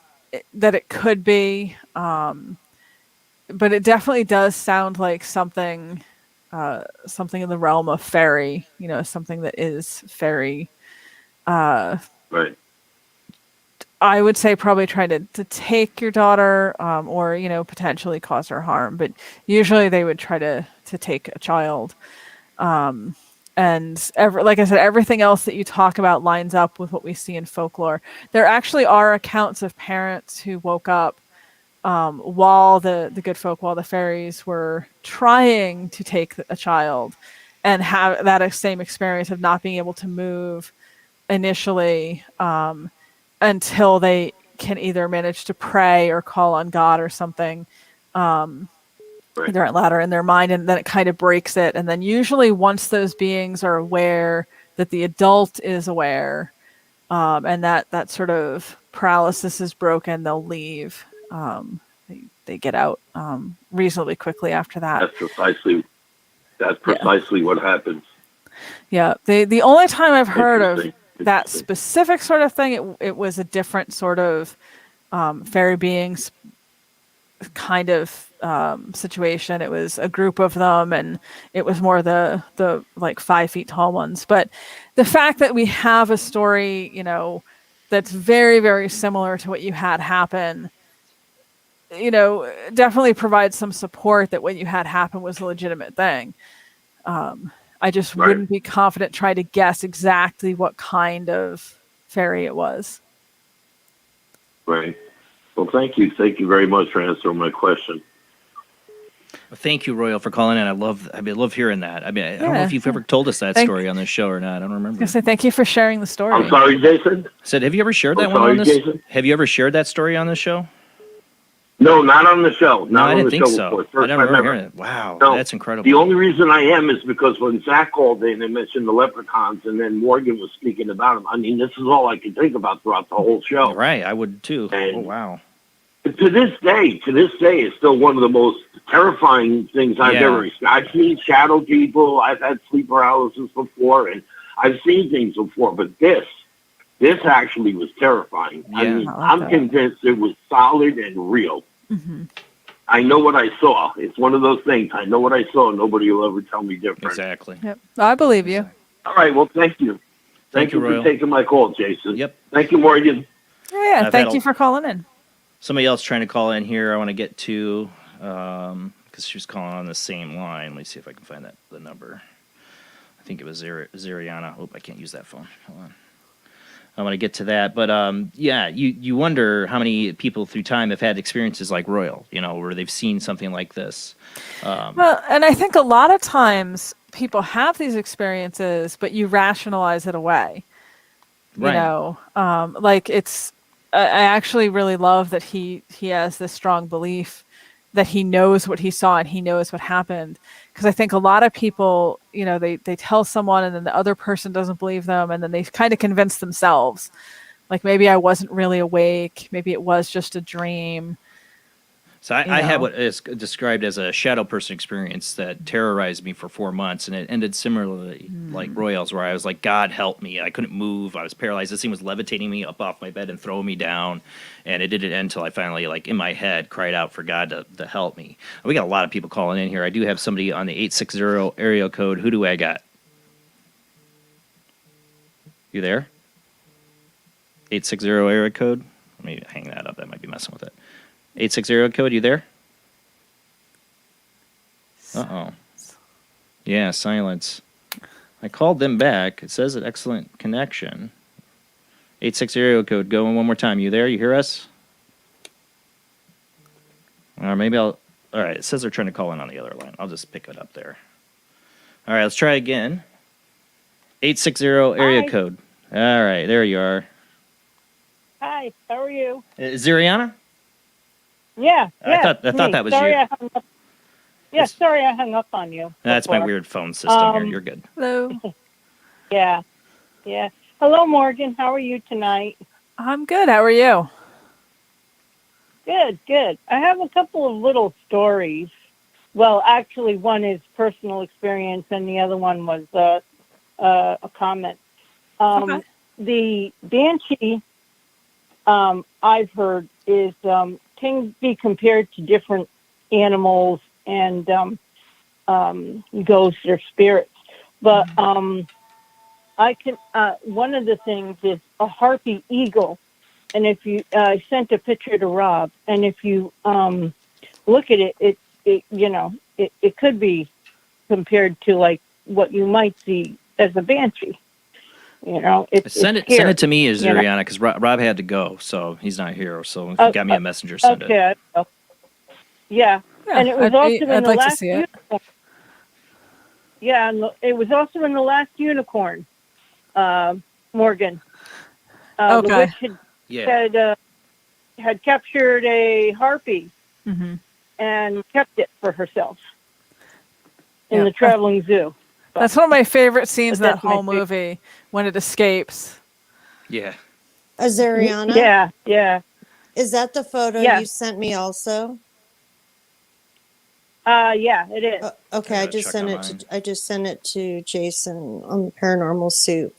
it could be. But it definitely does sound like something in the realm of fairy, something that is fairy. Right. I would say probably try to take your daughter, or, potentially cause her harm, but usually they would try to take a child. And like I said, everything else that you talk about lines up with what we see in folklore. There actually are accounts of parents who woke up while the good folk, while the fairies were trying to take a child, and have that same experience of not being able to move initially, until they can either manage to pray or call on God or something, either louder in their mind, and then it kind of breaks it. And then usually once those beings are aware that the adult is aware, and that sort of paralysis is broken, they'll leave. They get out reasonably quickly after that. That's precisely what happens. Yeah. The only time I've heard of that specific sort of thing, it was a different sort of fairy beings kind of situation. It was a group of them, and it was more the like 5 feet tall ones. But the fact that we have a story, that's very, very similar to what you had happen, definitely provides some support that what you had happen was a legitimate thing. I just wouldn't be confident trying to guess exactly what kind of fairy it was. Right. Well, thank you. Thank you very much for answering my question. Well, thank you, Royal, for calling in. I love hearing that. I don't know if you've ever told us that story on this show or not. I don't remember. I say thank you for sharing the story. I'm sorry, Jason. I said, have you ever shared that one on this? Jason? Have you ever shared that story on this show? No, not on the show. No, I didn't think so. I don't remember hearing it. Wow, that's incredible. The only reason I am is because when Zach called in and mentioned the leprechauns, and then Morgan was speaking about them. I mean, this is all I could think about throughout the whole show. Right, I would too. And wow. To this day, it's still one of the most terrifying things I've ever experienced. I've seen shadow people. I've had sleep paralysis before, and I've seen things before. But this actually was terrifying. Yeah, I mean, I'm convinced it was solid and real. Mm-hmm. I know what I saw. It's one of those things. I know what I saw. Nobody will ever tell me different. Exactly. Yep. I believe you. All right. Well, thank you. Thank you Royal. for taking my call, Jason. Yep. Thank you, Morgan. Yeah. Thank you for calling in. Somebody else trying to call in here. I want to get to because she was calling on the same line. Let me see if I can find the number. I think it was Zariana. Oh, I can't use that phone. Hold on. I want to get to that, but you wonder how many people through time have had experiences like Royal, where they've seen something like this. Well, and I think a lot of times people have these experiences, but you rationalize it away. Right. Like I actually really love that he has this strong belief that he knows what he saw and he knows what happened. Because I think a lot of people, they tell someone and then the other person doesn't believe them, and then they kind of convince themselves, like maybe I wasn't really awake, maybe it was just a dream. So I had what is described as a shadow person experience that terrorized me for 4 months, and it ended similarly like Royal's, where I was like, God help me. I couldn't move. I was paralyzed. This thing was levitating me up off my bed and throwing me down, and it didn't end until I finally, like in my head, cried out for God to help me. We got a lot of people calling in here. I do have somebody on the 860 area code. Who do I got? You there? 860 area code. Let me hang that up. That might be messing with it. 860 code. You there? Uh-oh. Yeah, silence. I called them back. It says an excellent connection. 860 area code. Go in one more time. You there? You hear us? Or maybe I'll... All right, it says they're trying to call in on the other line. I'll just pick it up there. All right, let's try again. 860 area Hi. code. All right, there you are. Hi, how are you? Is Ariana? Yeah, I thought that was sorry you. I hung up. Yeah, sorry I hung up on you. That's my before. weird phone system here. You're good. Hello. Yeah. Hello, Morgan. How are you tonight? I'm good. How are you? Good. I have a couple of little stories. Well, actually, one is personal experience, and the other one was a comment. Okay. The banshee, I've heard, is can be compared to different animals and ghosts or spirits. But I can. One of the things is a harpy eagle, and if you I sent a picture to Rob, and if you look at it, it could be compared to like what you might see as a banshee. Send it to me, Ariana, because Rob had to go, so he's not here. So if you got me a messenger, send it. Okay. Yeah, and it was I'd like to see it. unicorn. Yeah, and it was also in the last unicorn. Morgan. Okay. The witch had captured a harpy and kept it for herself in the traveling zoo. That's one of my favorite scenes in But that that's my whole movie when it escapes. Yeah. Azariana? Yeah. Is that the photo Yeah. you sent me also? Yeah, it is. Okay, I just sent it to Jason on Paranormal Soup.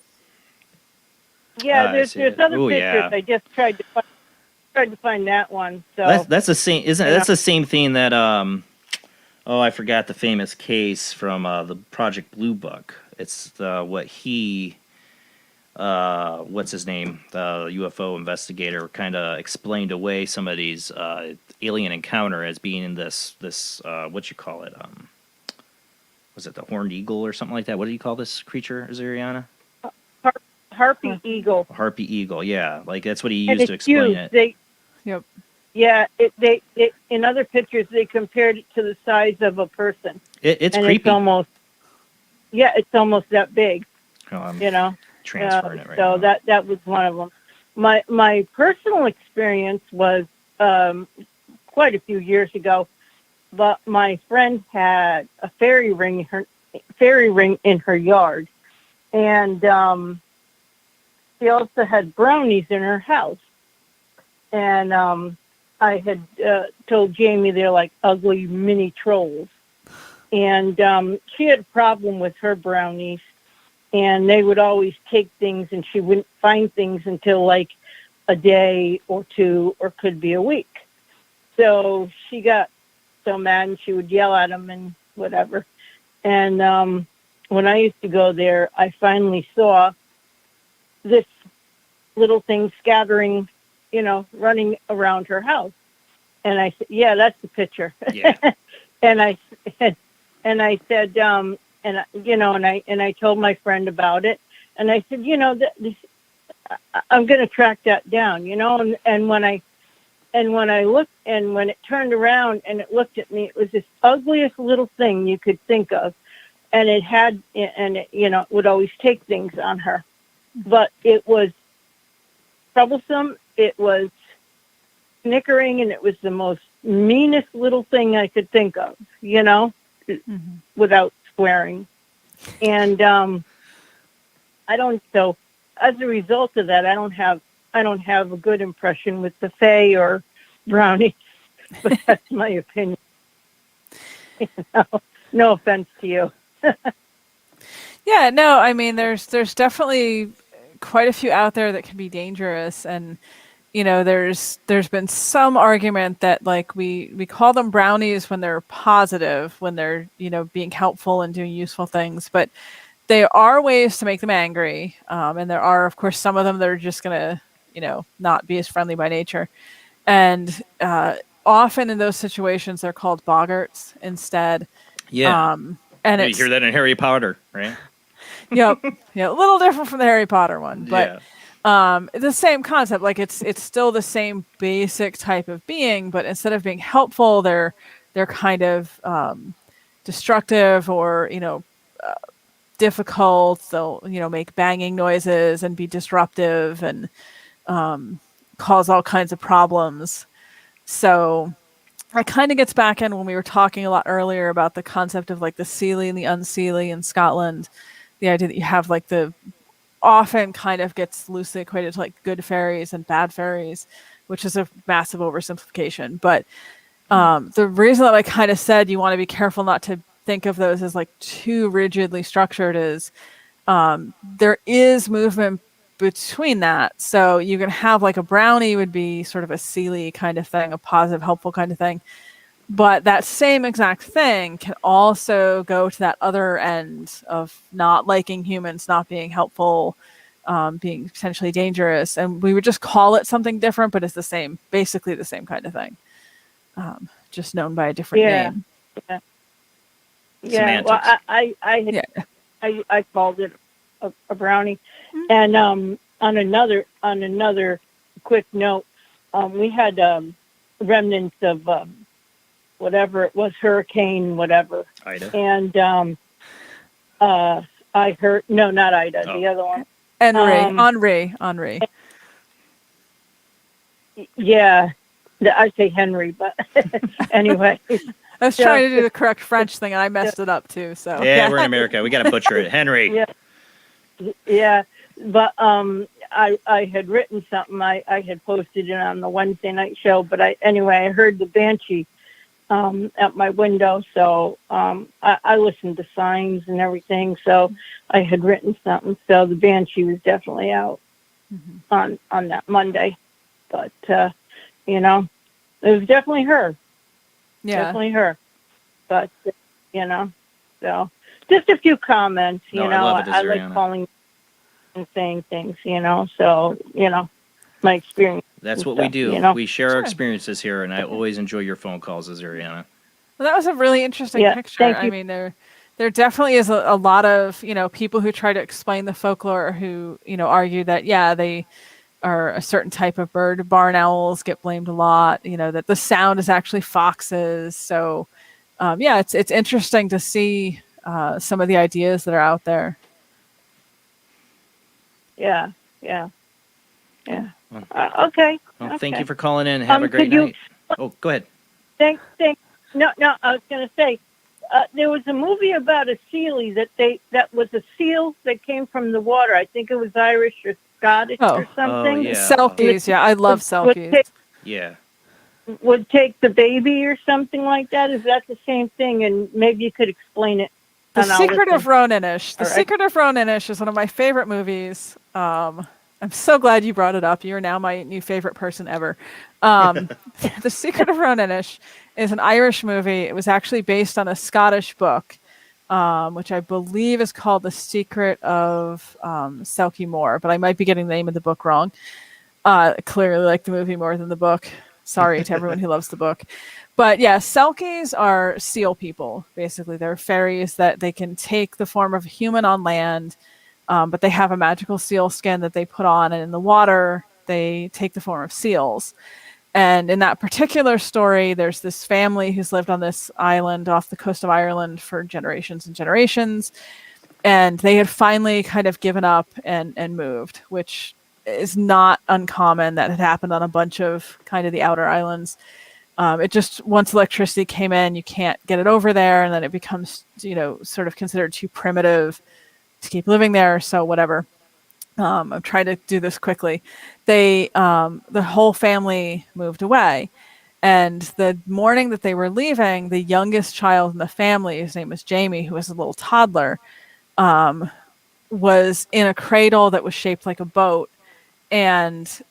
Yeah, there's other Ooh, pictures. yeah. I just tried to find that one. So That's the same, isn't it? That's the same thing that I forgot the famous case from the Project Blue Book. It's what's his name? The UFO investigator kind of explained away some of these alien encounter as being in this what you call it? Was it the horned eagle or something like that? What do you call this creature, Ariana? harpy eagle. Harpy eagle, yeah. Like that's what he And used to it's explain huge. it. Yep. Yeah, they in other pictures they compared it to the size of a person. It's and creepy. It's almost that big. Transferring it right so now. that was one of them. My personal experience was quite a few years ago, but my friend had a fairy ring in her yard, and she also had brownies in her house. And I had told Jamie they're like ugly mini trolls. And she had a problem with her brownies, and they would always take things, and she wouldn't find things until like a day or two, or could be a week. So she got so mad, and she would yell at them and whatever. And when I used to go there, I finally saw this little thing scattering, running around her house. And I said, yeah, that's the picture. Yeah. and I said, and I told my friend about it. And I said, I'm going to track that down, and when I looked, and when it turned around and it looked at me, it was this ugliest little thing you could think of. And it had, it would always take things on her, but it was troublesome. It was snickering, and it was the most meanest little thing I could think of, without swearing. And so as a result of that, I don't have a good impression with the Fae or brownies, but that's my opinion. No offense to you. Yeah, no, I mean, there's definitely quite a few out there that can be dangerous, and there's been some argument that like we call them brownies when they're positive, when they're being helpful and doing useful things, but there are ways to make them angry, and there are, of course, some of them that are just gonna, not be as friendly by nature, and often in those situations they're called boggarts instead. Yeah. And you hear that in Harry Potter, right? Yep. Yeah, a little different from the Harry Potter one, but the same concept. Like it's still the same basic type of being, but instead of being helpful, they're kind of destructive or difficult. They'll make banging noises and be disruptive and cause all kinds of problems. So that kind of gets back in when we were talking a lot earlier about the concept of like the Seelie and the Unseelie in Scotland. The idea that you have like the often kind of gets loosely equated to like good fairies and bad fairies, which is a massive oversimplification. But the reason that I kind of said you want to be careful not to think of those as like too rigidly structured is there is movement between that. So you can have like a brownie would be sort of a Seelie kind of thing, a positive, helpful kind of thing. But that same exact thing can also go to that other end of not liking humans, not being helpful, being potentially dangerous. And we would just call it something different, but it's basically the same kind of thing, just known by a different name. Yeah. Yeah. Well, I called it a brownie. And on another quick note, we had remnants of whatever it was, hurricane, whatever. Ida. And I heard, no, not Ida, the other one. Henri. Yeah, I say Henry, but anyway. I was trying to do the correct French thing, and I messed it up too. So yeah, we're in America. We got to butcher it. Henry. Yeah, but I had written something. I had posted it on the Wednesday night show, but I heard the banshee at my window, so I listened to signs and everything. So I had written something. So the banshee was definitely out on that Monday, but it was definitely her. Yeah, definitely her. But so just a few comments. I like calling and saying things. So my experience. That's what we do. We share our experiences here, and I always enjoy your phone calls, Azuriana. Well, that was a really interesting picture. I mean, there definitely is a lot of people who try to explain the folklore who argue that they are a certain type of bird. Barn owls get blamed a lot. That the sound is actually foxes. So it's interesting to see some of the ideas that are out there. Yeah. Okay. Well, thank you for calling in. Have a great night. Oh, go ahead. Thanks. No, I was going to say, there was a movie about a Seelie that was a seal that came from the water. I think it was Irish or Scottish or something. Yeah. Selkies, yeah, I love selkies. Would take the baby or something like that. Is that the same thing? And maybe you could explain it. The Secret of Roninish. The Secret of Roninish is one of my favorite movies. I'm so glad you brought it up. You're now my new favorite person ever. The Secret of Roninish is an Irish movie. It was actually based on a Scottish book, which I believe is called The Secret of Selkie Moor, but I might be getting the name of the book wrong. Clearly like the movie more than the book. Sorry to everyone who loves the book. But yeah, Selkies are seal people, basically. They're fairies that they can take the form of a human on land, but they have a magical seal skin that they put on, and in the water, they take the form of seals. And in that particular story, there's this family who's lived on this island off the coast of Ireland for generations and generations. And they had finally kind of given up and moved, which is not uncommon. That had happened on a bunch of kind of the outer islands. It just, once electricity came in, you can't get it over there. And then it becomes, sort of considered too primitive to keep living there. So whatever. I'm trying to do this quickly. The whole family moved away. And the morning that they were leaving, the youngest child in the family, his name was Jamie, who was a little toddler, was in a cradle that was shaped like a boat and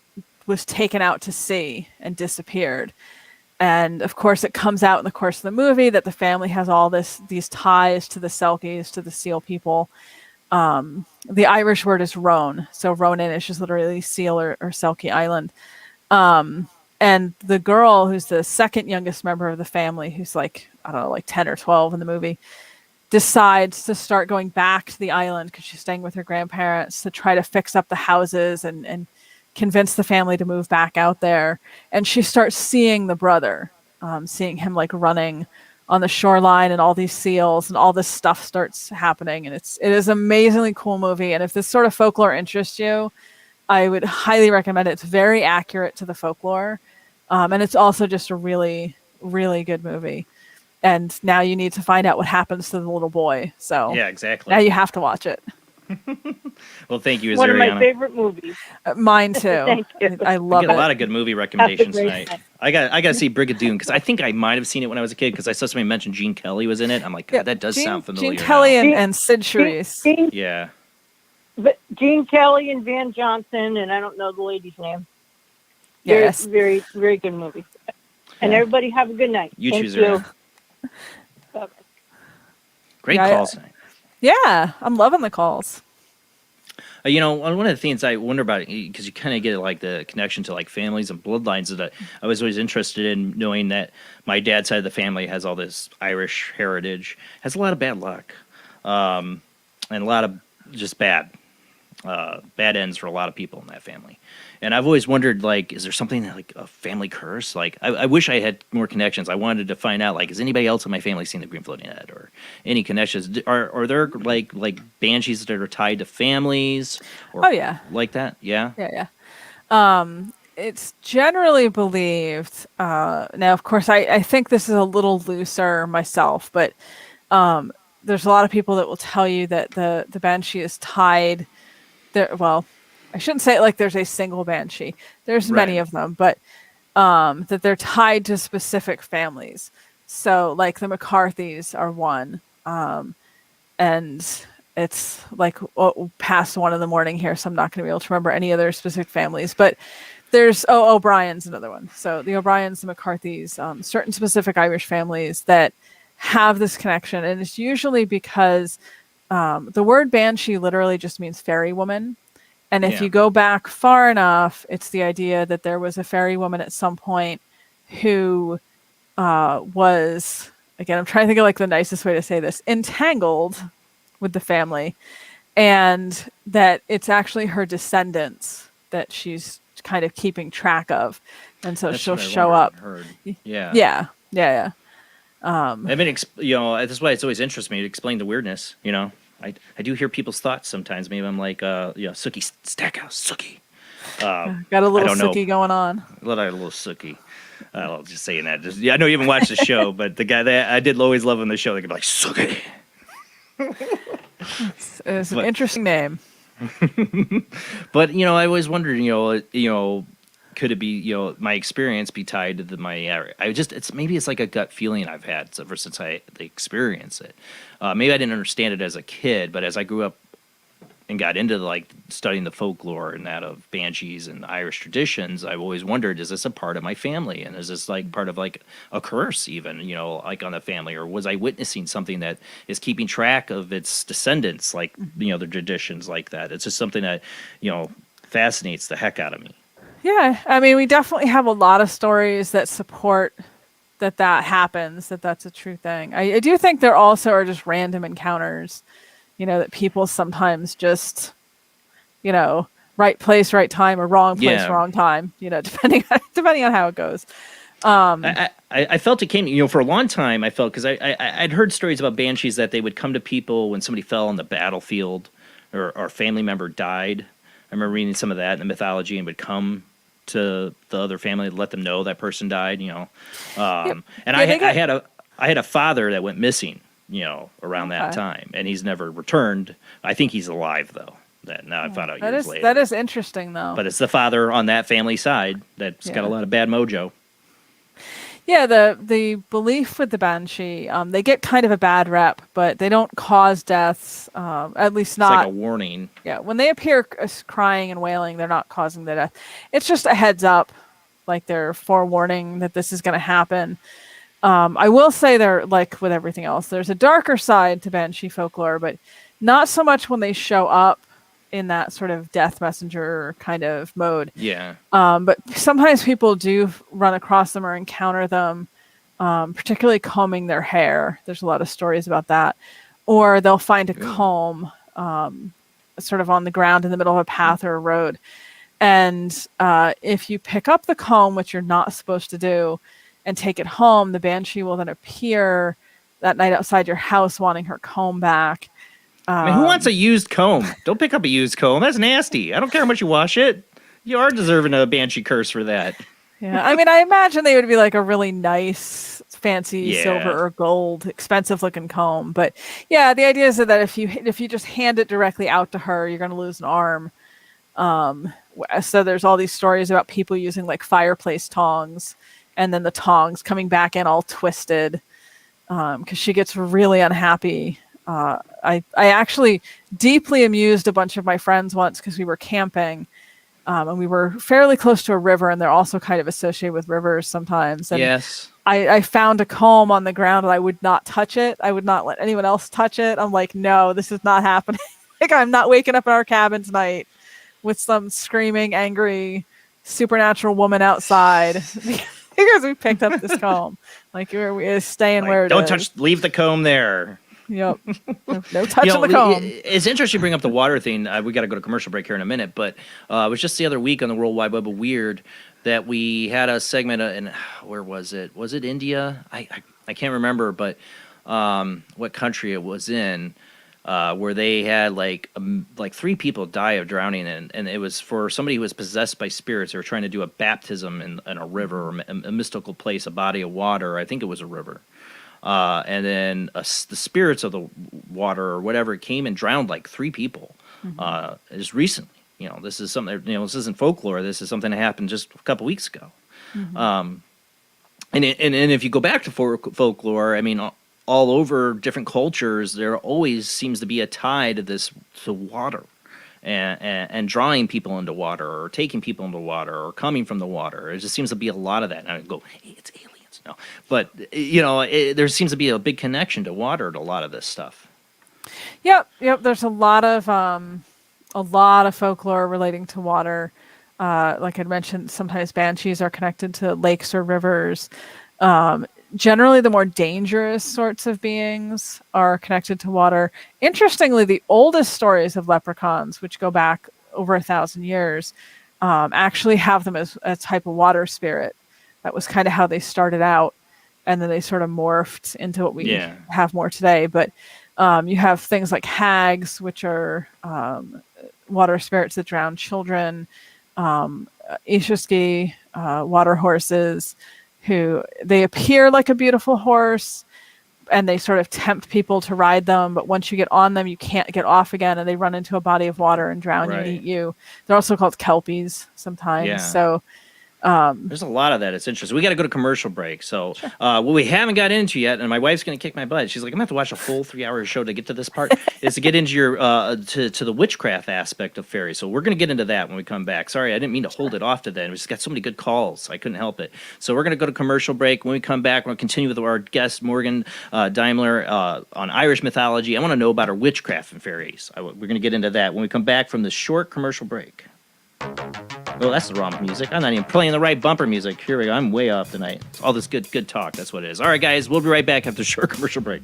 was taken out to sea and disappeared. And of course, it comes out in the course of the movie that the family has all these ties to the Selkies, to the seal people. the Irish word is roan. So Ronan is just literally seal or Selkie Island. And the girl who's the second youngest member of the family, who's like, I don't know, like 10 or 12 in the movie, decides to start going back to the island because she's staying with her grandparents to try to fix up the houses and convince the family to move back out there. And she starts seeing the brother, seeing him like running on the shoreline and all these seals and all this stuff starts happening. And it is an amazingly cool movie. And if this sort of folklore interests you, I would highly recommend it. It's very accurate to the folklore. And it's also just a really, really good movie. And now you need to find out what happens to the little boy. So yeah, exactly. Now you have to watch it. Well, thank you, One of my Azariana. favorite movies. Mine too. Thank you. I love We get it. a lot of good movie recommendations great tonight. night. I got to see Brigadoon because I think I might have seen it when I was a kid because I saw somebody mention Gene Kelly was in it. I'm like, God, that does sound familiar. Gene Kelly now. and Sid Charisse. Yeah. But Gene Kelly and Van Johnson, and I don't know the lady's name. Yes. Very, very good movie. And everybody have a good night. You Thank choose you. her. Bye-bye. Great Yeah, calls tonight. Yeah, I'm loving the calls. You know, one of the things I wonder about, because you kind of get like the connection to like families and bloodlines, that I was always interested in knowing that my dad's side of the family has all this Irish heritage, has a lot of bad luck, and a lot of just bad ends for a lot of people in that family. And I've always wondered, like, is there something like a family curse? Like, I wish I had more connections. I wanted to find out, like, has anybody else in my family seen the Green Floating Head or any connections? Are there like banshees that are tied to families? Or Oh, yeah. like that? Yeah. Yeah. It's generally believed. Now, of course, I think this is a little looser myself, but there's a lot of people that will tell you that the banshee is tied there. Well, I shouldn't say it like there's a single banshee. There's many of them, but that they're tied to specific families. So like the McCarthys are one. And it's like past 1 a.m. here, so I'm not going to be able to remember any other specific families. But there's O'Brien's another one. So the O'Briens, the McCarthys, certain specific Irish families that have this connection. And it's usually because the word banshee literally just means fairy woman. And if you go back far enough, it's the idea that there was a fairy woman at some point who was, again, I'm trying to think of like the nicest way to say this, entangled with the family, and that it's actually her descendants that she's kind of keeping track of. And so she'll show up. Yeah. Yeah. I mean, you know, that's why it's always interests me to explain the weirdness, you know. I do hear people's thoughts sometimes. Maybe I'm like, Sookie Stackhouse, Sookie. Got a little Sookie going on. A little Sookie. I'll just saying that. I know you haven't watched the show, but the guy that I did always love on the show, they could be like, Sookie. It's an interesting name. But, you know, I always wondered, you know, could it be, you know, my experience be tied to it's like a gut feeling I've had ever since I experienced it. Maybe I didn't understand it as a kid, but as I grew up and got into like studying the folklore and that of banshees and Irish traditions, I've always wondered, is this a part of my family? And is this like part of like a curse even, you know, like on the family? Or was I witnessing something that is keeping track of its descendants, like, you know, the traditions like that? It's just something that, you know, fascinates the heck out of me. Yeah, I mean, we definitely have a lot of stories that support that happens, that's a true thing. I do think there also are just random encounters, you know, that people sometimes just, you know, right place, right time, or wrong place, wrong time, you know, depending on how it goes. I felt it came, you know, for a long time I felt, because I'd heard stories about banshees that they would come to people when somebody fell on the battlefield or a family member died. I remember reading some of that in the mythology, and would come to the other family to let them know that person died, you know. And I had a father that went missing, you know, around that time, and he's never returned. I think he's alive though. That now I found out years later. That is interesting though. But it's the father on that family side that's got a lot of bad mojo. Yeah, the belief with the banshee, they get kind of a bad rep, but they don't cause deaths. At least not. It's like a warning. Yeah, when they appear crying and wailing, they're not causing the death. It's just a heads up, like they're forewarning that this is going to happen. I will say, there, like with everything else, there's a darker side to banshee folklore, but Not so much when they show up in that sort of death messenger kind of mode. Yeah. But sometimes people do run across them or encounter them, particularly combing their hair. There's a lot of stories about that. Or they'll find a comb sort of on the ground in the middle of a path or a road. And if you pick up the comb, which you're not supposed to do, and take it home, the banshee will then appear that night outside your house wanting her comb back. I mean, who wants a used comb? Don't pick up a used comb. That's nasty. I don't care how much you wash it. You are deserving of a banshee curse for that. Yeah, I mean, I imagine they would be like a really nice, fancy silver or gold, expensive-looking comb. But yeah, the idea is that if you just hand it directly out to her, you're going to lose an arm. So there's all these stories about people using like fireplace tongs, and then the tongs coming back in all twisted because she gets really unhappy. I actually deeply amused a bunch of my friends once because we were camping. And we were fairly close to a river, and they're also kind of associated with rivers sometimes. And yes. I found a comb on the ground, and I would not touch it. I would not let anyone else touch it. I'm like, no, this is not happening. Like, I'm not waking up in our cabin tonight with some screaming, angry, supernatural woman outside because we picked up this comb. Like, we're staying where it is. Don't leave the comb there. Yep. No touching the comb. It's interesting you bring up the water thing. We got to go to commercial break here in a minute, but it was just the other week on the World Wide Web of Weird that we had a segment in, where was it? Was it India? I can't remember, but what country it was in, where they had like 3 people die of drowning, and it was for somebody who was possessed by spirits. They were trying to do a baptism in a river, or a mystical place, a body of water. I think it was a river. And then the spirits of the water or whatever came and drowned like 3 people. Just recently, this is something. This isn't folklore. This is something that happened just a couple weeks ago. And if you go back to folklore, I mean, all over different cultures, there always seems to be a tie to water, and drawing people into water, or taking people into water, or coming from the water. It just seems to be a lot of that. And I go, hey, it's aliens. No, but there seems to be a big connection to water to a lot of this stuff. Yep. There's a lot of folklore relating to water. Like I mentioned, sometimes banshees are connected to lakes or rivers. Generally, the more dangerous sorts of beings are connected to water. Interestingly, the oldest stories of leprechauns, which go back over 1,000 years, actually have them as a type of water spirit. That was kind of how they started out, and then they sort of morphed into what we have more today. But you have things like hags, which are water spirits that drown children, Ishiski, water horses, who they appear like a beautiful horse, and they sort of tempt people to ride them. But once you get on them, you can't get off again, and they run into a body of water and drown you and eat you. They're also called kelpies sometimes. Yeah. So there's a lot of that. It's interesting. We got to go to commercial break. So what we haven't got into yet, and my wife's going to kick my butt. She's like, I'm going to have to watch a full 3-hour show to get to this part, is to get into your to the witchcraft aspect of fairies. So we're going to get into that when we come back. Sorry, I didn't mean to hold it off to then. We just got so many good calls. I couldn't help it. So we're going to go to commercial break. When we come back, we're going to continue with our guest, Morgan Daimler, on Irish mythology. I want to know about her witchcraft and fairies. We're going to get into that when we come back from this short commercial break. Oh, that's the wrong music. I'm not even playing the right bumper music. Here we go. I'm way off tonight. It's all this good talk. That's what it is. All right, guys. We'll be right back after a short commercial break.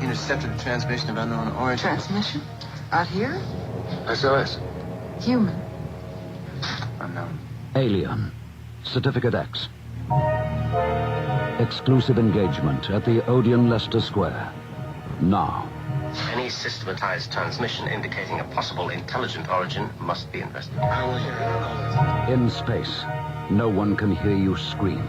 Intercepted a transmission of unknown origin. Transmission? Out here? SOS. Human. Unknown. Alien. Certificate X. Exclusive engagement at the Odeon Leicester Square. Now. Any systematized transmission indicating a possible intelligent origin must be investigated. I don't want to hear it. In space, no one can hear you scream.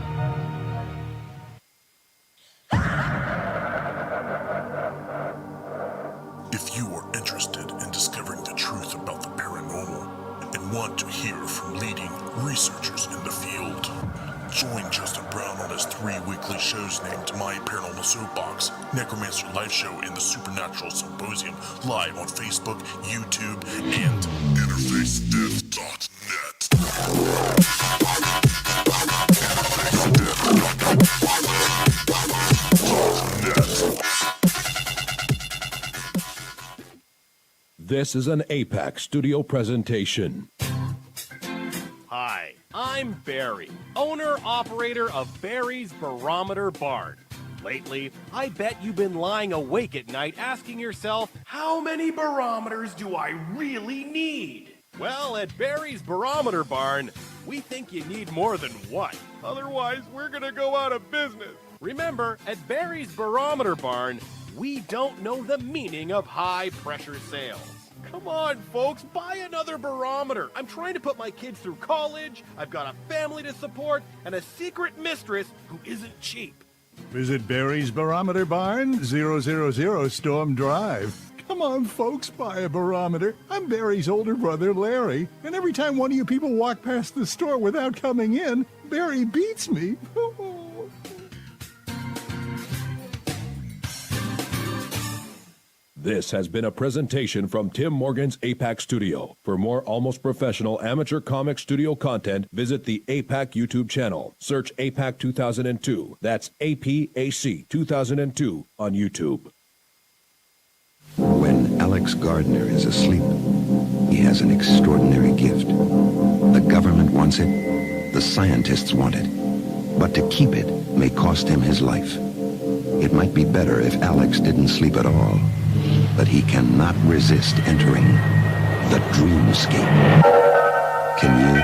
Join Justin Brown on his 3 weekly shows named My Paranormal Soapbox, Necromancer Live Show, and the Supernatural Symposium, live on Facebook, YouTube, and InterfaceDeath.net. This is an APAC studio presentation. Hi, I'm Barry, owner-operator of Fairies Barometer Barn. Lately, I bet you've been lying awake at night asking yourself, how many barometers do I really need? Well, at Barry's Barometer Barn, we think you need more than one. Otherwise, we're gonna go out of business. Remember, at Barry's Barometer Barn, we don't know the meaning of high-pressure sales. Come on, folks, buy another barometer. I'm trying to put my kids through college, I've got a family to support, and a secret mistress who isn't cheap. Visit Barry's Barometer Barn, 000 Storm Drive. Come on, folks, buy a barometer. I'm Barry's older brother, Larry, and every time one of you people walk past the store without coming in, Barry beats me. This has been a presentation from Tim Morgan's APAC Studio. For more almost professional amateur comic studio content, visit the APAC YouTube channel. Search APAC 2002. That's APAC 2002 on YouTube. When Alex Gardner is asleep, he has an extraordinary gift. The government wants it, the scientists want it, but to keep it may cost him his life. It might be better if Alex didn't sleep at all, but he cannot resist entering the dreamscape. Can you?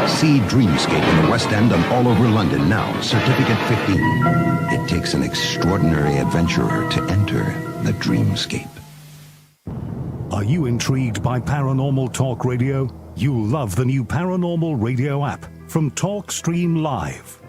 See Dreamscape in the West End and all over London now. Certificate 15. It takes an extraordinary adventurer to enter the dreamscape. Are you intrigued by Paranormal Talk Radio? You'll love the new Paranormal Radio app from Talkstream Live.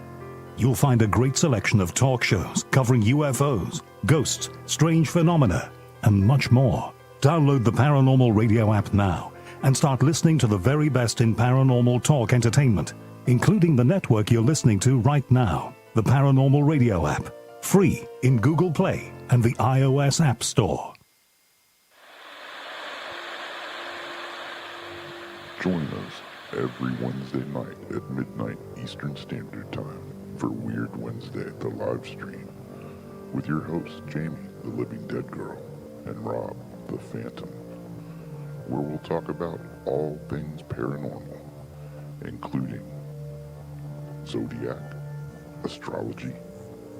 You'll find a great selection of talk shows covering UFOs, ghosts, strange phenomena, and much more. Download the Paranormal Radio app now and start listening to the very best in paranormal talk entertainment, including the network you're listening to right now, the Paranormal Radio app, free in Google Play and the iOS App Store. Join us every Wednesday night at midnight Eastern Standard Time for Weird Wednesday, the live stream, with your hosts Jamie, the Living Dead Girl, and Rob, the Phantom, where we'll talk about all things paranormal, including zodiac, astrology,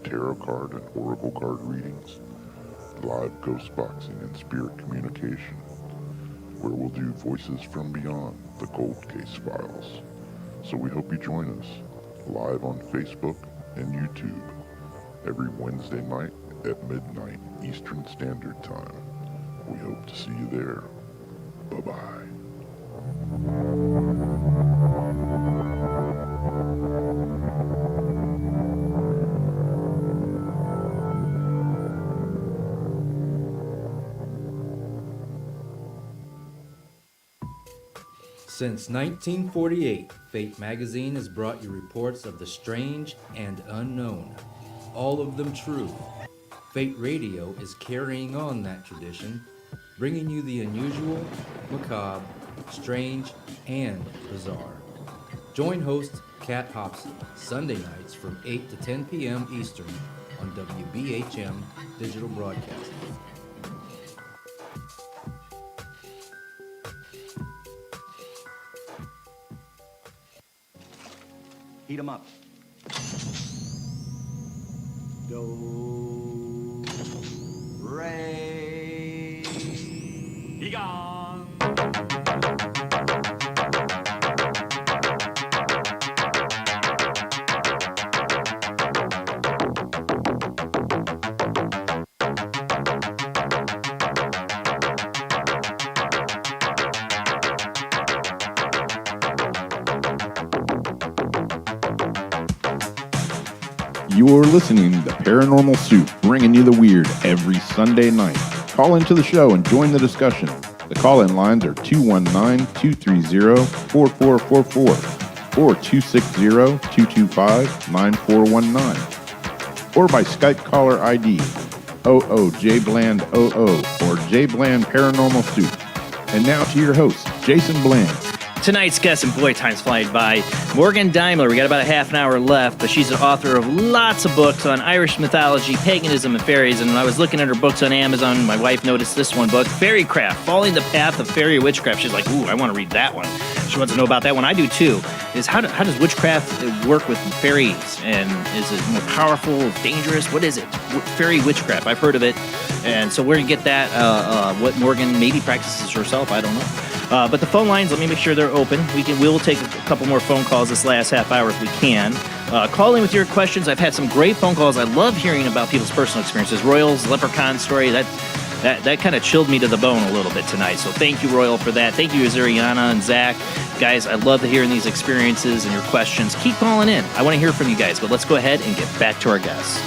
tarot card and oracle card readings, live ghost boxing and spirit communication, where we'll do Voices from Beyond, the Cold Case Files. So we hope you join us live on Facebook and YouTube every Wednesday night at midnight Eastern Standard Time. We hope to see you there. Bye-bye. Since 1948, Fate magazine has brought you reports of the strange and unknown, all of them true. Fate Radio is carrying on that tradition, bringing you the unusual, macabre, strange, and bizarre. Join host Kat Hobson Sunday nights from 8 to 10 p.m. Eastern on WBHM Digital Broadcasting. Heat 'em up. Do, re, be gone. You're listening to Paranormal Soup, bringing you the weird every Sunday night. Call into the show and join the discussion. The call-in lines are 219-230-4444. or 260-225-9419. Or by Skype caller ID Jblandoo or Jblandparanormalsoup. And now to your host, Jason Bland. Tonight's guest, and boy, time's flying by, Morgan Daimler. We got about a half an hour left, but she's an author of lots of books on Irish mythology, paganism, and fairies. And when I was looking at her books on Amazon, my wife noticed this one book, Fairycraft, Following the Path of Fairy Witchcraft. She's like, ooh, I want to read that one. She wants to know about that one. I do too. Is how does witchcraft work with fairies? And is it more powerful, dangerous? What is it? Fairy witchcraft. I've heard of it. And so where to get that, what Morgan maybe practices herself, I don't know. But the phone lines, let me make sure they're open. We'll take a couple more phone calls this last half hour if we can. Call in with your questions. I've had some great phone calls. I love hearing about people's personal experiences. Royal's leprechaun story, that kind of chilled me to the bone a little bit tonight. So thank you, Royal, for that. Thank you, Azuriana and Zach. Guys, I love hearing these experiences and your questions. Keep calling in. I want to hear from you guys, but let's go ahead and get back to our guests.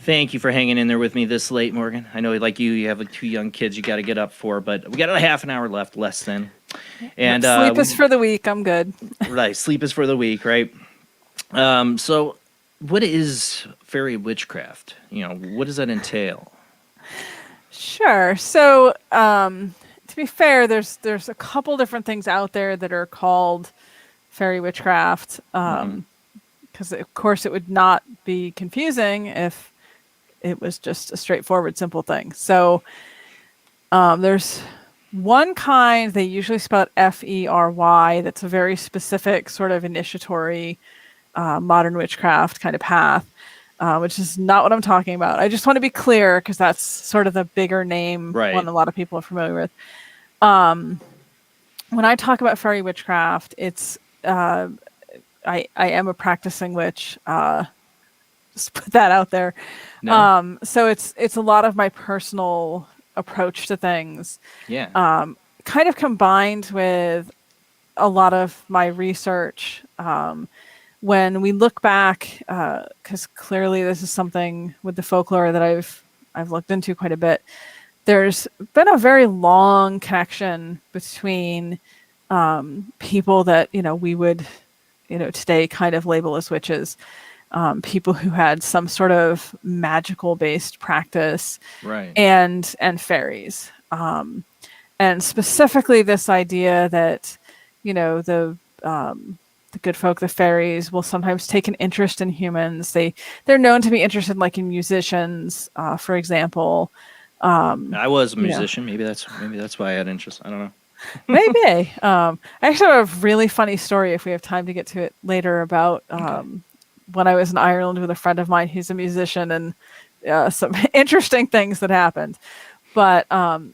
Thank you for hanging in there with me this late, Morgan. I know, like you have like 2 young kids you got to get up for, but we got a half an hour left, less than. And sleep is for the week. I'm good. Right, sleep is for the week, right? So, what is fairy witchcraft? What does that entail? Sure. So, to be fair, there's a couple different things out there that are called fairy witchcraft. Because of course, it would not be confusing if it was just a straightforward, simple thing. So there's one kind, they usually spell it F-E-R-Y, that's a very specific sort of initiatory modern witchcraft kind of path, which is not what I'm talking about. I just want to be clear because that's sort of the bigger name, right, one a lot of people are familiar with. When I talk about fairy witchcraft, it's I am a practicing witch. Just put that out there. No. So it's a lot of my personal approach to things. Yeah. Kind of combined with a lot of my research. When we look back, because clearly this is something with the folklore that I've looked into quite a bit. There's been a very long connection between people that we would today kind of label as witches. People who had some sort of magical based practice, right, and fairies, and specifically this idea that the good folk, the fairies, will sometimes take an interest in humans. They're known to be interested in musicians, for example. I was a musician. Maybe that's why I had interest. I don't know. Maybe. I actually have a really funny story if we have time to get to it later about when I was in Ireland with a friend of mine who's a musician, and some interesting things that happened. But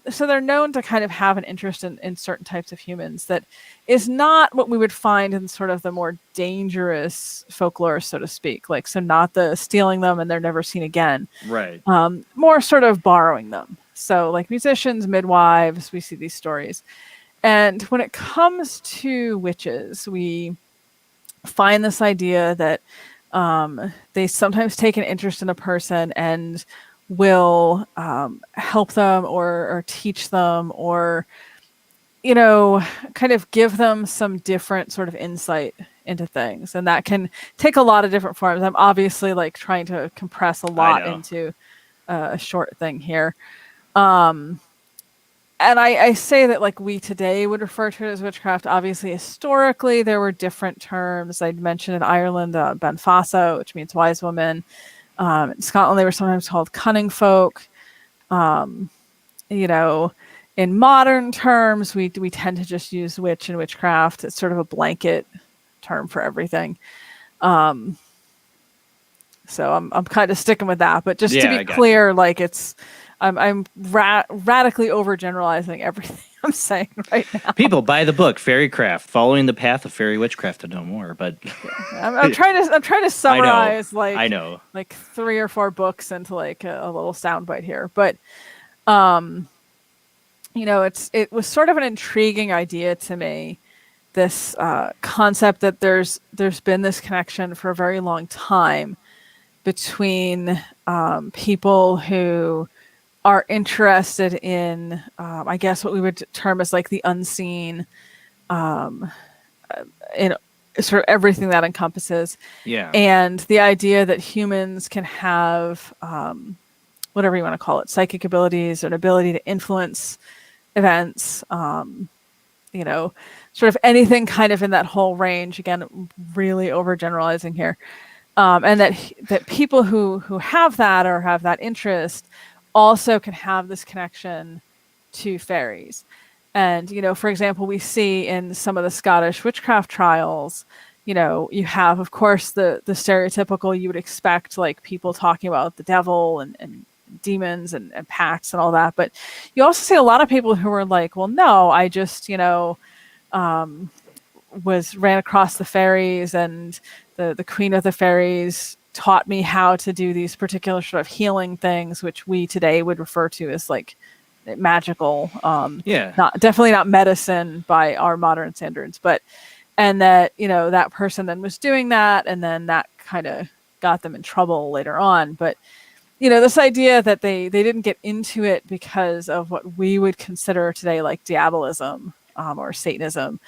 so they're known to kind of have an interest in certain types of humans that is not what we would find in sort of the more dangerous folklore, so to speak. So not the stealing them and they're never seen again. Right. More sort of borrowing them. So like musicians, midwives, we see these stories. And when it comes to witches, we find this idea that they sometimes take an interest in a person and will help them or teach them or, kind of give them some different sort of insight into things. And that can take a lot of different forms. I'm obviously trying to compress a lot into a short thing here. And I say that we today would refer to it as witchcraft. Obviously, historically, there were different terms. I'd mentioned in Ireland, Benfasa, which means wise woman. In Scotland, they were sometimes called cunning folk. In modern terms, we tend to just use witch and witchcraft. It's sort of a blanket term for everything. So I'm kind of sticking with that. But just to be clear, I'm radically overgeneralizing everything I'm saying right now. People buy the book Fairycraft, Following the Path of Fairy Witchcraft to know more. But I'm trying to summarize I know 3 or 4 books into a little soundbite here. But it was sort of an intriguing idea to me. This concept that there's been this connection for a very long time between people who are interested in, I guess, what we would term as like the unseen, in sort of everything that encompasses. Yeah. And the idea that humans can have, whatever you want to call it, psychic abilities or an ability to influence events, sort of anything kind of in that whole range. Again, really overgeneralizing here. And that people who have that or have that interest also can have this connection to fairies. And, for example, we see in some of the Scottish witchcraft trials, you have, of course, the stereotypical, you would expect, like people talking about the devil and demons and pacts and all that. But you also see a lot of people who are like, well, no, I just, ran across the fairies, and the queen of the fairies taught me how to do these particular sort of healing things, which we today would refer to as like magical, definitely not medicine by our modern standards, and that, that person then was doing that, and then that kind of got them in trouble later on. But, this idea that they didn't get into it because of what we would consider today like diabolism, or Satanism,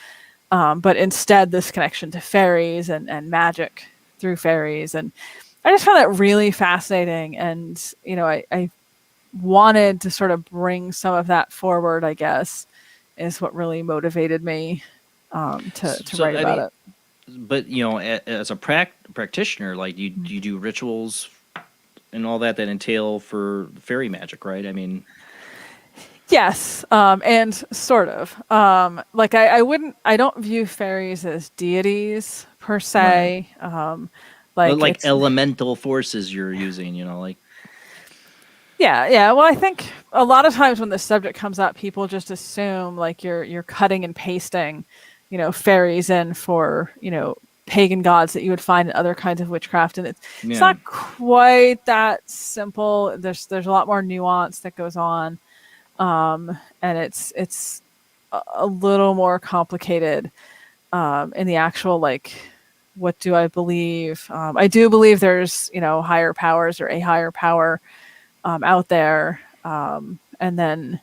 but instead this connection to fairies and magic through fairies. And I just found that really fascinating. And, I wanted to sort of bring some of that forward, I guess, is what really motivated me to write about it. But, as a practitioner, like you do rituals and all that entail for fairy magic, right? I mean... Yes, and sort of. Like I don't view fairies as deities per se. Right. Like elemental forces you're using, like. Yeah. Well, I think a lot of times when the subject comes up, people just assume like you're cutting and pasting, fairies in for, pagan gods that you would find in other kinds of witchcraft, and it's not quite that simple. There's a lot more nuance that goes on. And it's a little more complicated in the actual, like, what do I believe? I do believe there's, higher powers or a higher power out there. And then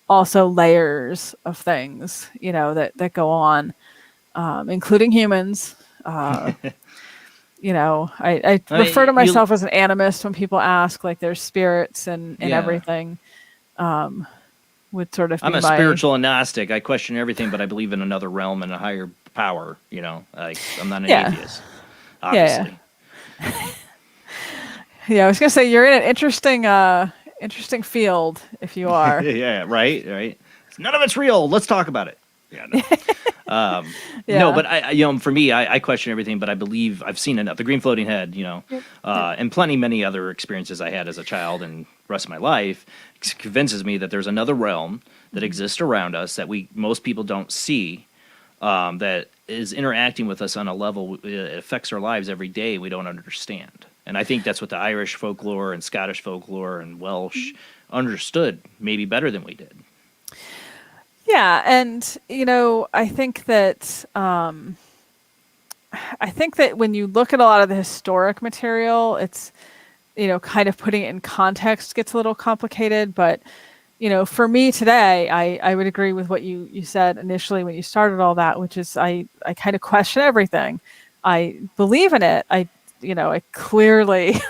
also layers of things, that go on, including humans. I refer to myself as an animist when people ask, like, there's spirits and everything. Would sort of I'm a spiritual agnostic. I question everything, but I believe in another realm and a higher power. Like I'm not an atheist, obviously. Yeah, I was gonna say you're in an interesting field if you are. Yeah, right. None of it's real. Let's talk about it. Yeah. No. No, but I for me, I question everything, but I believe I've seen enough. The green floating head, and many other experiences I had as a child and the rest of my life convinces me that there's another realm that exists around us that most people don't see, that is interacting with us on a level it affects our lives every day we don't understand. And I think that's what the Irish folklore and Scottish folklore and Welsh understood maybe better than we did. Yeah, and I think that when you look at a lot of the historic material, it's kind of putting it in context gets a little complicated. But for me today, I would agree with what you said initially when you started all that, which is I kind of question everything. I believe in it. I clearly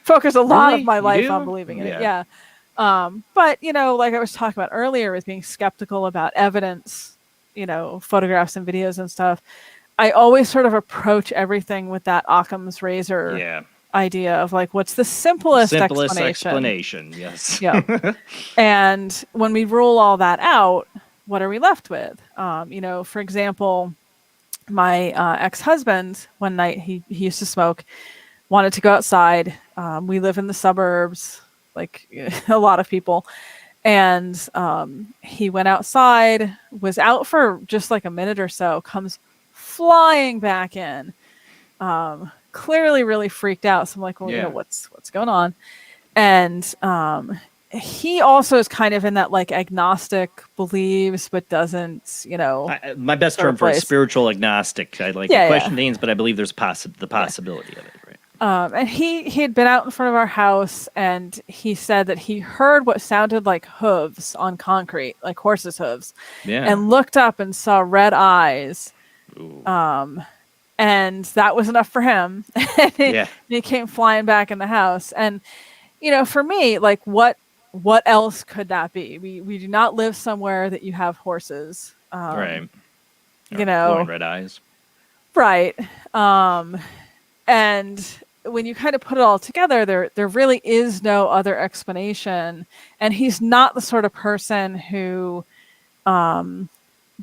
focus a lot of my life on believing in it. Yeah. But like I was talking about earlier with being skeptical about evidence, photographs and videos and stuff, I always sort of approach everything with that Occam's razor idea of like, what's the simplest explanation? Yes. Yeah. And when we rule all that out, what are we left with? For example, my ex-husband, one night he used to smoke, wanted to go outside. We live in the suburbs, like a lot of people. And he went outside, was out for just like a minute or so, comes flying back in, clearly really freaked out. So I'm like, well, what's going on? And he also is kind of in that like agnostic believes, but doesn't, my best term for a spiritual agnostic. I question things, but I believe there's the possibility of it, right? And he had been out in front of our house, and he said that he heard what sounded like hooves on concrete, like horses' hooves, and looked up and saw red eyes. And that was enough for him. And he came flying back in the house. And, for me, like, what else could that be? We do not live somewhere that you have horses. Right. Glowing red eyes. Right. And when you kind of put it all together, there really is no other explanation. And he's not the sort of person who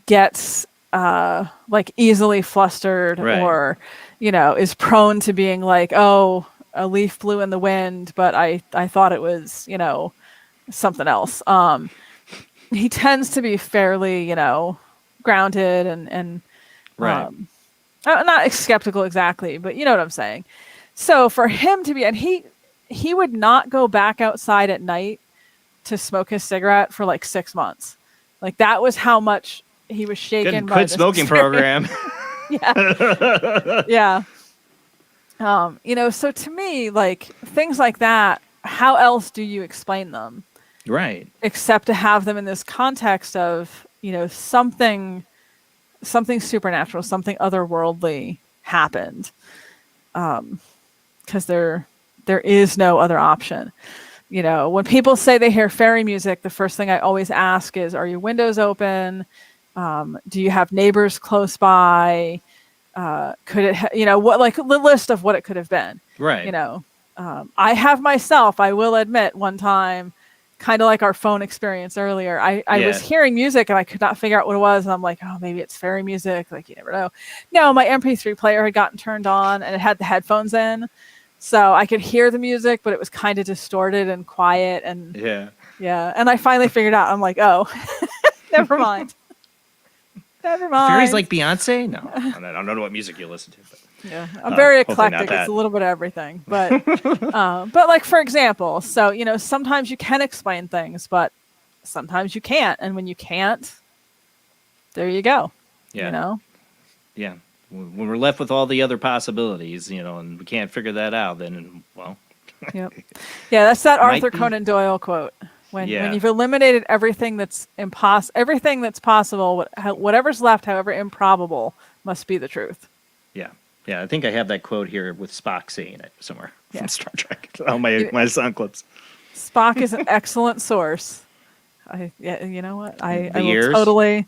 gets like easily flustered or, is prone to being like, oh, a leaf blew in the wind, but I thought it was, something else. He tends to be fairly, grounded and not skeptical exactly, but you know what I'm saying. So for him to be, and he would not go back outside at night to smoke his cigarette for like 6 months. Like that was how much he was shaken by quit this smoking experience. program. Yeah. So to me, like things like that, how else do you explain them? Right. Except to have them in this context of, something supernatural, something otherworldly happened. Because there is no other option. When people say they hear fairy music, the first thing I always ask is, are your windows open? Do you have neighbors close by? Could it, what, like the list of what it could have been. Right. I have myself, I will admit, one time, kind of like our phone experience earlier, I was hearing music and I could not figure out what it was. And I'm like, oh, maybe it's fairy music. Like, you never know. No, my MP3 player had gotten turned on and it had the headphones in. So I could hear the music, but it was kind of distorted and quiet. And yeah. And I finally figured out, I'm like, oh, never mind. Never mind. Fairies like Beyonce? No, I don't know what music you listen to. But, yeah, I'm very eclectic. It's a little bit of everything, but like for example, so sometimes you can explain things, but sometimes you can't, and when you can't, there you go. Yeah. Yeah. When we're left with all the other possibilities, and we can't figure that out, then well. Yep. Yeah, that's that Arthur Conan Doyle quote. When you've eliminated everything that's everything that's possible, whatever's left, however improbable, must be the truth. Yeah. Yeah, I think I have that quote here with Spock saying it somewhere from Star Trek. Oh, my sound clips. Spock is an excellent source. You know what? I will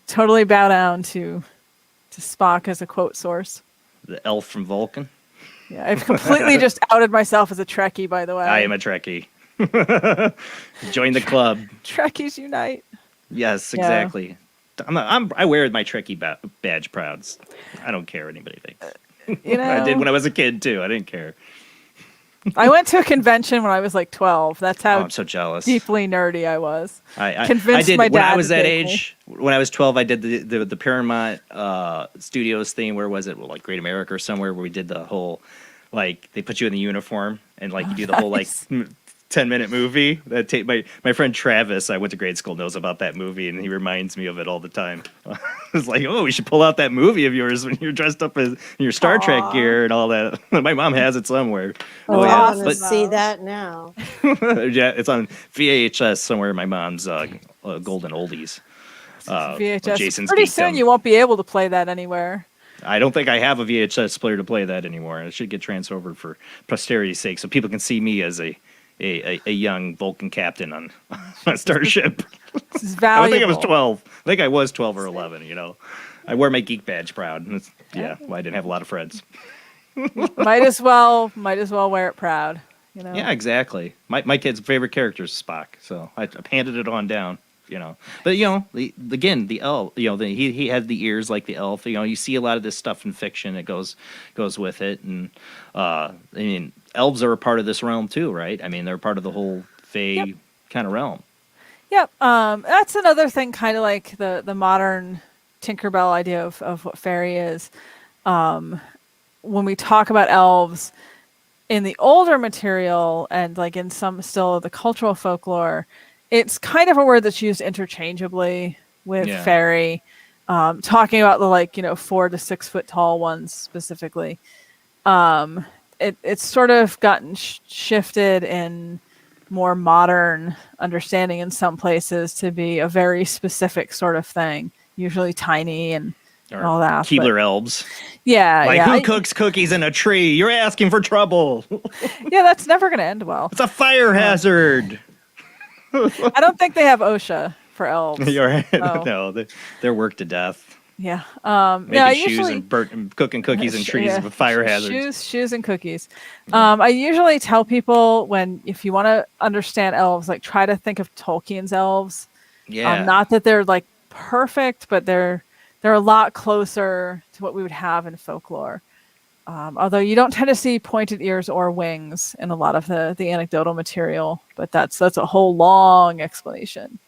totally bow down to Spock as a quote source. The elf from Vulcan. Yeah, I've completely just outed myself as a Trekkie, by the way. I am a Trekkie. Join the club. Trekkies unite. Yes, exactly. I wear my Trekkie badge proud. I don't care what anybody thinks. I did when I was a kid too. I didn't care. I went to a convention when I was like 12. That's how I'm so jealous. Deeply nerdy I was. I convinced my dad when I was that take age. When I was 12, I did the Paramount Studios thing. Where was it? Well, like Great America or somewhere where we did the whole, like they put you in the uniform and like you do the whole like 10-minute movie. That my friend Travis, I went to grade school, knows about that movie, and he reminds me of it all the time. It's like, oh, we should pull out that movie of yours when you're dressed up in your Star Trek gear and all that. My mom has it somewhere. I want to see that now. Yeah, it's on VHS somewhere in my mom's golden oldies. VHS. Jason's Pretty Geekdom. soon you won't be able to play that anywhere. I don't think I have a VHS player to play that anymore. It should get transferred for posterity's sake, so people can see me as a young Vulcan captain on a starship. This is valuable. I think I was 12. I think I was 12 or 11, I wear my geek badge proud. I didn't have a lot of friends. might as well wear it proud, Yeah, exactly. My kid's favorite character is Spock, so I handed it on down, But, the elf, he had the ears like the elf. You see a lot of this stuff in fiction that goes with it. And, elves are a part of this realm too, right? I mean, they're part of the whole fae kind of realm. Yep. That's another thing, kind of like the modern Tinkerbell idea of what fairy is. When we talk about elves in the older material and like in some still of the cultural folklore, it's kind of a word that's used interchangeably with fairy, talking about the 4 to 6 foot tall ones specifically. it's sort of gotten shifted in more modern understanding in some places to be a very specific sort of thing, usually tiny and all that. Keebler elves. Yeah, like yeah. who cooks cookies in a tree? You're asking for trouble. Yeah, that's never going to end well. It's a fire hazard. I don't think they have OSHA for elves. You're right. So. No, they're worked to death. Yeah. Making shoes and cooking cookies in trees with fire hazards. Shoes and cookies. I usually tell people if you want to understand elves, like try to think of Tolkien's elves. Yeah. Not that they're like perfect, but they're a lot closer to what we would have in folklore. Although you don't tend to see pointed ears or wings in a lot of the anecdotal material, but that's a whole long explanation.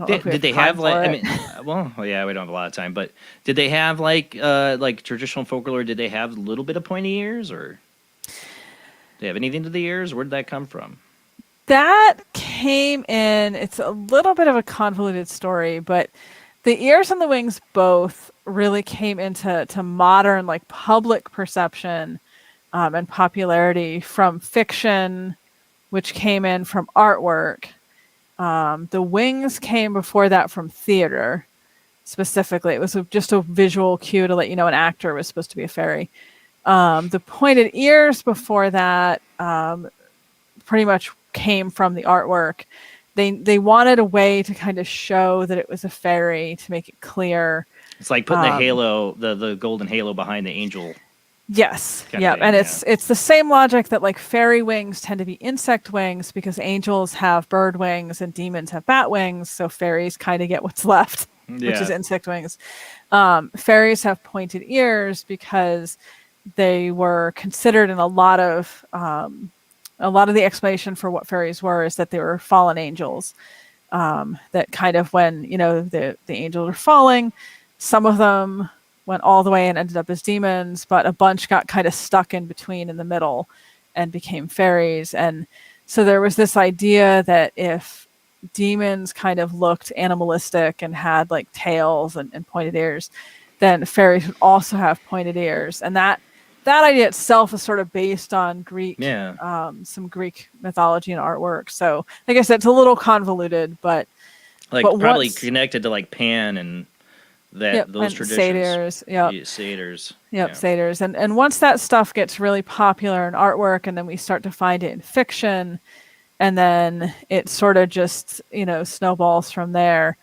Did they have like? I mean, well, yeah, we don't have a lot of time, but did they have like traditional folklore? Did they have a little bit of pointy ears, or do they have anything to the ears? Where did that come from? That came in. It's a little bit of a convoluted story, but the ears and the wings both really came into modern like public perception and popularity from fiction, which came in from artwork. The wings came before that from theater, specifically. It was just a visual cue to let you know an actor was supposed to be a fairy. The pointed ears before that pretty much came from the artwork. They wanted a way to kind of show that it was a fairy, to make it clear. It's like putting the halo, the golden halo behind the angel. Yes. Yeah. And it's the same logic that like fairy wings tend to be insect wings because angels have bird wings and demons have bat wings. So fairies kind of get what's left, which is insect wings. Fairies have pointed ears because they were considered in a lot of the explanation for what fairies were is that they were fallen angels. That kind of when, the angels are falling, some of them went all the way and ended up as demons, but a bunch got kind of stuck in between in the middle and became fairies. And so there was this idea that if demons kind of looked animalistic and had like tails and pointed ears, then fairies would also have pointed ears. And that idea itself is sort of based on Greek, some Greek mythology and artwork. So like I said, it's a little convoluted, but probably connected to like Pan and those traditions. Satyrs, satyrs. Satyrs. And once that stuff gets really popular in artwork, and then we start to find it in fiction, and then it sort of just, snowballs from there.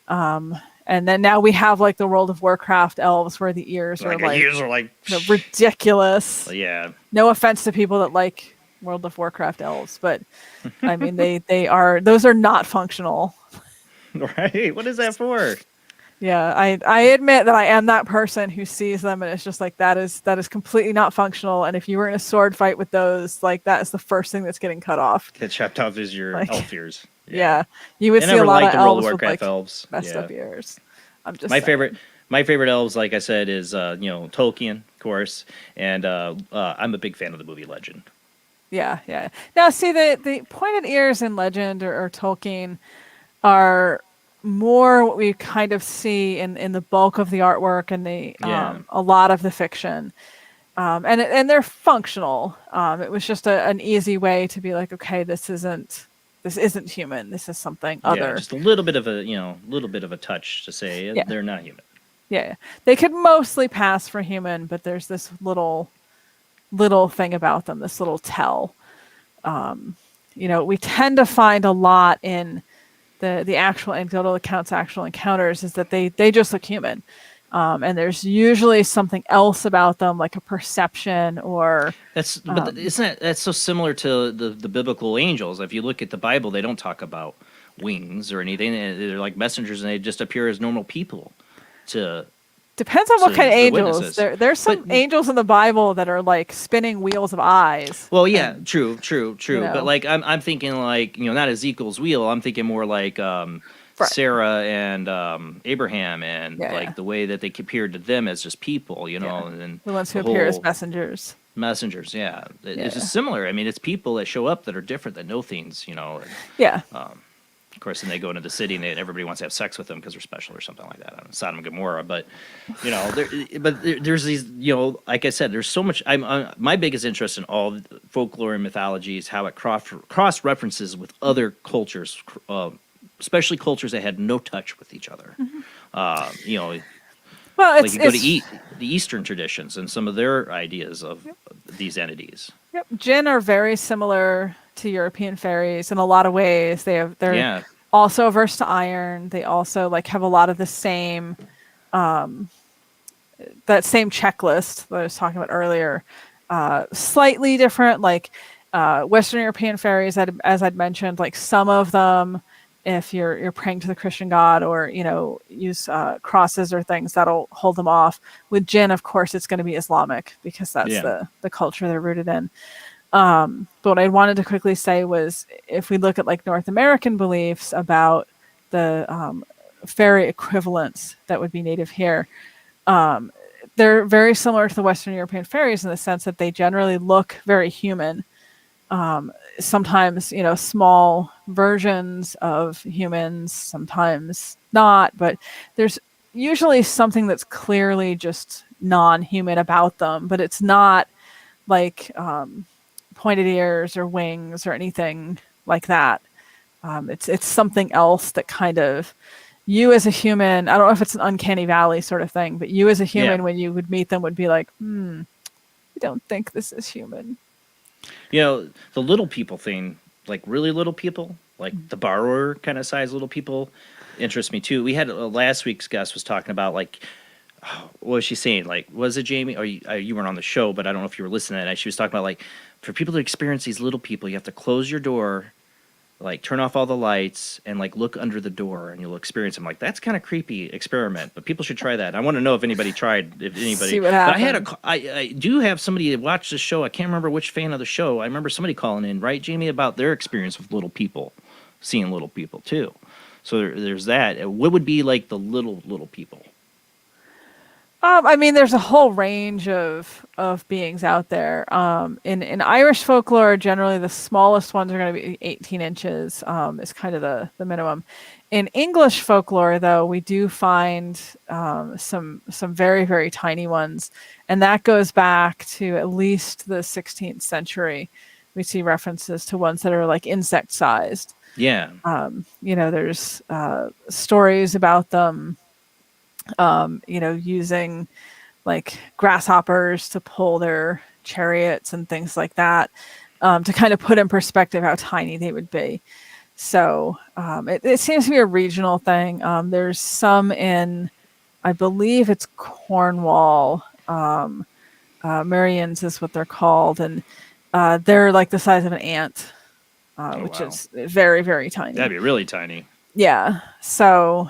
And then now we have like the World of Warcraft elves where the ears are like ridiculous. Yeah. No offense to people that like World of Warcraft elves, but I mean those are not functional. Right. What is that for? Yeah, I admit that I am that person who sees them and it's just like that is completely not functional. And if you were in a sword fight with those, like that is the first thing that's getting cut off. Get chopped off is your elf ears. Yeah, you would see a lot of elves with like messed up ears. I'm just my favorite elves, like I said, is Tolkien, of course, and I'm a big fan of the movie Legend. Yeah. Now, see the pointed ears in Legend or Tolkien are more what we kind of see in the bulk of the artwork and a lot of the fiction, and they're functional. It was just an easy way to be like, okay, this isn't human. This is something other. Yeah, just a little bit of a touch to say they're not human. Yeah, they could mostly pass for human, but there's this little thing about them, this little tell. We tend to find a lot in the actual anecdotal accounts, actual encounters, is that they just look human. And there's usually something else about them, like a perception or... But isn't that's so similar to the biblical angels? If you look at the Bible, they don't talk about wings or anything. They're like messengers, and they just appear as normal people to... Depends on what kind of angels. Witnesses. There's some angels in the Bible that are like spinning wheels of eyes. Well, yeah, true. But like I'm thinking like not Ezekiel's wheel. I'm thinking more like Sarah and Abraham and like the way that they appeared to them as just people, and then the ones who appear as messengers. Messengers, yeah. It's just similar. I mean, it's people that show up that are different that know things, Yeah. Of course, then they go into the city and everybody wants to have sex with them because they're special or something like that. I don't know, Sodom and Gomorrah, but there's these, like I said, there's so much. My biggest interest in all folklore and mythology is how it cross references with other cultures, especially cultures that had no touch with each other. Well, like you go to the Eastern traditions and some of their ideas of these entities. Yep, Jinn are very similar to European fairies in a lot of ways. They're also averse to iron. They also have a lot of the same that same checklist that I was talking about earlier. Slightly different, Western European fairies, as I'd mentioned, some of them, if you're praying to the Christian god or use crosses or things, that'll hold them off. With Jinn, of course, it's going to be Islamic because that's the culture they're rooted in. But what I wanted to quickly say was, if we look at North American beliefs about the fairy equivalents that would be native here, they're very similar to the Western European fairies in the sense that they generally look very human. Sometimes, small versions of humans, sometimes not, but there's usually something that's clearly just non-human about them, but it's not pointed ears or wings or anything like that. It's something else that kind of, you as a human, I don't know if it's an uncanny valley sort of thing, but you as a human, when you would meet them, would be like, I don't think this is human. The little people thing, really little people, the borrower kind of size little people, interest me too. We had last week's guest was talking about what was she saying? Was it Jamie? Or you weren't on the show, but I don't know if you were listening to that. She was talking about for people to experience these little people, you have to close your door, turn off all the lights, and look under the door, and you'll experience them. That's kind of creepy experiment, but people should try that. I want to know if anybody tried. If anybody, see what happens. I do have somebody that watched the show. I can't remember which fan of the show. I remember somebody calling in, right, Jamie, about their experience with little people, seeing little people too. So there's that. What would be the little people? There's a whole range of beings out there. In Irish folklore, generally the smallest ones are going to be 18 inches, is kind of the minimum. In English folklore, though, we do find some very, very tiny ones, and that goes back to at least the 16th century. We see references to ones that are insect-sized. Yeah. There's stories about them. Using grasshoppers to pull their chariots and things like that, to kind of put in perspective how tiny they would be. So it seems to be a regional thing. There's some in, I believe it's Cornwall. Marians is what they're called, and they're the size of an ant, which is very, very tiny. That'd be really tiny. Yeah. So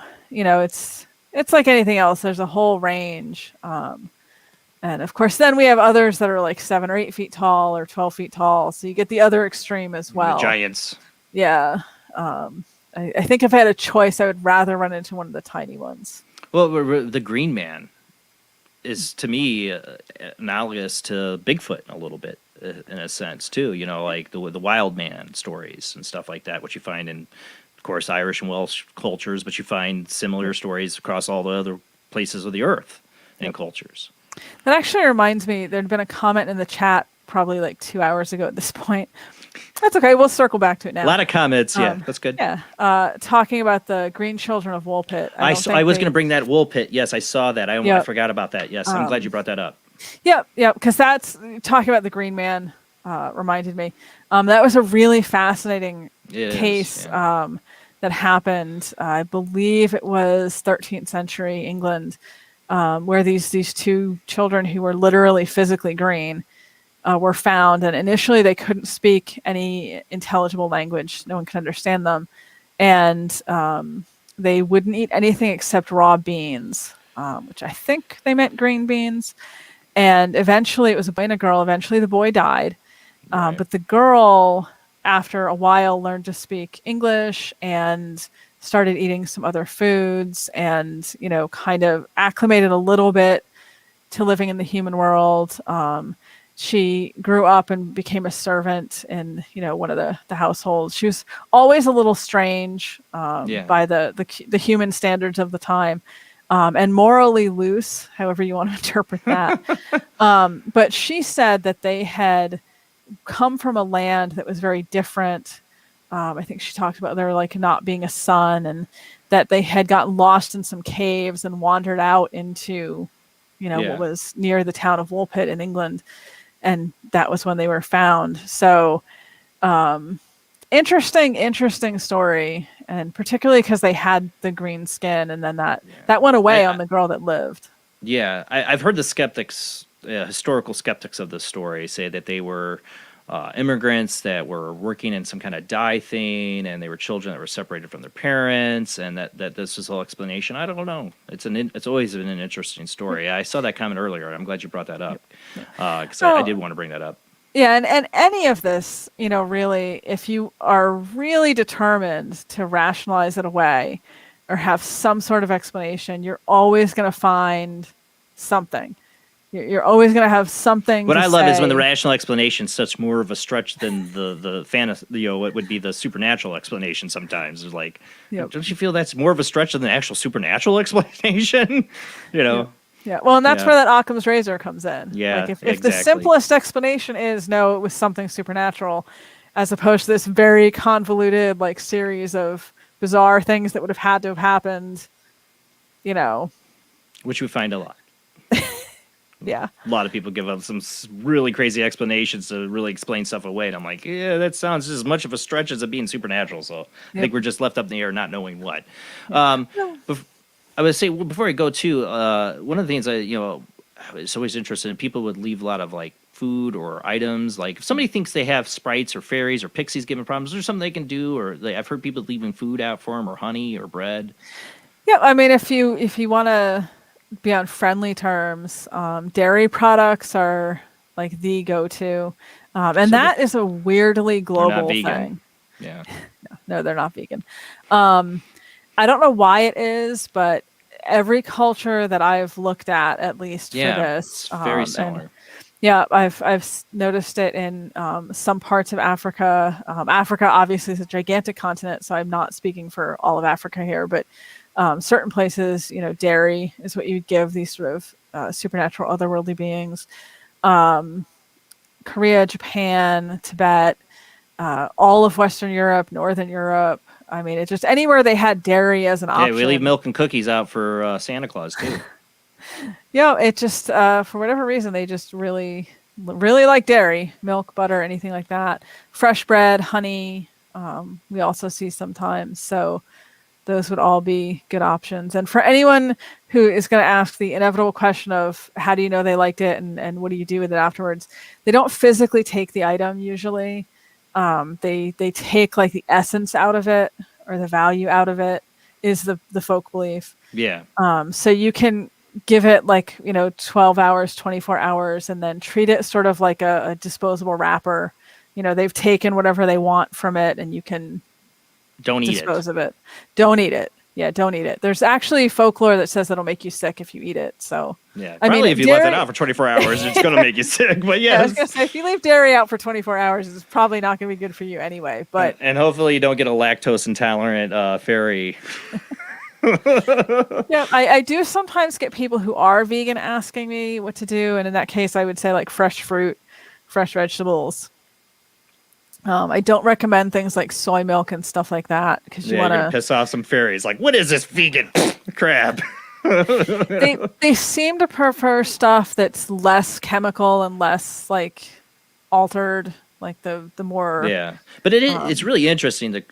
it's like anything else. There's a whole range. And of course, then we have others that are 7 or 8 feet tall or 12 feet tall. So you get the other extreme as well. The giants. Yeah. I think if I had a choice, I would rather run into one of the tiny ones. Well, the Green Man is, to me, analogous to Bigfoot a little bit, in a sense, too. The Wild Man stories and stuff like that, which you find in, of course, Irish and Welsh cultures, but you find similar stories across all the other places of the earth and cultures. That actually reminds me, there'd been a comment in the chat probably 2 hours ago at this point. That's okay. We'll circle back to it now. A lot of comments. Yeah, that's good. Yeah. Talking about the green children of Woolpit. I was going to bring that Woolpit. Yes, I saw that. I forgot about that. Yes, I'm glad you brought that up. Yep. Because that's talking about the Green Man reminded me. That was a really fascinating case that happened. I believe it was 13th century England, where these two children who were literally physically green were found, and initially they couldn't speak any intelligible language. No one could understand them, and they wouldn't eat anything except raw beans, which I think they meant green beans. And eventually, it was a boy and a girl. Eventually, the boy died, but the girl, after a while, learned to speak English and started eating some other foods, and kind of acclimated a little bit to living in the human world. she grew up and became a servant in, one of the households. She was always a little strange by the human standards of the time, and morally loose, however you want to interpret that. But she said that they had come from a land that was very different. I think she talked about there like not being a sun, and that they had gotten lost in some caves and wandered out into, what was near the town of Woolpit in England. And that was when they were found. So, interesting story. And particularly because they had the green skin, and then that went away on the girl that lived. Yeah. I've heard the skeptics, historical skeptics of the story say that they were immigrants that were working in some kind of dye thing, and they were children that were separated from their parents, and that this was the whole explanation. I don't know. It's always been an interesting story. I saw that comment earlier. I'm glad you brought that up, because I did want to bring that up. Yeah, and any of this, really, if you are really determined to rationalize it away or have some sort of explanation, you're always going to find something. You're always going to have something. What I love is when the rational explanation is such more of a stretch than the fantasy, what would be the supernatural explanation. Sometimes it's like, don't you feel that's more of a stretch than the actual supernatural explanation? Yeah. Well, and that's where that Occam's razor comes in. Yeah. Like if the simplest explanation is no, it was something supernatural, as opposed to this very convoluted like series of bizarre things that would have had to have happened, which we find a lot. Yeah. A lot of people give up some really crazy explanations to really explain stuff away. And I'm like, yeah, that sounds just as much of a stretch as it being supernatural. So I think we're just left up in the air not knowing what. I would say, before I go to, one of the things it's always interesting. People would leave a lot of like food or items. Like if somebody thinks they have sprites or fairies or pixies giving problems, is there something they can do? Or I've heard people leaving food out for them, or honey or bread. Yeah. I mean, if you want to be on friendly terms, dairy products are like the go-to, and that is a weirdly global thing. Yeah. No, they're not vegan. I don't know why it is, but every culture that I've looked at least for this, it's very similar. I've noticed it in some parts of Africa. Africa obviously is a gigantic continent, so I'm not speaking for all of Africa here, but certain places, dairy is what you would give these sort of supernatural otherworldly beings. Korea, Japan, Tibet, all of Western Europe, Northern Europe. I mean, it's just anywhere they had dairy as an option. Yeah, we leave milk and cookies out for Santa Claus too. It just for whatever reason they just really like dairy, milk, butter, anything like that. Fresh bread, honey. We also see sometimes. So those would all be good options. And for anyone who is going to ask the inevitable question of how do you know they liked it and what do you do with it afterwards, they don't physically take the item usually. They take like the essence out of it, or the value out of it is the folk belief. Yeah. So you can give it 12 hours, 24 hours, and then treat it sort of like a disposable wrapper. They've taken whatever they want from it, and you can dispose of it. Don't eat it. Yeah, don't eat it. There's actually folklore that says it'll make you sick if you eat it. So yeah, probably if you left it out for 24 hours, it's going to make you sick. But I was going to say, if you leave dairy out for 24 hours, it's probably not going to be good for you anyway. But and hopefully you don't get a lactose intolerant fairy. Yeah, I do sometimes get people who are vegan asking me what to do, and in that case, I would say like fresh fruit, fresh vegetables. I don't recommend things like soy milk and stuff like that because you want to piss off some fairies. Like, what is this vegan crap? They seem to prefer stuff that's less chemical and less like altered, like the more But it's really interesting that,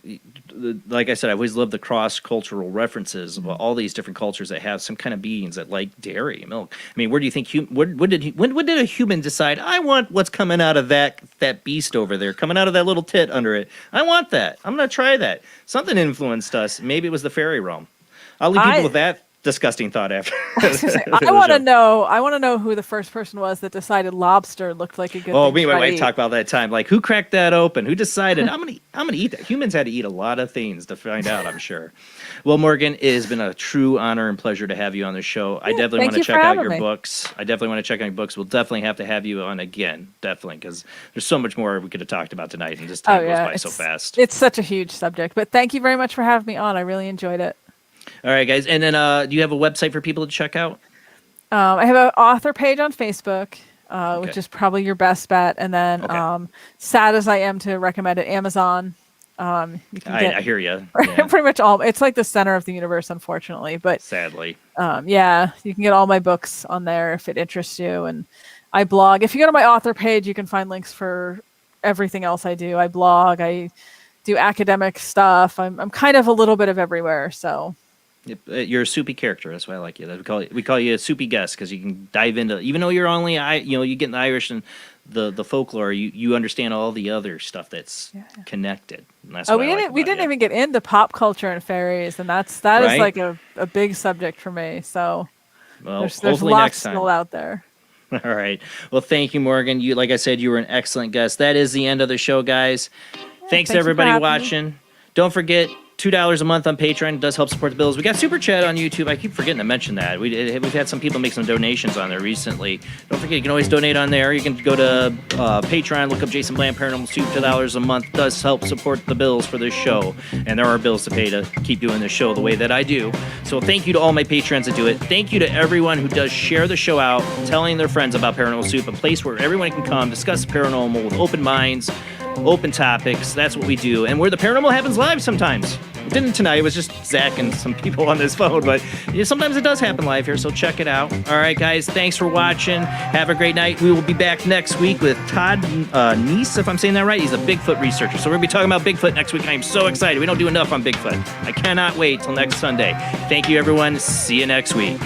like I said, I always love the cross cultural references of all these different cultures that have some kind of beings that like dairy, milk. I mean, where do you think when did a human decide I want what's coming out of that beast over there, coming out of that little tit under it? I want that. I'm gonna try that. Something influenced us. Maybe it was the fairy realm. I'll leave people with that disgusting thought after. I want to know. I want to know who the first person was that decided lobster looked like a good. Oh, me and my wife talked about that time. Like, who cracked that open? Who decided I'm gonna eat that? Humans had to eat a lot of things to find out, I'm sure. Well, Morgan, it has been a true honor and pleasure to have you on the show. I definitely want to check out your books. We'll definitely have to have you on again, definitely, because there's so much more we could have talked about tonight, and this time goes by so fast. It's such a huge subject, but thank you very much for having me on. I really enjoyed it. All right, guys. And then do you have a website for people to check out? I have an author page on Facebook, which is probably your best bet. And then sad as I am to recommend it, Amazon. You can I hear you. Pretty much all. It's like the center of the universe, unfortunately. But sadly. Yeah, you can get all my books on there if it interests you. And I blog. If you go to my author page, you can find links for everything else I do. I blog. I do academic stuff. I'm kind of a little bit of everywhere, so... You're a soupy character. That's why I like you. We call you a soupy guest because you can dive into, even though you're only, you get in the Irish and the folklore, you understand all the other stuff that's connected. And that's we didn't even get into pop culture and fairies, and that is like a big subject for me. So there's lots still out there. All right. Well, thank you, Morgan. Like I said, you were an excellent guest. That is the end of the show, guys. Thanks to everybody watching. Don't forget, $2 a month on Patreon. It does help support the bills. We got Super Chat on YouTube. I keep forgetting to mention that. We've had some people make some donations on there recently. Don't forget, you can always donate on there. You can go to Patreon, look up Jason Bland Paranormal Soup. $2 a month does help support the bills for this show. And there are bills to pay to keep doing this show the way that I do. So thank you to all my patrons that do it. Thank you to everyone who does share the show out, telling their friends about Paranormal Soup, a place where everyone can come, discuss the paranormal with open minds, open topics. That's what we do. And where the paranormal happens live sometimes. It didn't tonight. It was just Zach and some people on this phone. But sometimes it does happen live here, so check it out. All right, guys. Thanks for watching. Have a great night. We will be back next week with Todd Neese, if I'm saying that right. He's a Bigfoot researcher. So we're going to be talking about Bigfoot next week. I am so excited. We don't do enough on Bigfoot. I cannot wait till next Sunday. Thank you, everyone. See you next week.